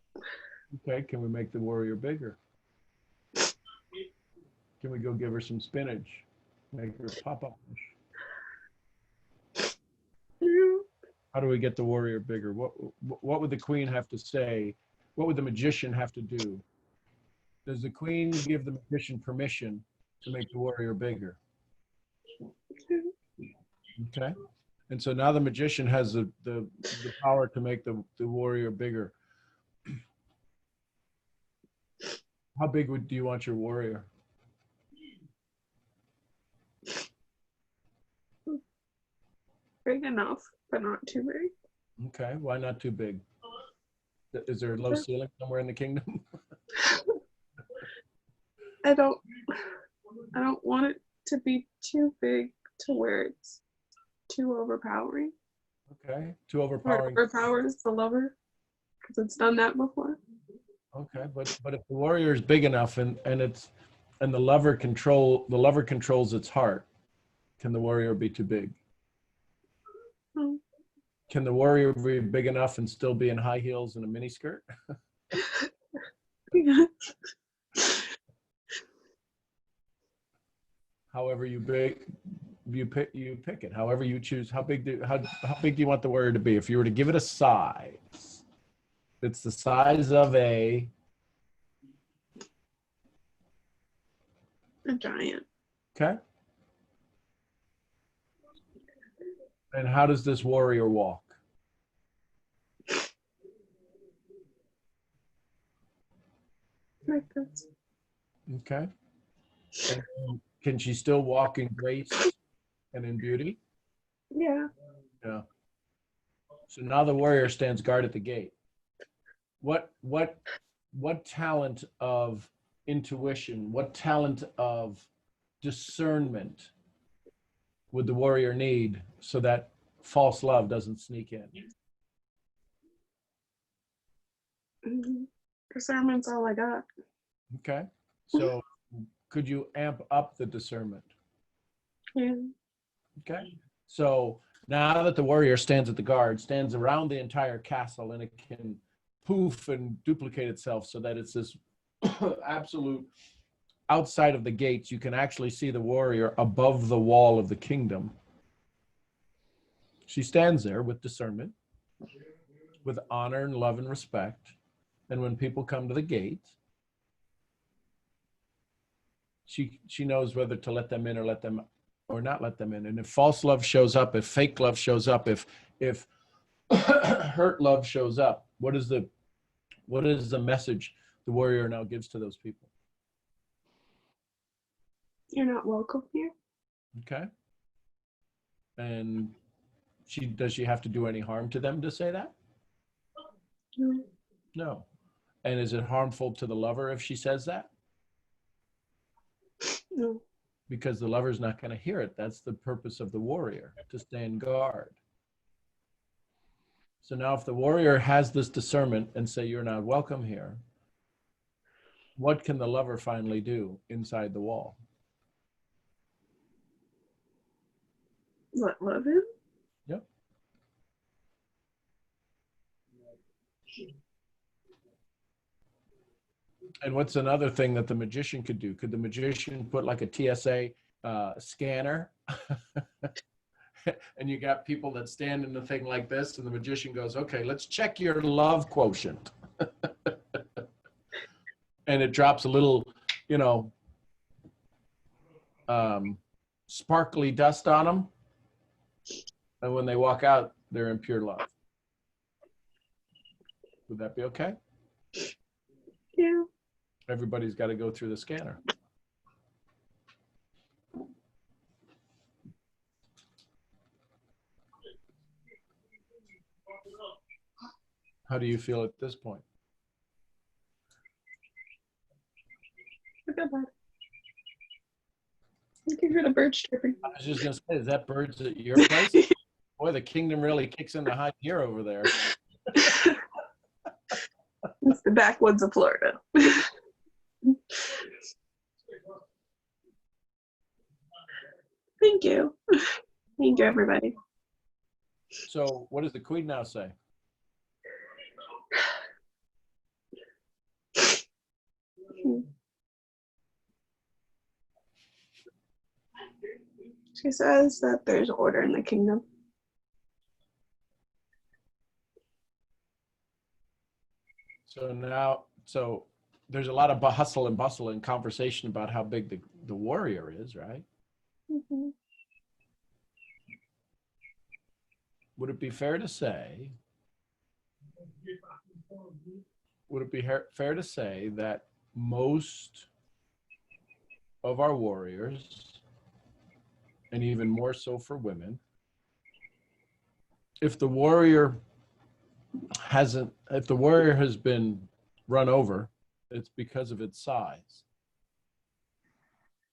Okay, can we make the warrior bigger? Can we go give her some spinach? Make her pop-up. How do we get the warrior bigger? What would the queen have to say? What would the magician have to do? Does the queen give the magician permission to make the warrior bigger? Okay. And so now the magician has the power to make the warrior bigger. How big do you want your warrior? Big enough, but not too big. Okay, why not too big? Is there a low ceiling somewhere in the kingdom? I don't want it to be too big to where it's too overpowering. Okay, too overpowering. Or overpowers the lover, because it's done that before. Okay, but if the warrior is big enough and the lover controls its heart, can the warrior be too big? Can the warrior be big enough and still be in high heels and a mini skirt? However you pick it. However you choose. How big do you want the warrior to be? If you were to give it a size, it's the size of a giant. Okay. And how does this warrior walk? Like this. Okay. And can she still walk in grace and in beauty? Yeah. Yeah. So now the warrior stands guard at the gate. What talent of intuition, what talent of discernment would the warrior need so that false love doesn't sneak in? Discernment's all I got. Okay. So could you amp up the discernment? Yeah. Okay. So now that the warrior stands at the guard, stands around the entire castle, and it can poof and duplicate itself so that it's this absolute outside of the gates, you can actually see the warrior above the wall of the kingdom. She stands there with discernment, with honor and love and respect. And when people come to the gate, she knows whether to let them in or not let them in. And if false love shows up, if fake love shows up, if hurt love shows up, what is the message the warrior now gives to those people? You're not welcome here. Okay. And does she have to do any harm to them to say that? No. No. And is it harmful to the lover if she says that? No. Because the lover's not going to hear it. That's the purpose of the warrior, to stand guard. So now if the warrior has this discernment and say, you're not welcome here, what can the lover finally do inside the wall? What, love him? Yep. And what's another thing that the magician could do? Could the magician put like a TSA scanner? And you got people that stand in the thing like this, and the magician goes, okay, let's check your love quotient. And it drops a little, you know, sparkly dust on them. And when they walk out, they're in pure love. Would that be okay? Yeah. Everybody's got to go through the scanner. How do you feel at this point? Look at that. Thank you for the birds chirping. I was just going to say, is that birds at your place? Boy, the kingdom really kicks into high gear over there. It's the backwoods of Florida. Thank you. Thank you, everybody. So what does the queen now say? She says that there's order in the kingdom. So now, so there's a lot of hustle and bustle and conversation about how big the warrior is, right? Mm-hmm. Would it be fair to say, fair to say that most of our warriors, and even more so for women, if the warrior has been run over, it's because of its size.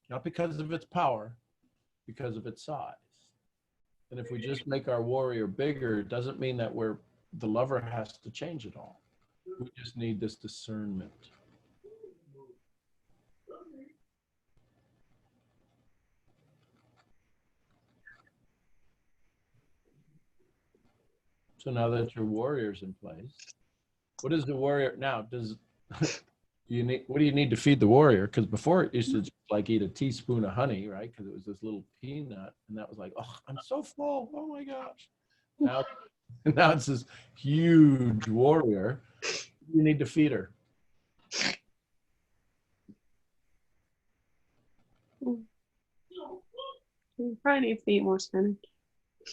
Not because of its power, because of its size. And if we just make our warrior bigger, it doesn't mean that the lover has to change it all. We just need this discernment. So now that your warrior's in place, what is the warrior now? What do you need to feed the warrior? Because before it used to just like eat a teaspoon of honey, right? Because it was this little peanut, and that was like, oh, I'm so full. Oh my gosh. Now it's this huge warrior. You need to feed her. You probably need to eat more spinach.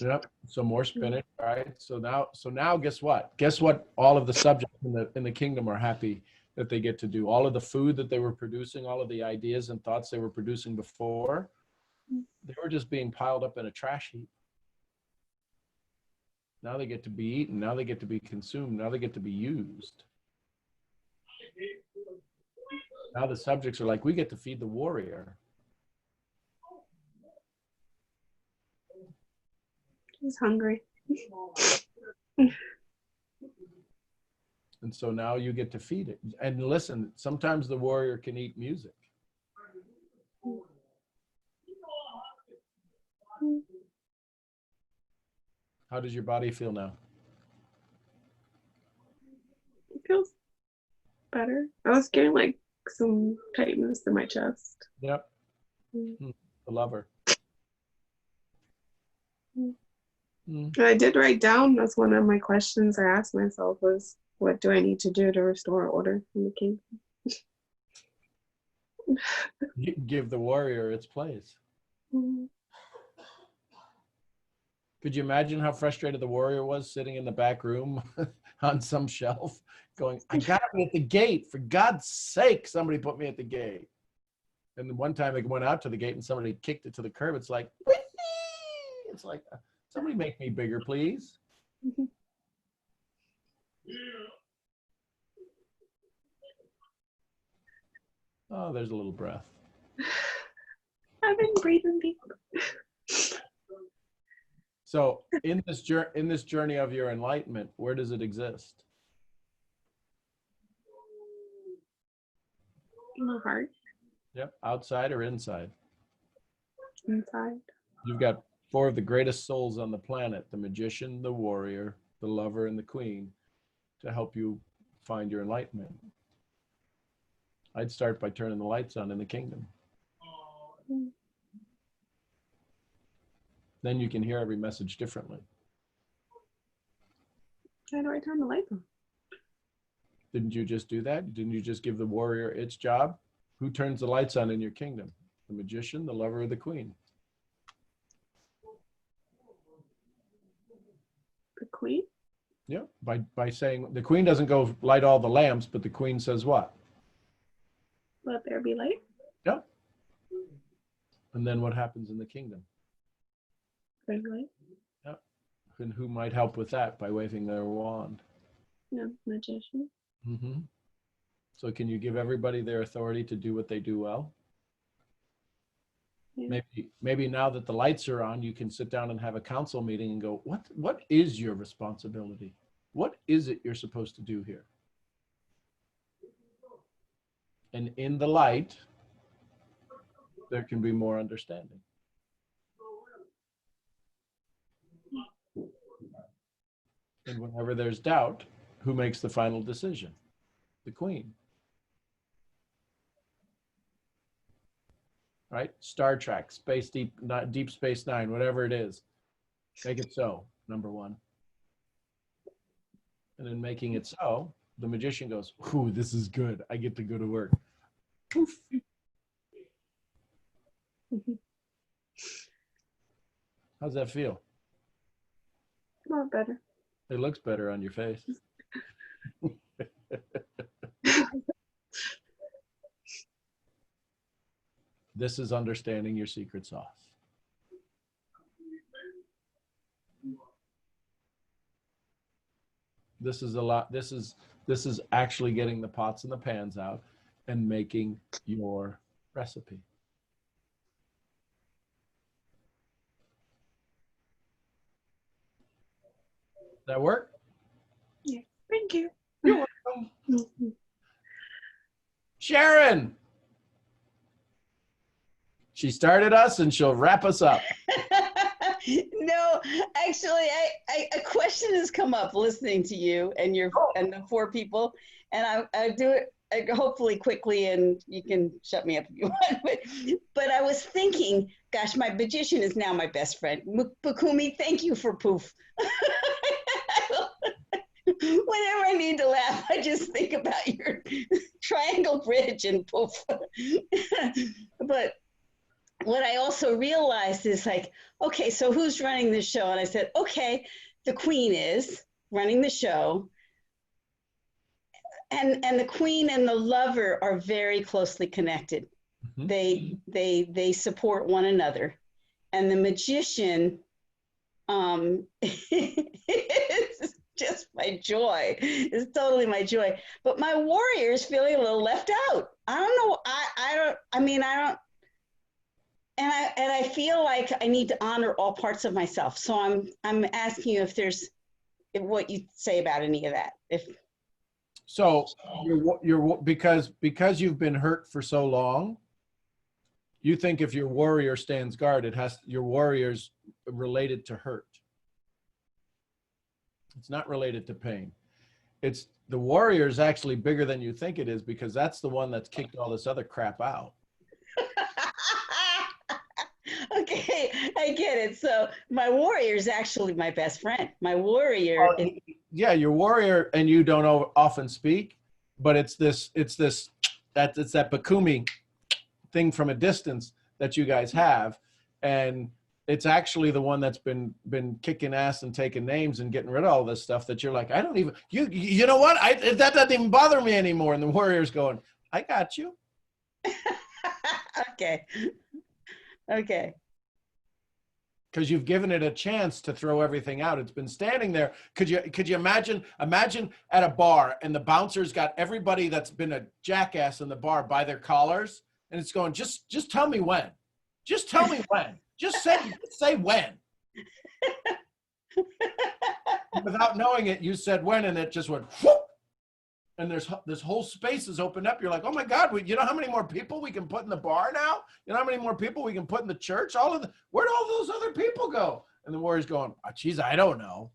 Yep. So more spinach. All right. So now guess what? Guess what? All of the subjects in the kingdom are happy that they get to do. All of the food that they were producing, all of the ideas and thoughts they were producing before, they were just being piled up in a trash heap. Now they get to be eaten. Now they get to be consumed. Now they get to be used. Now the subjects are like, we get to feed the warrior. He's hungry. And so now you get to feed it. And listen, sometimes the warrior can eat music. How does your body feel now? It feels better. I was getting like some tightness in my chest. Yep. The lover. I did write down, that's one of my questions I asked myself was, what do I need to do to restore order in the kingdom? Give the warrior its place. Mm-hmm. Could you imagine how frustrated the warrior was sitting in the back room on some shelf going, I gotta be at the gate. For God's sake, somebody put me at the gate. And then one time it went out to the gate and somebody kicked it to the curb. It's like, Whitney! It's like, somebody make me bigger, please. Oh, there's a little breath. I've been breathing deep. So in this journey of your enlightenment, where does it exist? In my heart. Yep, outside or inside? Inside. You've got 4 of the greatest souls on the planet, the magician, the warrior, the lover, and the queen, to help you find your enlightenment. I'd start by turning the lights on in the kingdom. Then you can hear every message differently. How do I turn the lights on? Didn't you just do that? Didn't you just give the warrior its job? Who turns the lights on in your kingdom? The magician, the lover, or the queen? The queen? Yeah, by saying, the queen doesn't go light all the lamps, but the queen says what? Let there be light. Yeah. And then what happens in the kingdom? There's light. Yeah. And who might help with that by waving their wand? No, magician. Mm-hmm. So can you give everybody their authority to do what they do well? Yeah. Maybe now that the lights are on, you can sit down and have a council meeting and go, what is your responsibility? What is it you're supposed to do here? And in the light, there can be more understanding. And whenever there's doubt, who makes the final decision? The queen. Right? Star Trek, Deep Space Nine, whatever it is. Make it so, number one. And in making it so, the magician goes, ooh, this is good. I get to go to work. Poof. How's that feel? A lot better. It looks better on your face. This is understanding your secret sauce. This is a lot. This is actually getting the pots and the pans out and making your recipe. That work? Yeah. Thank you. You're welcome. Sharon. She started us and she'll wrap us up. No, actually, a question has come up listening to you and and the four people, and I do it hopefully quickly, and you can shut me up if you want. But I was thinking, gosh, my magician is now my best friend. Bukumi, thank you for poof. Whenever I need to laugh, I just think about your triangle bridge and poof. But what I also realized is like, okay, so who's running the show? And I said, okay, the queen is running the show. And the queen and the lover are very closely connected. Mm-hmm. They support one another. And the magician, it's just my joy. It's totally my joy. But my warrior is feeling a little left out. I don't know. And I feel like I need to honor all parts of myself. So I'm asking you if what you say about any of that. So you're because you've been hurt for so long, you think if your warrior stands guard, your warrior's related to hurt. It's not related to pain. It's the warrior is actually bigger than you think it is, because that's the one that's kicked all this other crap out. Okay, I get it. So my warrior is actually my best friend. My warrior. Yeah, your warrior and you don't often speak, but it's that Bukumi thing from a distance that you guys have, and it's actually the one that's been kicking ass and taking names and getting rid of all this stuff that you're like, I don't even, you know what? That doesn't even bother me anymore. And the warrior's going, I got you. Okay. Okay. Because you've given it a chance to throw everything out. It's been standing there. Could you imagine at a bar and the bouncer's got everybody that's been a jackass in the bar by their collars, and it's going, just tell me when. Just tell me when. Just say when. Without knowing it, you said when, and it just went whoop. And this whole space is opened up. You're like, oh my God, you know how many more people we can put in the bar now? You know how many more people we can put in the church? Where'd all those other people go? And the warrior's going, oh, geez, I don't know.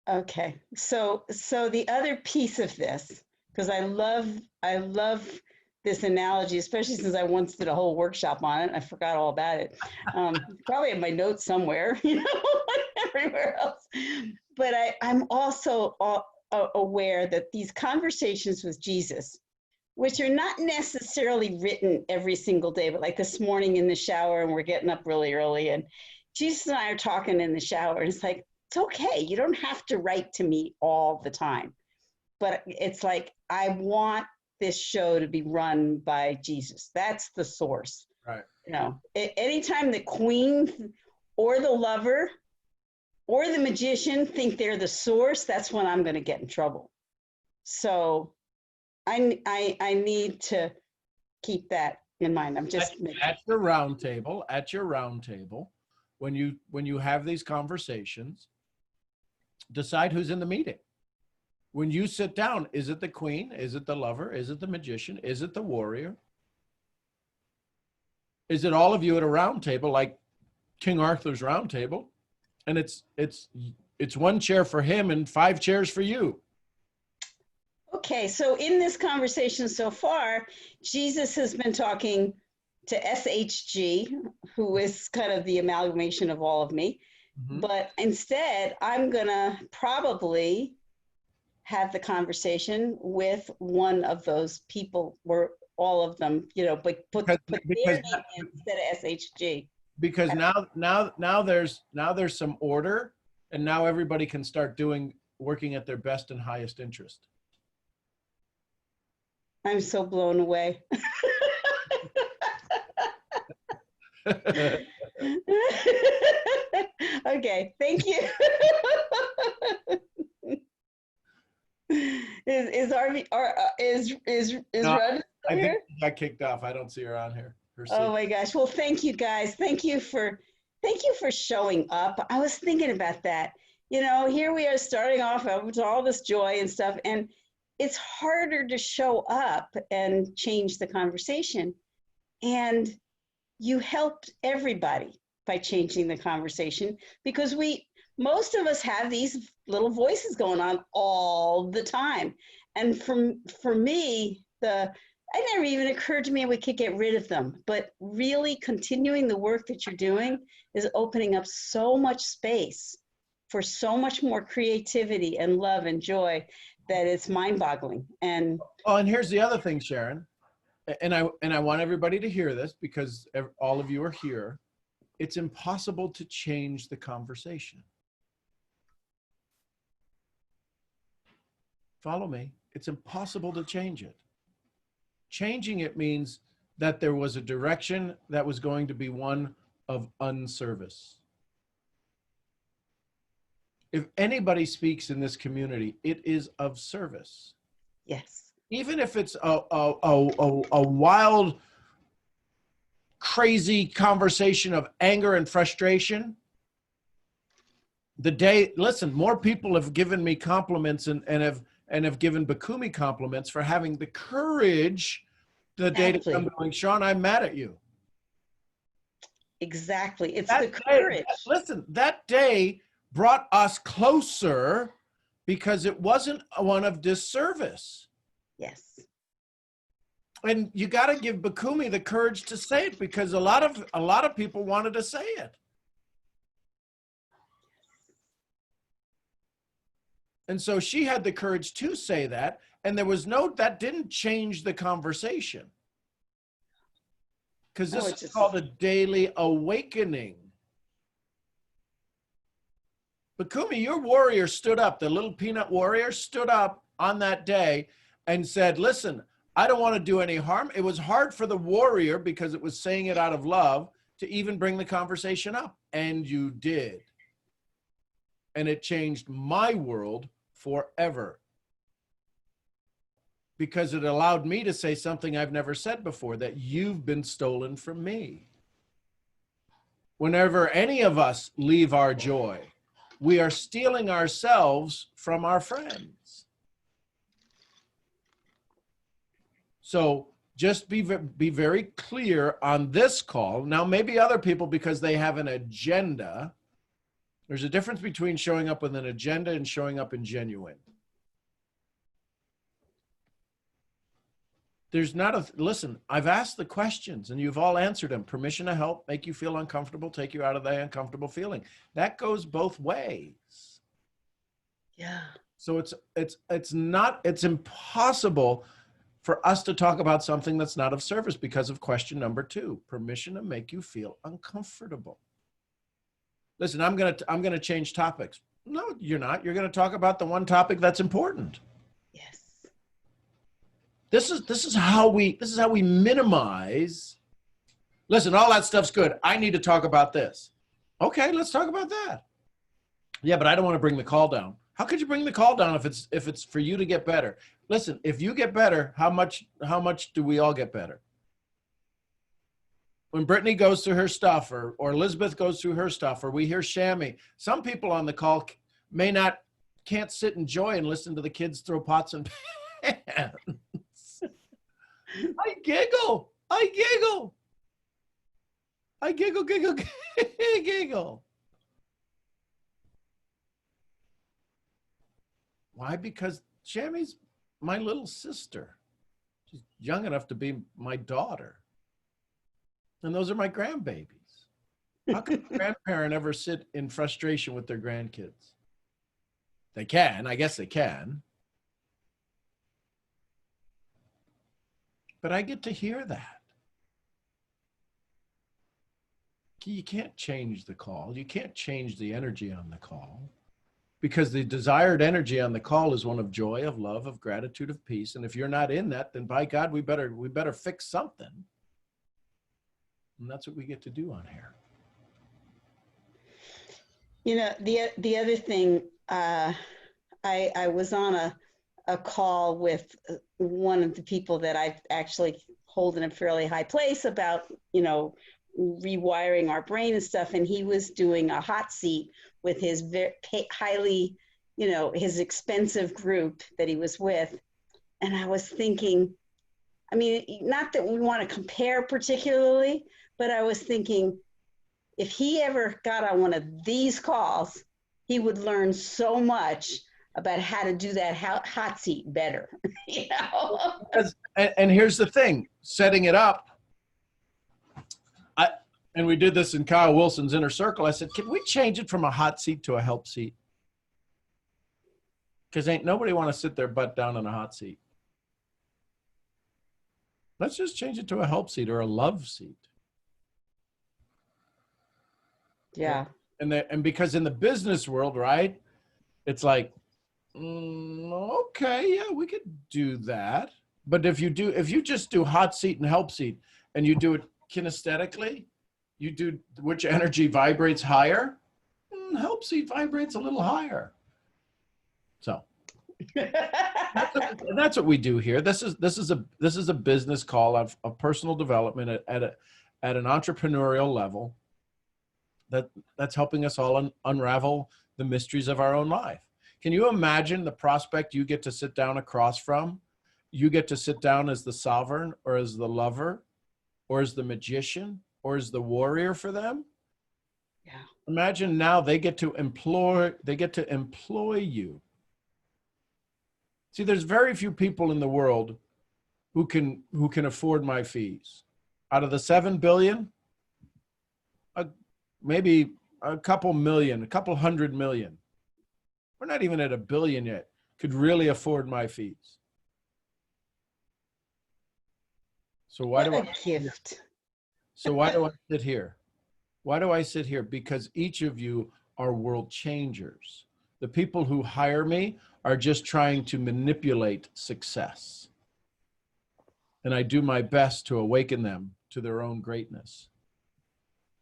Okay, so the other piece of this, because I love this analogy, especially since I once did a whole workshop on it. I forgot all about it. Probably in my notes somewhere, you know, everywhere else. But I'm also aware that these conversations with Jesus, which are not necessarily written every single day, but like this morning in the shower, and we're getting up really early, and Jesus and I are talking in the shower, and it's like, it's okay. You don't have to write to me all the time. But it's like, I want this show to be run by Jesus. That's the source. Right. You know, anytime the queen or the lover or the magician think they're the source, that's when I'm going to get in trouble. So I need to keep that in mind. I'm just at your round table, when you have these conversations, decide who's in the meeting. When you sit down, is it the queen? Is it the lover? Is it the magician? Is it the warrior? Is it all of you at a round table like King Arthur's round table? And it's one chair for him and 5 chairs for you. Okay, so in this conversation so far, Jesus has been talking to SHG, who is kind of the amalgamation of all of me. Mm-hmm. But instead, I'm going to probably have the conversation with one of those people, or all of them, you know, but put their name instead of SHG. Because now there's some order, and now everybody can start working at their best and highest interest. I'm so blown away. Okay, thank you. Is Rhonda I here? think she got kicked off. I don't see her on here. Oh my gosh. Well, thank you guys. Thank you for showing up. I was thinking about that. You know, here we are starting off with all this joy and stuff, and it's harder to show up and change the conversation. And you helped everybody by changing the conversation, because most of us have these little voices going on all the time. And for me, it never even occurred to me we could get rid of them. But really continuing the work that you're doing is opening up so much space for so much more creativity and love and joy that it's mind-boggling. And here's the other thing, Sharon, and I want everybody to hear this, because all of you are here. It's impossible to change the conversation. Follow me. It's impossible to change it. Changing it means that there was a direction that was going to be one of unservice. If anybody speaks in this community, it is of service. Yes. Even if it's a wild, crazy conversation of anger and frustration. Listen, more people have given me compliments and have given Bakumi compliments for having the courage the day to come going, Sean, I'm mad at you. Exactly. It's the courage. Listen, that day brought us closer because it wasn't one of disservice. Yes. And you got to give Bakumi the courage to say it, because a lot of people wanted to say it. And so she had the courage to say that, and that didn't change the conversation. Because this is called a daily awakening. Bakumi, your warrior stood up, the little peanut warrior stood up on that day and said, listen, I don't want to do any harm. It was hard for the warrior, because it was saying it out of love, to even bring the conversation up. And you did. And it changed my world forever, because it allowed me to say something I've never said before, that you've been stolen from me. Whenever any of us leave our joy, we are stealing ourselves from our friends. So just be very clear on this call. Now, maybe other people, because they have an agenda. There's a difference between showing up with an agenda and showing up in genuine. There's not a, listen, I've asked the questions and you've all answered them. Permission to help, make you feel uncomfortable, take you out of the uncomfortable feeling. That goes both ways. Yeah. So it's impossible for us to talk about something that's not of service because of question number 2, permission to make you feel uncomfortable. Listen, I'm going to change topics. No, you're not. You're going to talk about the one topic that's important. Yes. This is how we minimize. Listen, all that stuff's good. I need to talk about this. Okay, let's talk about that. Yeah, but I don't want to bring the call down. How could you bring the call down if it's for you to get better? Listen, if you get better, how much do we all get better? When Brittany goes through her stuff or Elizabeth goes through her stuff or we hear Shammy, some people on the call can't sit in joy and listen to the kids throw pots and pans. I giggle. Giggle. Why? Because Shammy's my little sister. She's young enough to be my daughter. And those are my grandbabies. How can a grandparent ever sit in frustration with their grandkids? They can. I guess they can. But I get to hear that. You can't change the call. You can't change the energy on the call. Because the desired energy on the call is one of joy, of love, of gratitude, of peace. And if you're not in that, then by God, we better fix something. And that's what we get to do on here. You know, the other thing, I was on a call with one of the people that I actually hold in a fairly high place about, you know, rewiring our brain and stuff. And he was doing a hot seat with his highly, you know, his expensive group that he was with. And I was thinking, I mean, not that we want to compare particularly, but I was thinking, if he ever got on one of these calls, he would learn so much about how to do that hot seat better. You know? And here's the thing, setting it up. And we did this in Kyle Wilson's Inner Circle. I said, can we change it from a hot seat to a help seat? Because ain't nobody want to sit their butt down in a hot seat. Let's just change it to a help seat or a love seat. Yeah. And because in the business world, right, it's like, okay, yeah, we could do that. But if you just do hot seat and help seat and you do it kinesthetically, you do which energy vibrates higher, help seat vibrates a little higher. So that's what we do here. This is a business call of personal development at an entrepreneurial level that's helping us all unravel the mysteries of our own life. Can you imagine the prospect you get to sit down across from? You get to sit down as the sovereign or as the lover or as the magician or as the warrior for them? Yeah. Imagine now they get to employ you. See, there's very few people in the world who can afford my fees. Out of the 7 billion, maybe a couple million, a couple 100 million. We're not even at 1 billion yet, could really afford my fees. So why do I gift? So why do I sit here? Why do I sit here? Because each of you are world changers. The people who hire me are just trying to manipulate success. And I do my best to awaken them to their own greatness.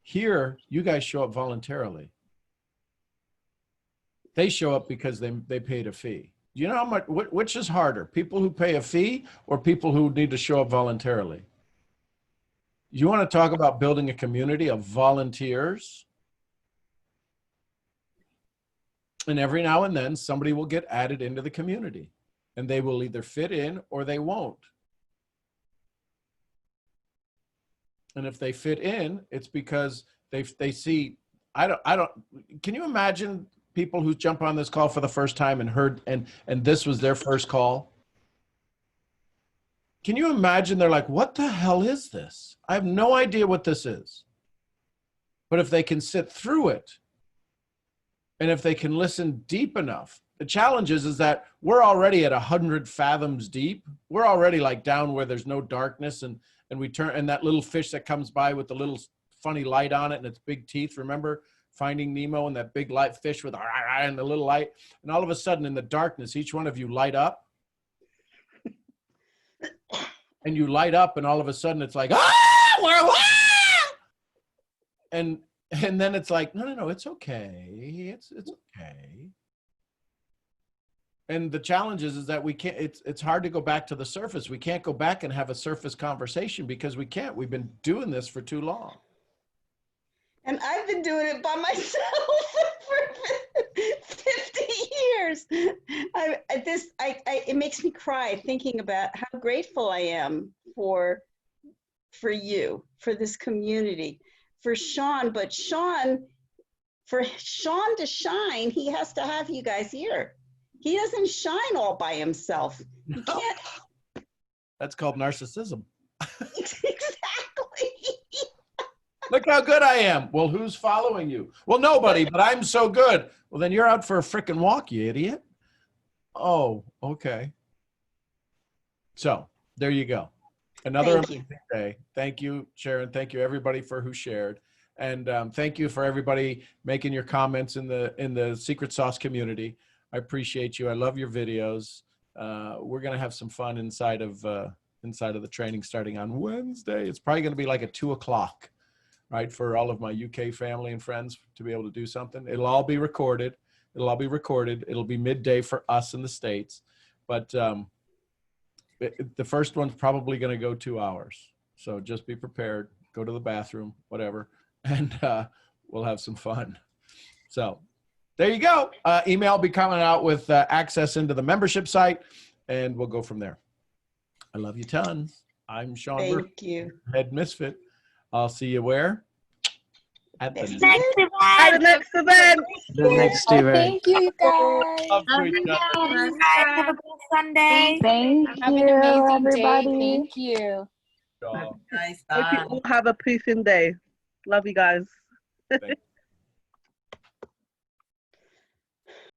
Here, you guys show up voluntarily. They show up because they paid a fee. Do you know how much, which is harder? People who pay a fee or people who need to show up voluntarily? You want to talk about building a community of volunteers? And every now and then somebody will get added into the community and they will either fit in or they won't. And if they fit in, it's because they see, can you imagine people who jump on this call for the first time and heard, and this was their first call? can you imagine? They're like, what the hell is this? I have no idea what this is. But if they can sit through it, and if they can listen deep enough, the challenge is that we're already at 100 fathoms deep. We're already like down where there's no darkness, and we turn, and that little fish that comes by with the little funny light on it and its big teeth. Remember Finding Nemo and that big light fish with and the little light, and all of a sudden in the darkness, each one of you light up. And you light up, and all of a sudden it's like, and then it's like, no, it's okay. It's okay. And the challenge is that we can't, it's hard to go back to the surface. We can't go back and have a surface conversation because we can't. We've been doing this for too long. And I've been doing it by myself for 50 years. It makes me cry thinking about how grateful I am for you, for this community, for Sean. But for Sean to shine, he has to have you guys here. He doesn't shine all by himself. He can't. That's called narcissism. Exactly. Look how good I am. Well, who's following you? Well, nobody, but I'm so good. Well, then you're out for a frickin' walk, you idiot. Oh, okay. So there you go. Another amazing day. Thank you, Sharon. Thank you, everybody, for who shared. And thank you for everybody making your comments in the Secret Sauce community. I appreciate you. I love your videos. We're going to have some fun inside of the training starting on Wednesday. It's probably going to be like at 2 o'clock. Right, for all of my UK family and friends to be able to do something. It'll all be recorded. It'll be midday for us in the States. But the first one's probably going to go 2 hours. So just be prepared. Go to the bathroom, whatever. And we'll have some fun. So there you go. Email will be coming out with access into the membership site. And we'll go from there. I love you tons. I'm Sean Thank you. Head Misfit. I'll see you where? At the next event. The next event. Thank you, guys. Have a good Sunday. Thank Have an you, amazing everybody. day. Thank you. Hope you all have a peaceful day. Love you guys.